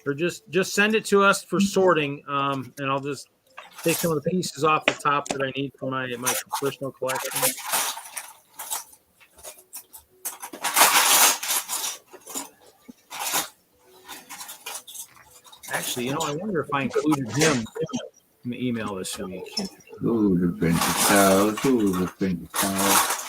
Or just send it to us for sorting, and I'll just take some of the pieces off the top that I need for my personal collection. Actually, I wonder if I included him in the email this week. Ooh, the printed towels. Ooh, the printed towels.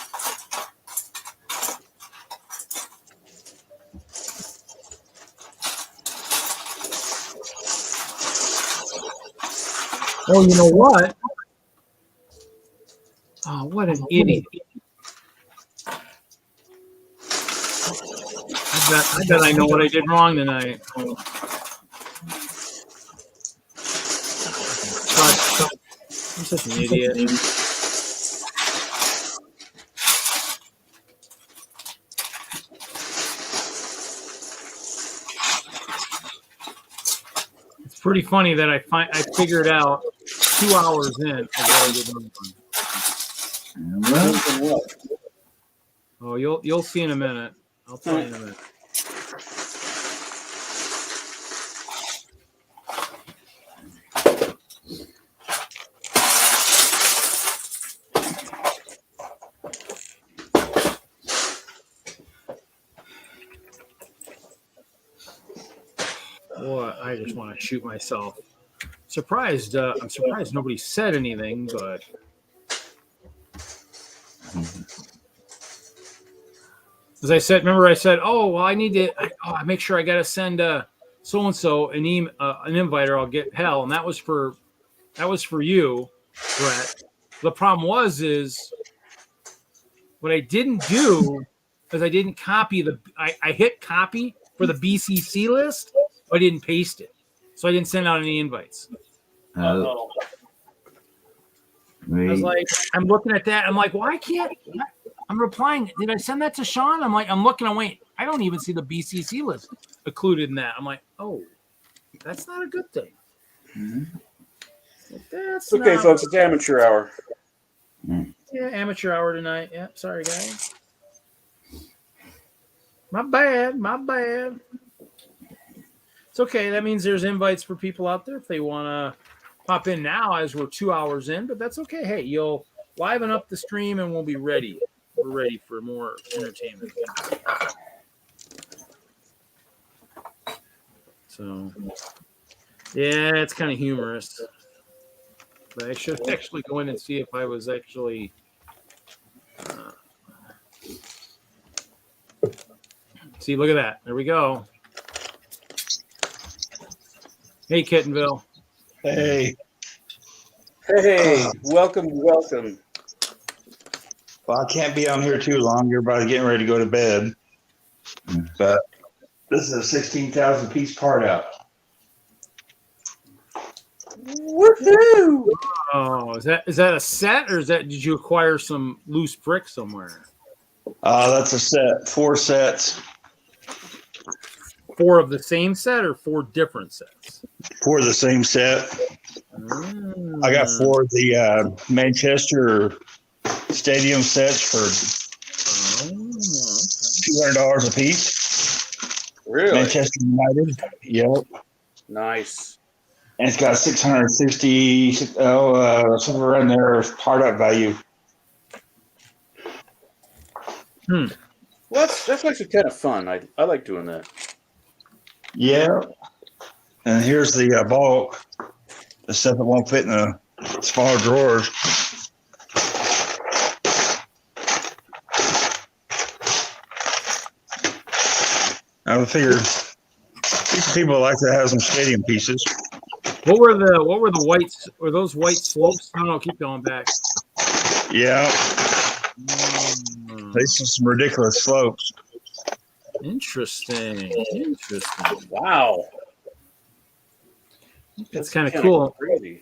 Oh, you know what? Oh, what an idiot. I bet I know what I did wrong tonight. I'm such an idiot. It's pretty funny that I figured out 2 hours in of what I did wrong. Oh, you'll see in a minute. I'll tell you in a minute. Boy, I just want to shoot myself. Surprised. I'm surprised nobody said anything, but as I said, remember I said, oh, well, I need to make sure I got to send so-and-so an invite or I'll get hell. And that was for you, Brett. The problem is what I didn't do is I didn't copy I hit copy for the BCC list, but I didn't paste it. So I didn't send out any invites. I was like, I'm looking at that. I'm like, well, I can't. I'm replying. Did I send that to Sean? I'm like, I'm looking. I'm waiting. I don't even see the BCC list included in that. I'm like, oh, that's not a good thing. Mm-hmm. That's okay, folks. It's amateur hour. Yeah, amateur hour tonight. Yeah, sorry, guys. My bad. It's okay. That means there's invites for people out there if they want to pop in now as we're 2 hours in, but that's okay. Hey, you'll liven up the stream and we'll be ready. We're ready for more entertainment. So, yeah, it's kind of humorous. But I should actually go in and see if I was actually. See, look at that. There we go. Hey, Kittenville. Hey. Hey, welcome. Well, I can't be on here too long. Everybody's getting ready to go to bed. But this is a 16,000 piece part out. Woohoo! Oh, is that a set, or did you acquire some loose brick somewhere? That's a set. 4 sets. 4 of the same set or 4 different sets? 4 of the same set. I got 4 of the Manchester Stadium sets for $200 a piece. Really? Manchester United. Yep. Nice. And it's got 660, somewhere around there, part out value. Well, that's actually kind of fun. I like doing that. Yeah. And here's the bulk, the stuff that won't fit in the smaller drawers. I would figure people like to have some stadium pieces. What were the whites? Were those white slopes? No, keep going back. Yeah. These are some ridiculous slopes. Interesting. Wow. That's kind of cool. Crazy.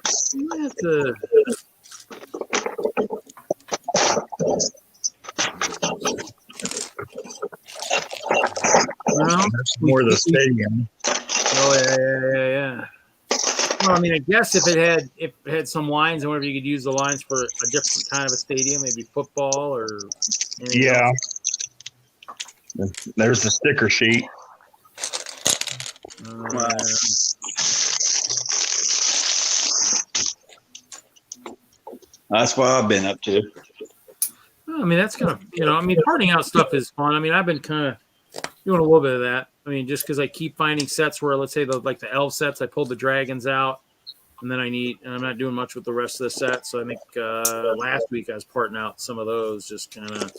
I have to... No? That's more of the stadium. Oh yeah. Well, I mean, I guess if it had some lines, and whatever, you could use the lines for a different kind of a stadium, maybe football or. Yeah. There's the sticker sheet. That's what I've been up to. I mean, that's kind of, parting out stuff is fun. I mean, I've been kind of doing a little bit of that. I mean, just because I keep finding sets where, let's say, the elf sets, I pulled the dragons out, and then I'm not doing much with the rest of the set. So I think last week I was parting out some of those, just kind of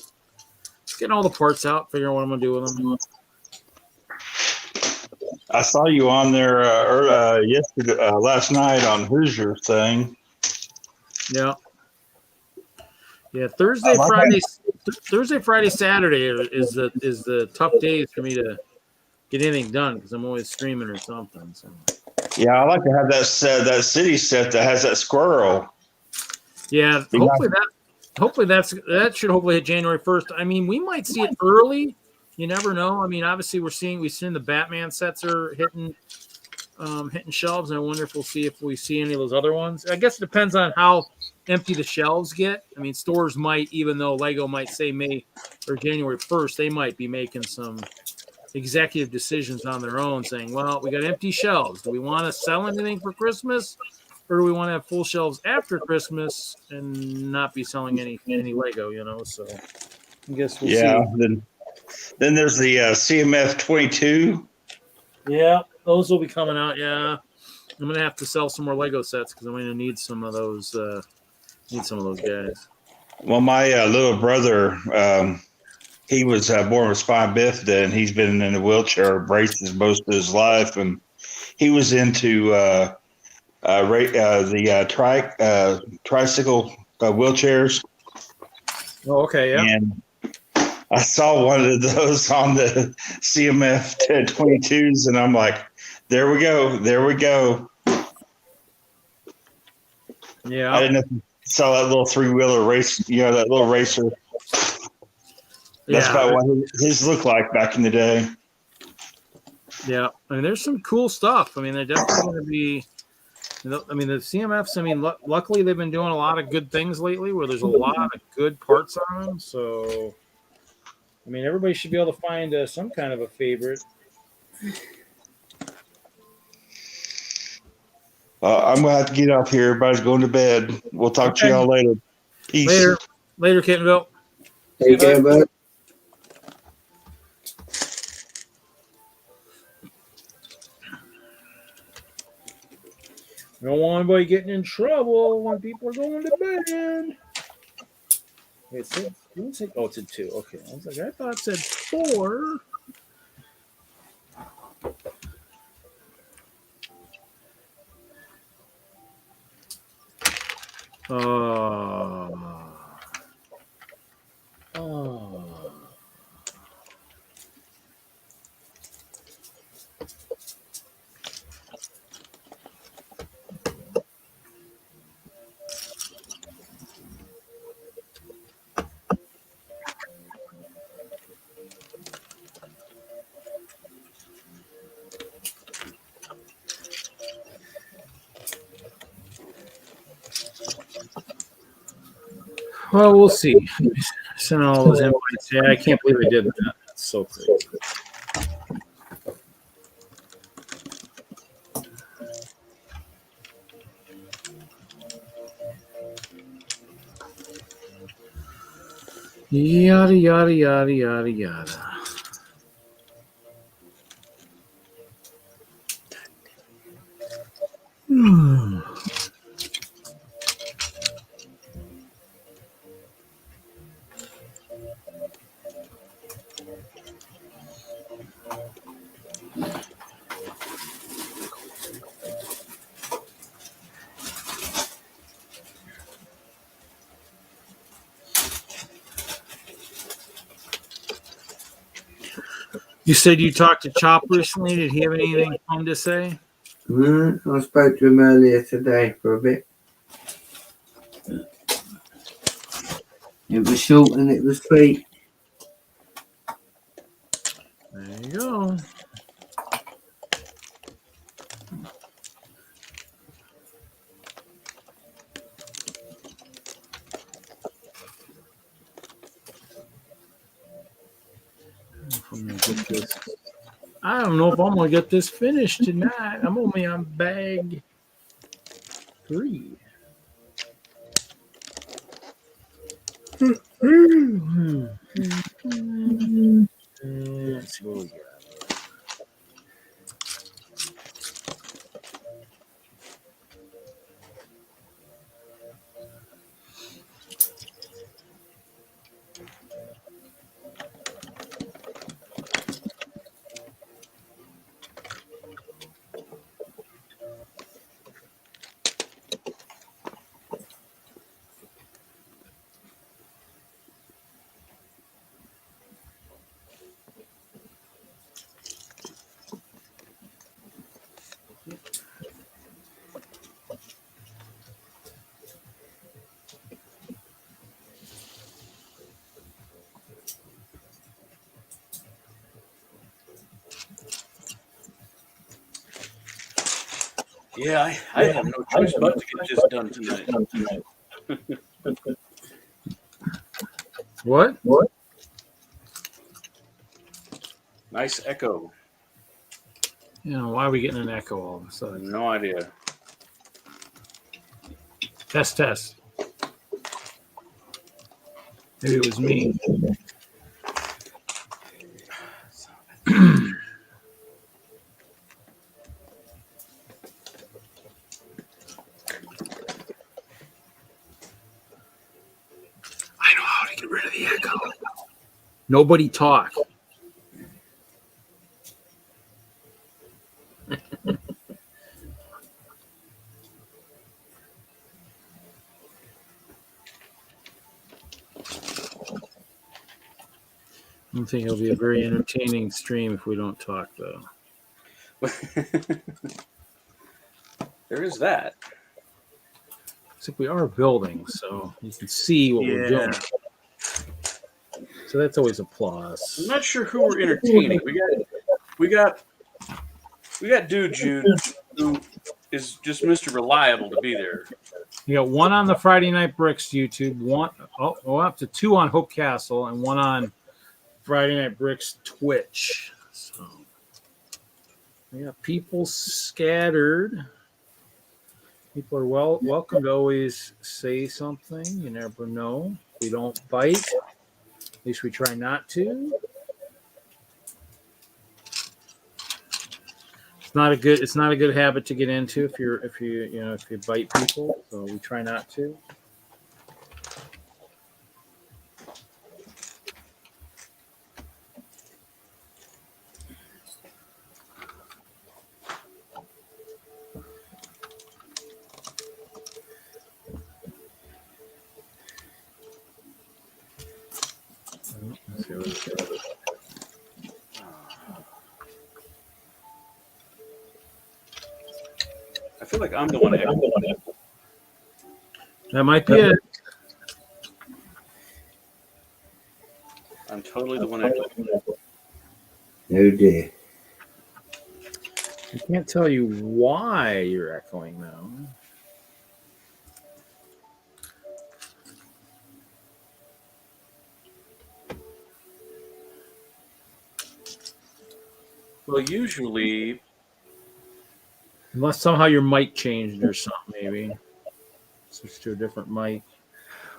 getting all the parts out, figuring out what I'm going to do with them. I saw you on there yesterday, last night on Hoosier thing. Yeah. Yeah, Thursday, Friday, Saturday is the tough days for me to get anything done because I'm always streaming or something. So. Yeah, I like to have that city set that has that squirrel. Yeah, hopefully that should hopefully hit January 1st. I mean, we might see it early. You never know. I mean, obviously we've seen the Batman sets are hitting shelves, and I wonder if we see any of those other ones. I guess it depends on how empty the shelves get. I mean, stores might, even though Lego might say May or January 1st, they might be making some executive decisions on their own, saying, well, we got empty shelves. Do we want to sell anything for Christmas, or do we want to have full shelves after Christmas and not be selling any Lego, so I guess we'll see. Then there's the CMF 22. Yeah, those will be coming out, yeah. I'm going to have to sell some more Lego sets because I'm going to need some of those guys. Well, my little brother, he was born with spina bifida, and he's been in a wheelchair braces most of his life, and he was into the tricycle wheelchairs. Oh, okay, yeah. And I saw one of those on the CMF 22s, and I'm like, there we go. Yeah. I didn't know if you saw that little 3-wheeler race, that little racer. That's about what his looked like back in the day. Yeah. I mean, there's some cool stuff. I mean, they're definitely going to be, the CMFs, luckily they've been doing a lot of good things lately where there's a lot of good parts on them. So, I mean, everybody should be able to find some kind of a favorite. I'm going to have to get off here. Everybody's going to bed. We'll talk to y'all later. Peace. Later, Kittenville. Take care, bud. We don't want anybody getting in trouble when people are going to bed. It said, oh, it's a 2. Okay. I was like, I thought it said 4. Oh. Well, we'll see. Send all those invites. Yeah, I can't believe I did that. That's so crazy. Yada, yada, yada, yada, yada. You said you talked to Chop recently. Did he have anything fun to say? I spoke to him earlier today for a bit. It was short and it was sweet. There you go. I don't know if I'm gonna get this finished tonight. I'm only on bag 3. Let's see what we got. Yeah, I have no choice but to get this done tonight. What? Nice echo. You know, why are we getting an echo all of a sudden? No idea. Test. Maybe it was me. I know how to get rid of the echo. Nobody talk. I don't think it'll be a very entertaining stream if we don't talk, though. There is that. Except we are building, so you can see what we're doing. So that's always a plus. I'm not sure who we're entertaining. We got Dude Jude, who is just Mr. Reliable to be there. You got one on the Friday Night Bricks YouTube, up to 2 on Hope Castle, and 1 on Friday Night Bricks Twitch. So we got people scattered. People are welcome to always say something. You never know. We don't bite. At least we try not to. It's not a good habit to get into if you bite people. So we try not to. I feel like I'm the one echoing. That might be it. I'm totally the one echoing. Oh dear. I can't tell you why you're echoing though. Well, usually, Unless somehow your mic changed or something, maybe. Switch to a different mic.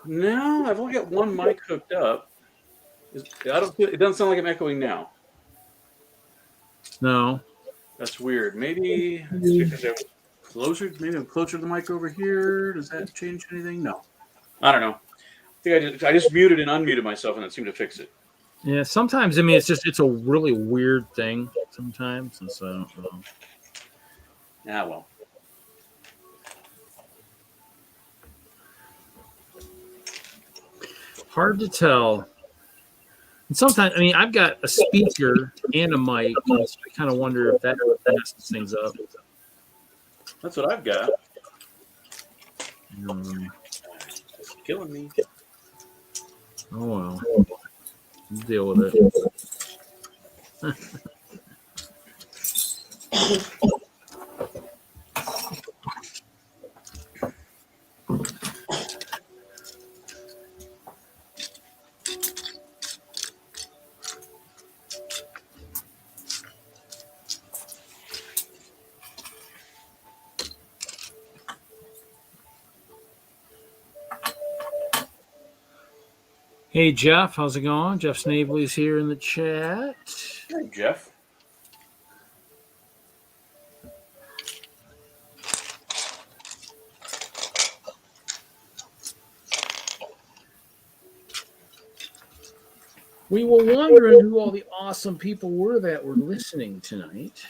no, I've only got one mic hooked up. It doesn't sound like I'm echoing now. No. That's weird. Maybe it's because I'm closer. Maybe I'm closer to the mic over here. Does that change anything? No. I don't know. I think I just muted and unmuted myself, and it seemed to fix it. Yeah, sometimes it's a really weird thing sometimes, and so I don't know. Ah, well. Hard to tell. And sometimes, I've got a speaker and a mic. So I kind of wonder if that messes things up. That's what I've got. It's killing me. Oh well, deal with it. Hey Jeff, how's it going? Jeff Snavely's here in the chat. Hey, Jeff. We were wondering who all the awesome people were that were listening tonight.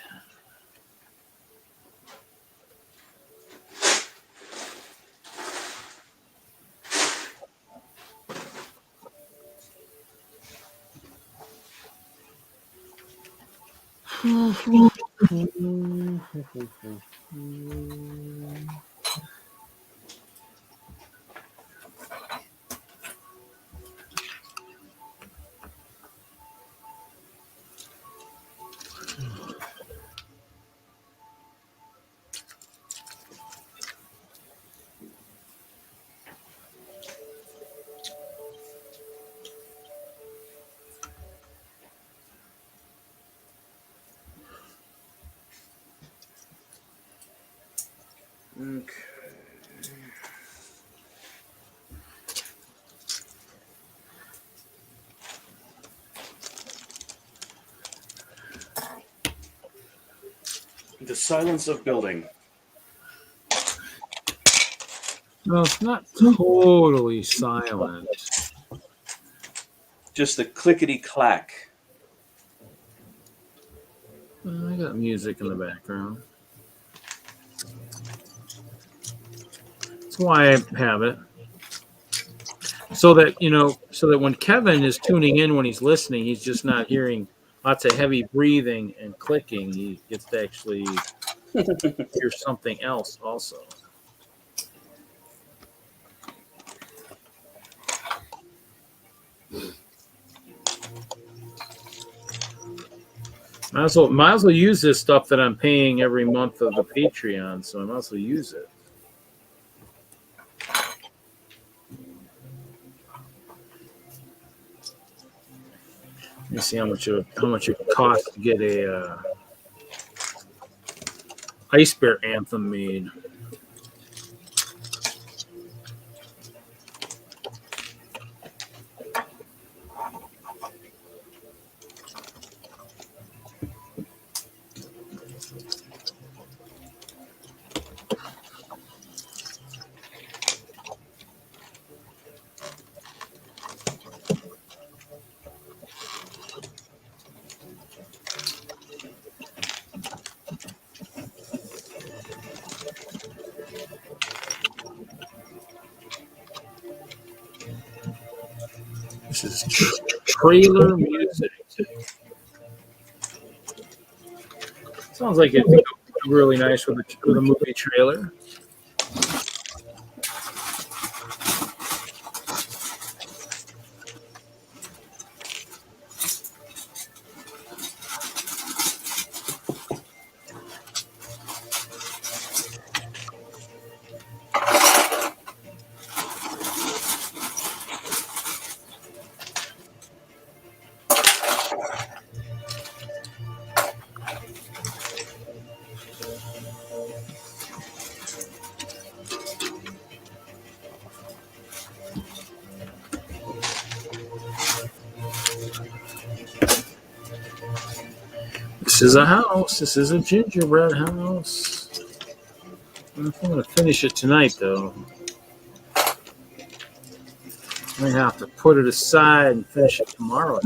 Okay. The silence of building. Well, it's not totally silent. Just the clickety clack. I got music in the background. That's why I have it. So that when Kevin is tuning in when he's listening, he's just not hearing lots of heavy breathing and clicking. He gets to actually hear something else also. Might as well use this stuff that I'm paying every month of the Patreon, so I might as well use it. Let me see how much it costs to get a Ice Bear Anthem made. This is trailer music. Sounds like it'd be really nice with a movie trailer. This is a house. This is a gingerbread house. I don't know if I'm going to finish it tonight, though. I might have to put it aside and finish it tomorrow.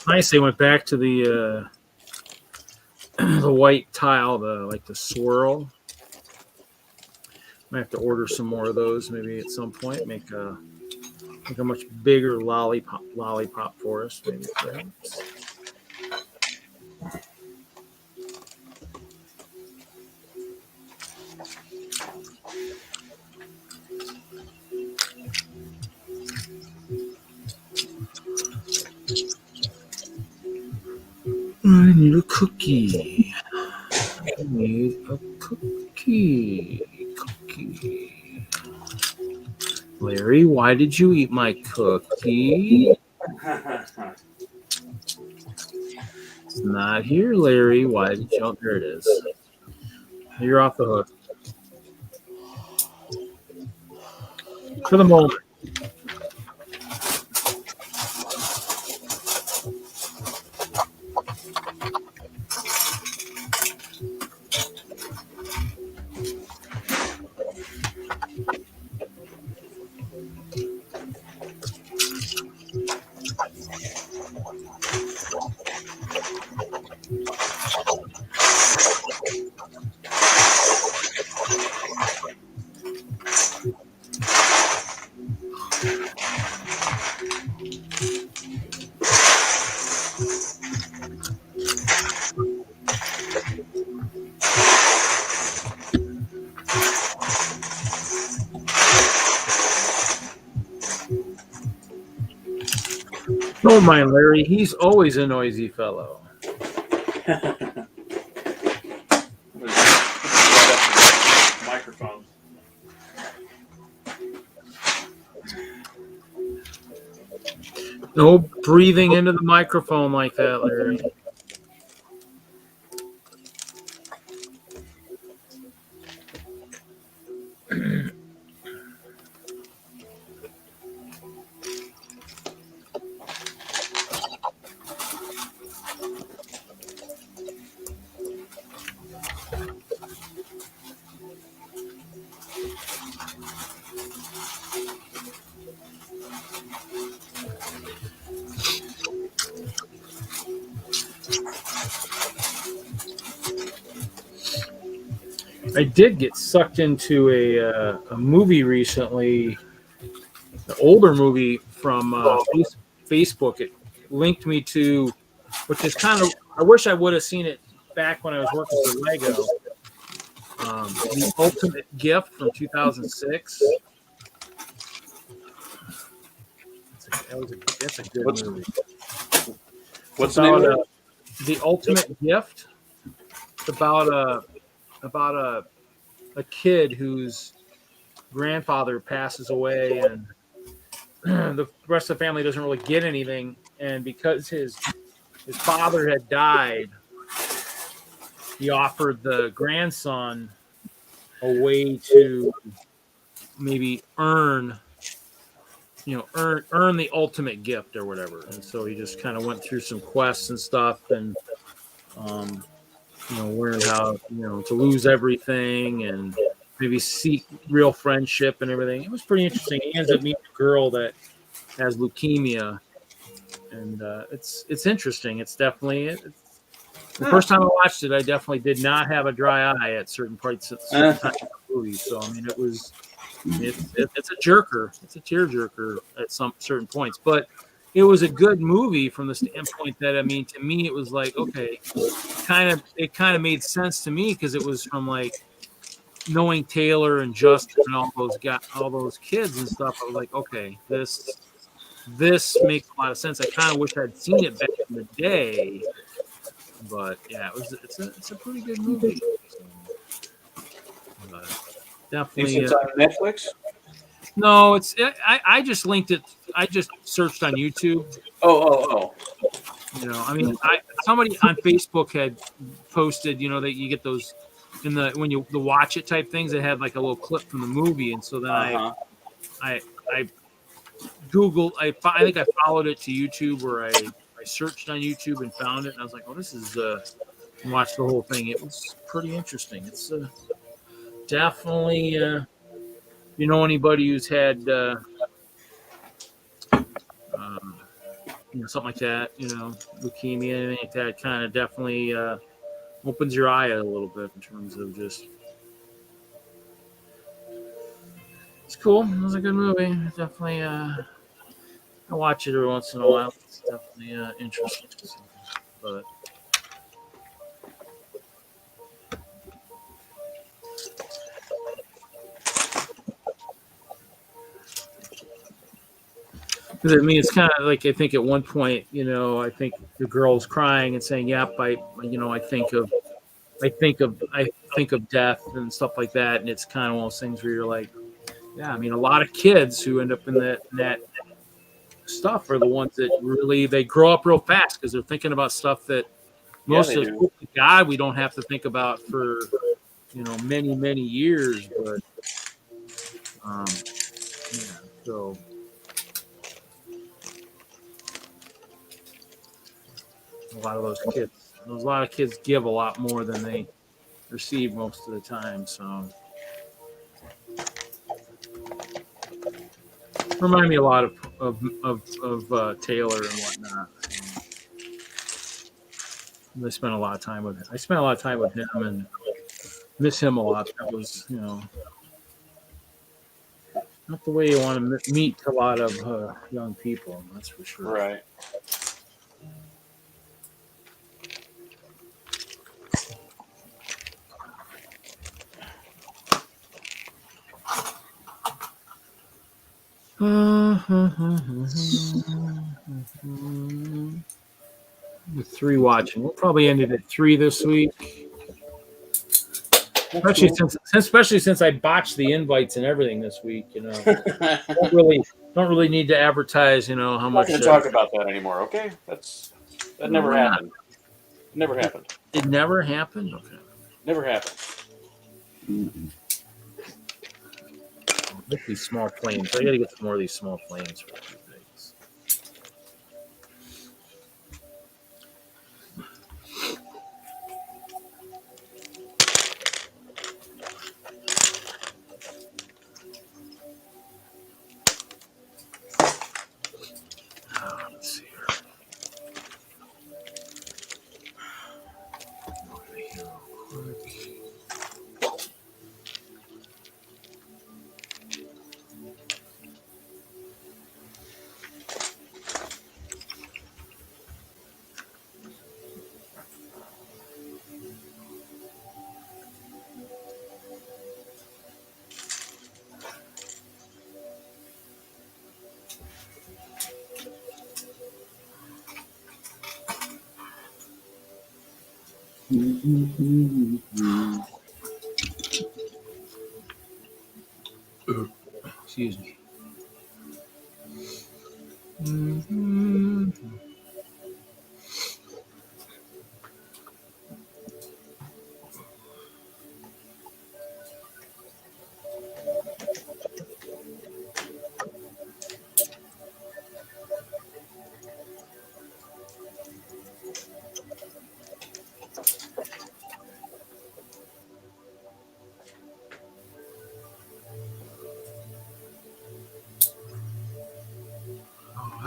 Nice. They went back to the white tile, the swirl. Might have to order some more of those maybe at some point. Make a much bigger lollipop for us, maybe. Perhaps. I need a cookie. I need a cookie. Larry, why did you eat my cookie? It's not here, Larry. Why did you? Oh, there it is. You're off the hook. For the moment. Don't mind Larry. He's always a noisy fellow. Microphone. No breathing into the microphone like that, Larry. I did get sucked into a movie recently, an older movie from Facebook. It linked me to, which is kind of, I wish I would have seen it back when I was working for Lego. The Ultimate Gift from 2006. That's a good movie. What's the name of it? The Ultimate Gift. It's about a kid whose grandfather passes away, and the rest of the family doesn't really get anything. And because his father had died, he offered the grandson a way to maybe earn the ultimate gift or whatever. And so he just kind of went through some quests and stuff, and learned how to lose everything and maybe seek real friendship and everything. It was pretty interesting. He ends up meeting a girl that has leukemia, and it's interesting. It's definitely the first time I watched it, I definitely did not have a dry eye at certain parts of the movie. So I mean, it's a jerker. It's a tear jerker at some certain points, but it was a good movie from the standpoint that, I mean, to me, it was like, okay, it kind of made sense to me because it was from like knowing Taylor and Justin and all those kids and stuff. I was like, okay, this makes a lot of sense. I kind of wish I'd seen it back in the day, but yeah, it's a pretty good movie. So, definitely. It's on Netflix. No, I just linked it. I just searched on YouTube. Oh. You know, I mean, somebody on Facebook had posted, you know, that you get those when you watch it type things. It had like a little clip from the movie, and so then I Googled. I think I followed it to YouTube, where I searched on YouTube and found it, and I was like, oh, this is and watched the whole thing. It was pretty interesting. It's definitely. You know, anybody who's had you know, something like that, you know, leukemia, anything like that, kind of definitely opens your eye a little bit in terms of just. It's cool. It was a good movie. Definitely, I watch it every once in a while. It's definitely interesting. But. Because I mean, it's kind of like, I think at one point, you know, I think the girl's crying and saying, "Yep, I think of death and stuff like that." And it's kind of one of those things where you're like, yeah, I mean, a lot of kids who end up in that stuff are the ones that really, they grow up real fast because they're thinking about stuff that most of us, God, we don't have to think about for, you know, many, many years. But yeah, so. A lot of kids give a lot more than they receive most of the time. So, remind me a lot of Taylor and whatnot. I spent a lot of time with him and miss him a lot. That was, you know, not the way you want to meet a lot of young people. That's for sure. Right. With 3 watching, we'll probably end it at 3 this week. Especially since I botched the invites and everything this week, you know, don't really need to advertise, you know, how much. I'm not going to talk about that anymore. Okay, that never happened. Never happened. It never happened. Okay. Never happened. Look, these small flames. I got to get some more of these small flames for a few things. Let's see here. Over here real quick. Excuse me.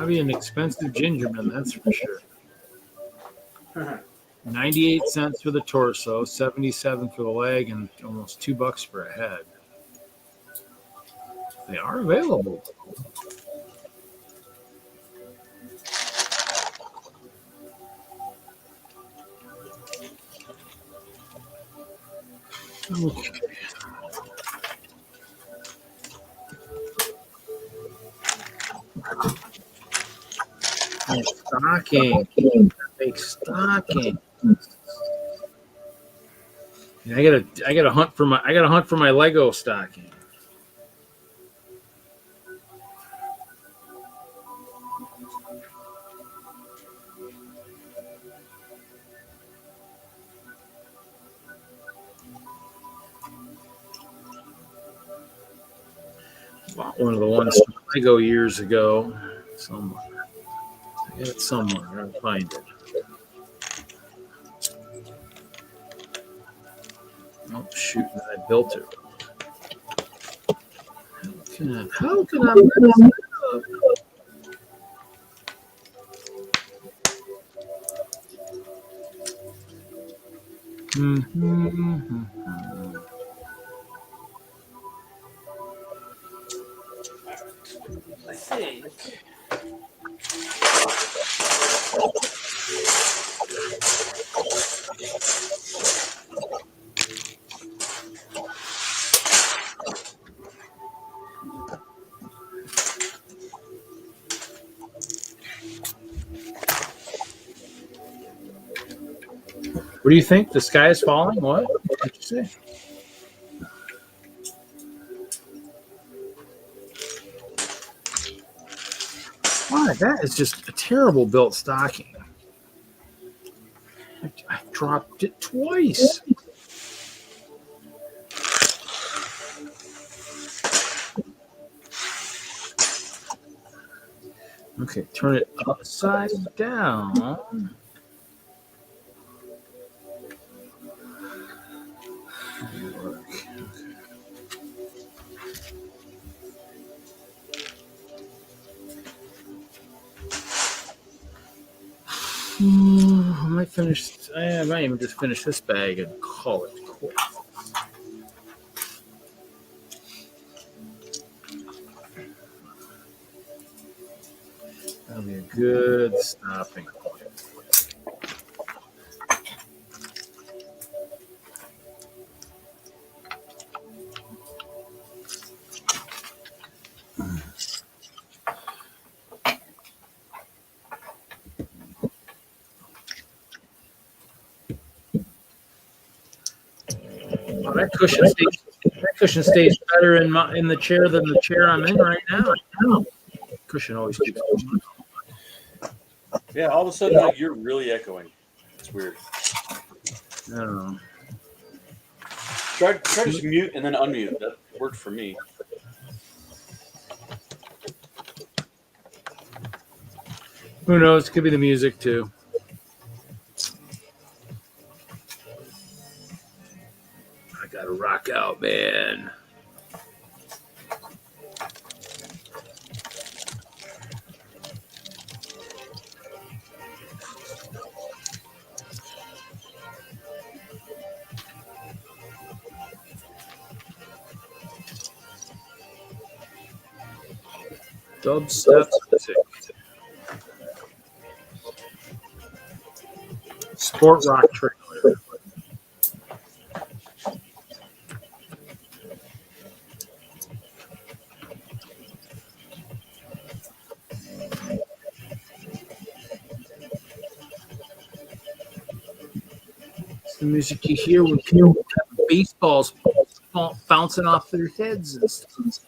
Probably an expensive gingerman, that's for sure. 98 cents for the torso, 77 for the leg, and almost $2 for a head. They are available. Okay. Oh, stocking. Big stocking. Yeah, I gotta hunt for my Lego stocking. Bought one of the ones from Lego years ago. Somewhere. I got it somewhere. I'll find it. Oh shoot! I built it. How can I mess it up? I think. What do you think? The sky is falling? What? What'd you say? Why, that is just a terrible built stocking. I dropped it twice. Okay, turn it upside down. I might finish. I might even just finish this bag and call it quits. That'll be a good stopping point. Oh, that cushion stays better in the chair than the chair I'm in right now. Cushion always keeps going. Yeah, all of a sudden, like, you're really echoing. It's weird. I don't know. Try to just mute and then unmute. That worked for me. Who knows? Could be the music too. I gotta rock out, man. Dubstep music. Sport rock trailer. It's the music you hear when people have baseballs bouncing off their heads and stuff.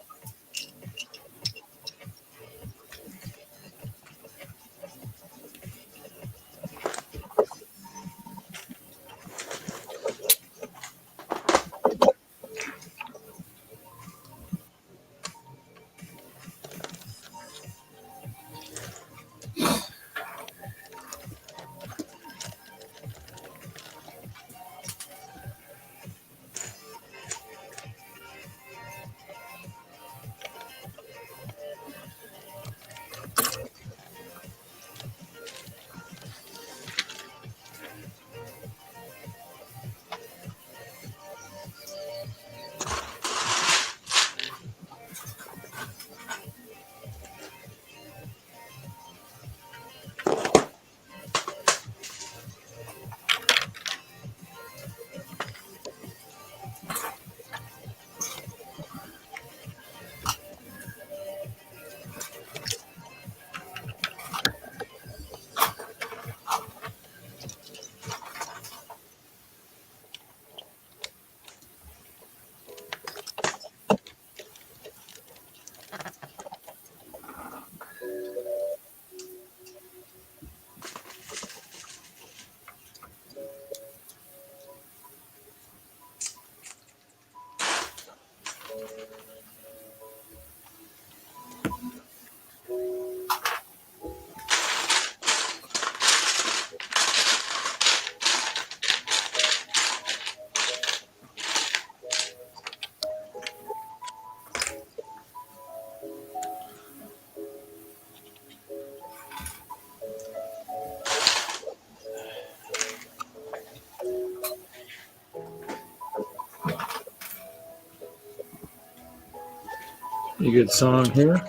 Pretty good song here.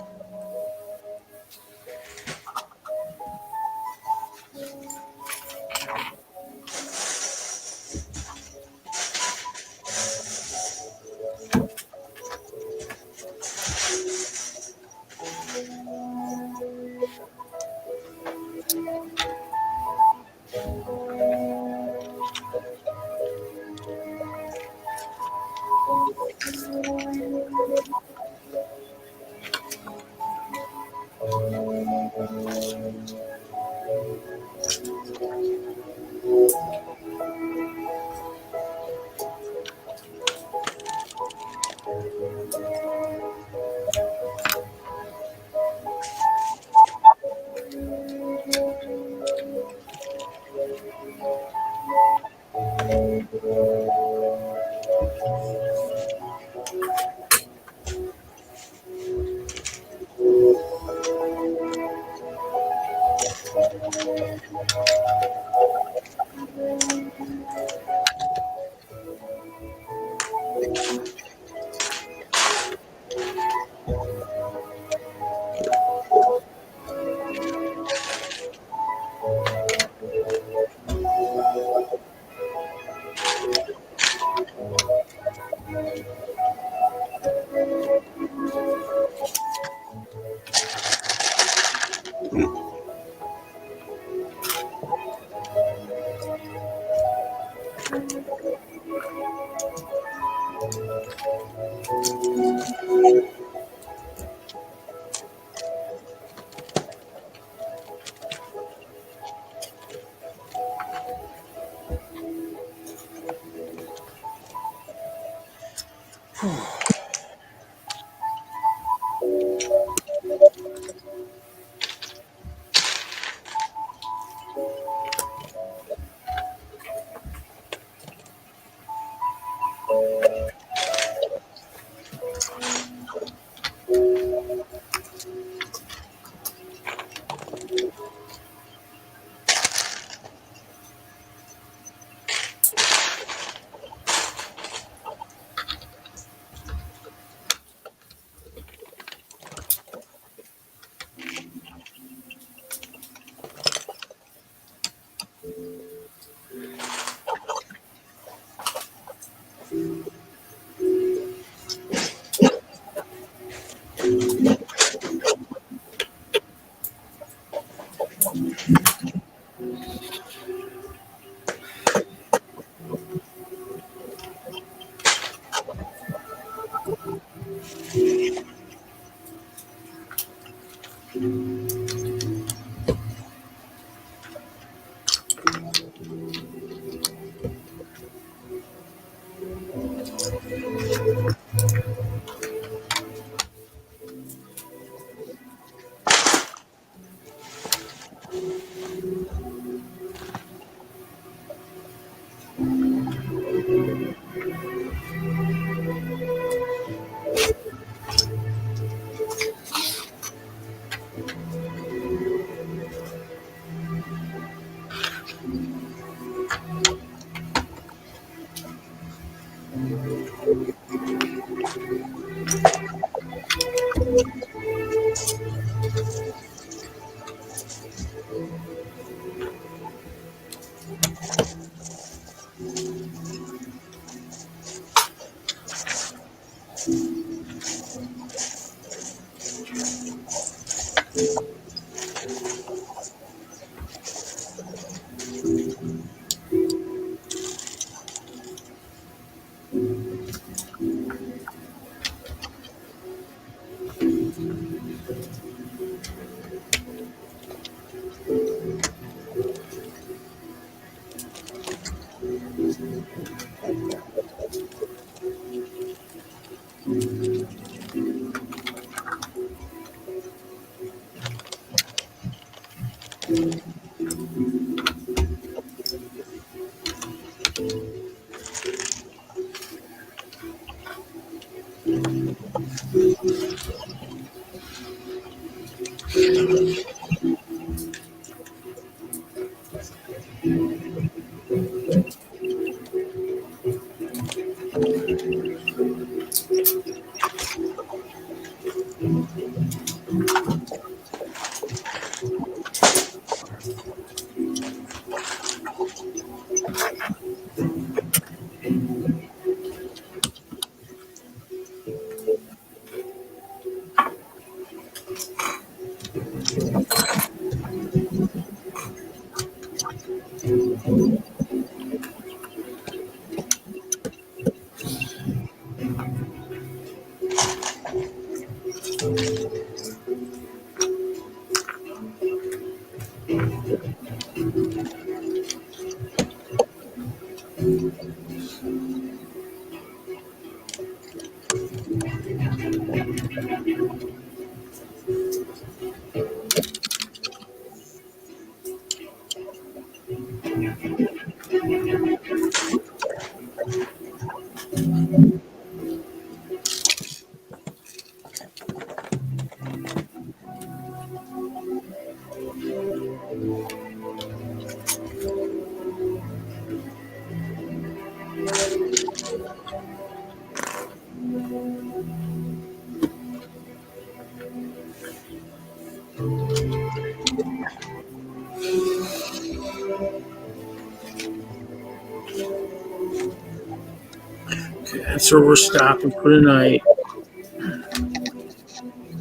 That's where we're stopping for tonight.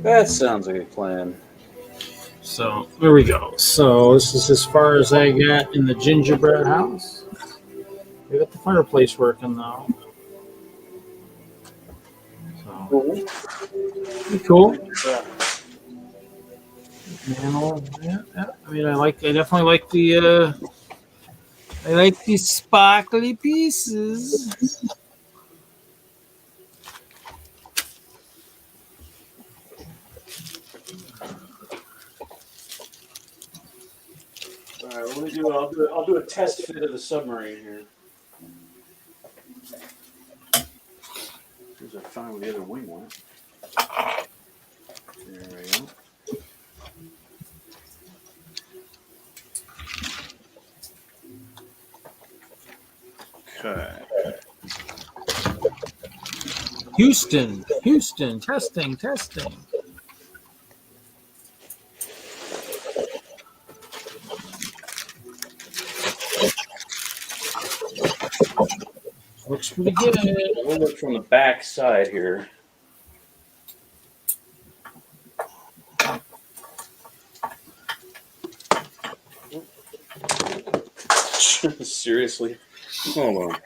That sounds like a plan. So there we go. So this is as far as I got in the gingerbread house. We got the fireplace working now. So pretty cool. Yeah. I mean, I definitely like the sparkly pieces. All right, what do we do? I'll do a test fit of the submarine here. Here's I find where the other wing went. There we go. Okay. Houston, testing. Looks pretty good. We'll look from the back side here. Seriously? Hold on.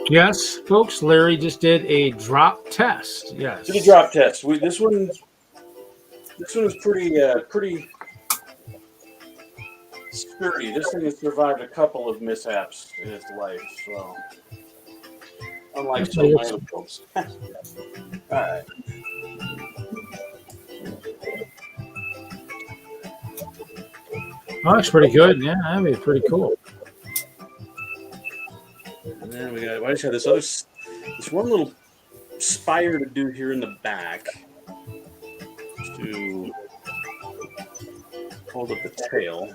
Yes, folks, Larry just did a drop test. Yes. Did a drop test. This one was pretty sturdy. This thing has survived a couple of mishaps in its life, so unlike some of my other folks. All right. Oh, that's pretty good. Yeah, that'd be pretty cool. And then I just have this one little spire to do here in the back to hold up the tail.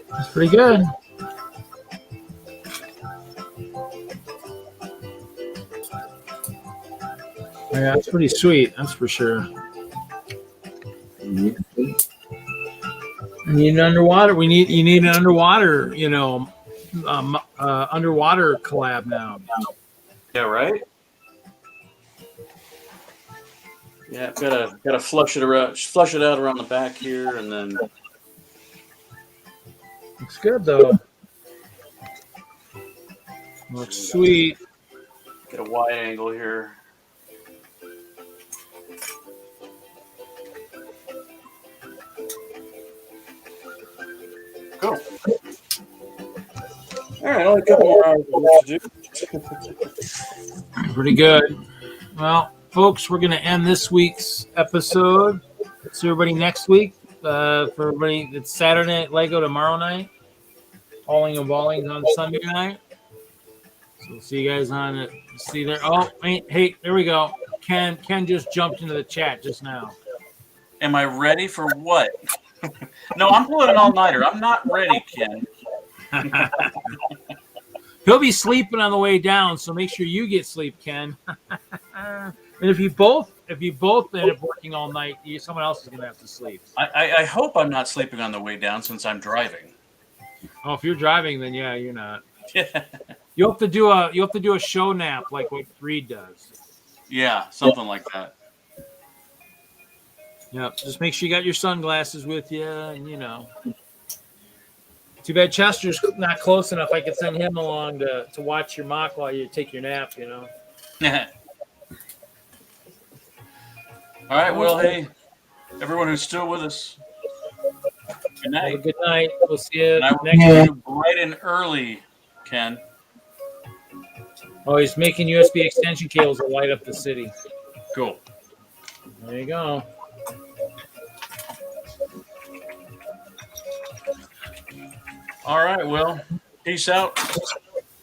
That's pretty good. Yeah, that's pretty sweet. That's for sure. You need an underwater. You need an underwater. Underwater collab now. Yeah, right. Yeah, gotta flush it out around the back here, and then Looks good though. Looks sweet. get a wide angle here. Cool. All right, only a couple more hours of work to do. Pretty good. Well, folks, we're going to end this week's episode. See everybody next week. For everybody, it's Saturday at Lego, tomorrow night. Hauling and Balling on Sunday night. So we'll see you guys on it. See there. Oh, hey, there we go. Ken just jumped into the chat just now. Am I ready for what? No, I'm pulling an all-nighter. I'm not ready, Ken. He'll be sleeping on the way down, so make sure you get sleep, Ken. And if you both if you both end up working all night, someone else is gonna have to sleep. I hope I'm not sleeping on the way down since I'm driving. Oh, if you're driving, then yeah, you're not. You have to do a show nap like what Reed does. Yeah, something like that. Yeah, just make sure you got your sunglasses with you, and Too bad Chester's not close enough. I could send him along to watch your mock while you take your nap. All right. Well, hey, everyone who's still with us, good Have a night. good night. We'll see you And I will next see week. you bright and early, Ken. Oh, he's making USB extension cables to light up the city. Cool. There you go. All right. Well, peace out.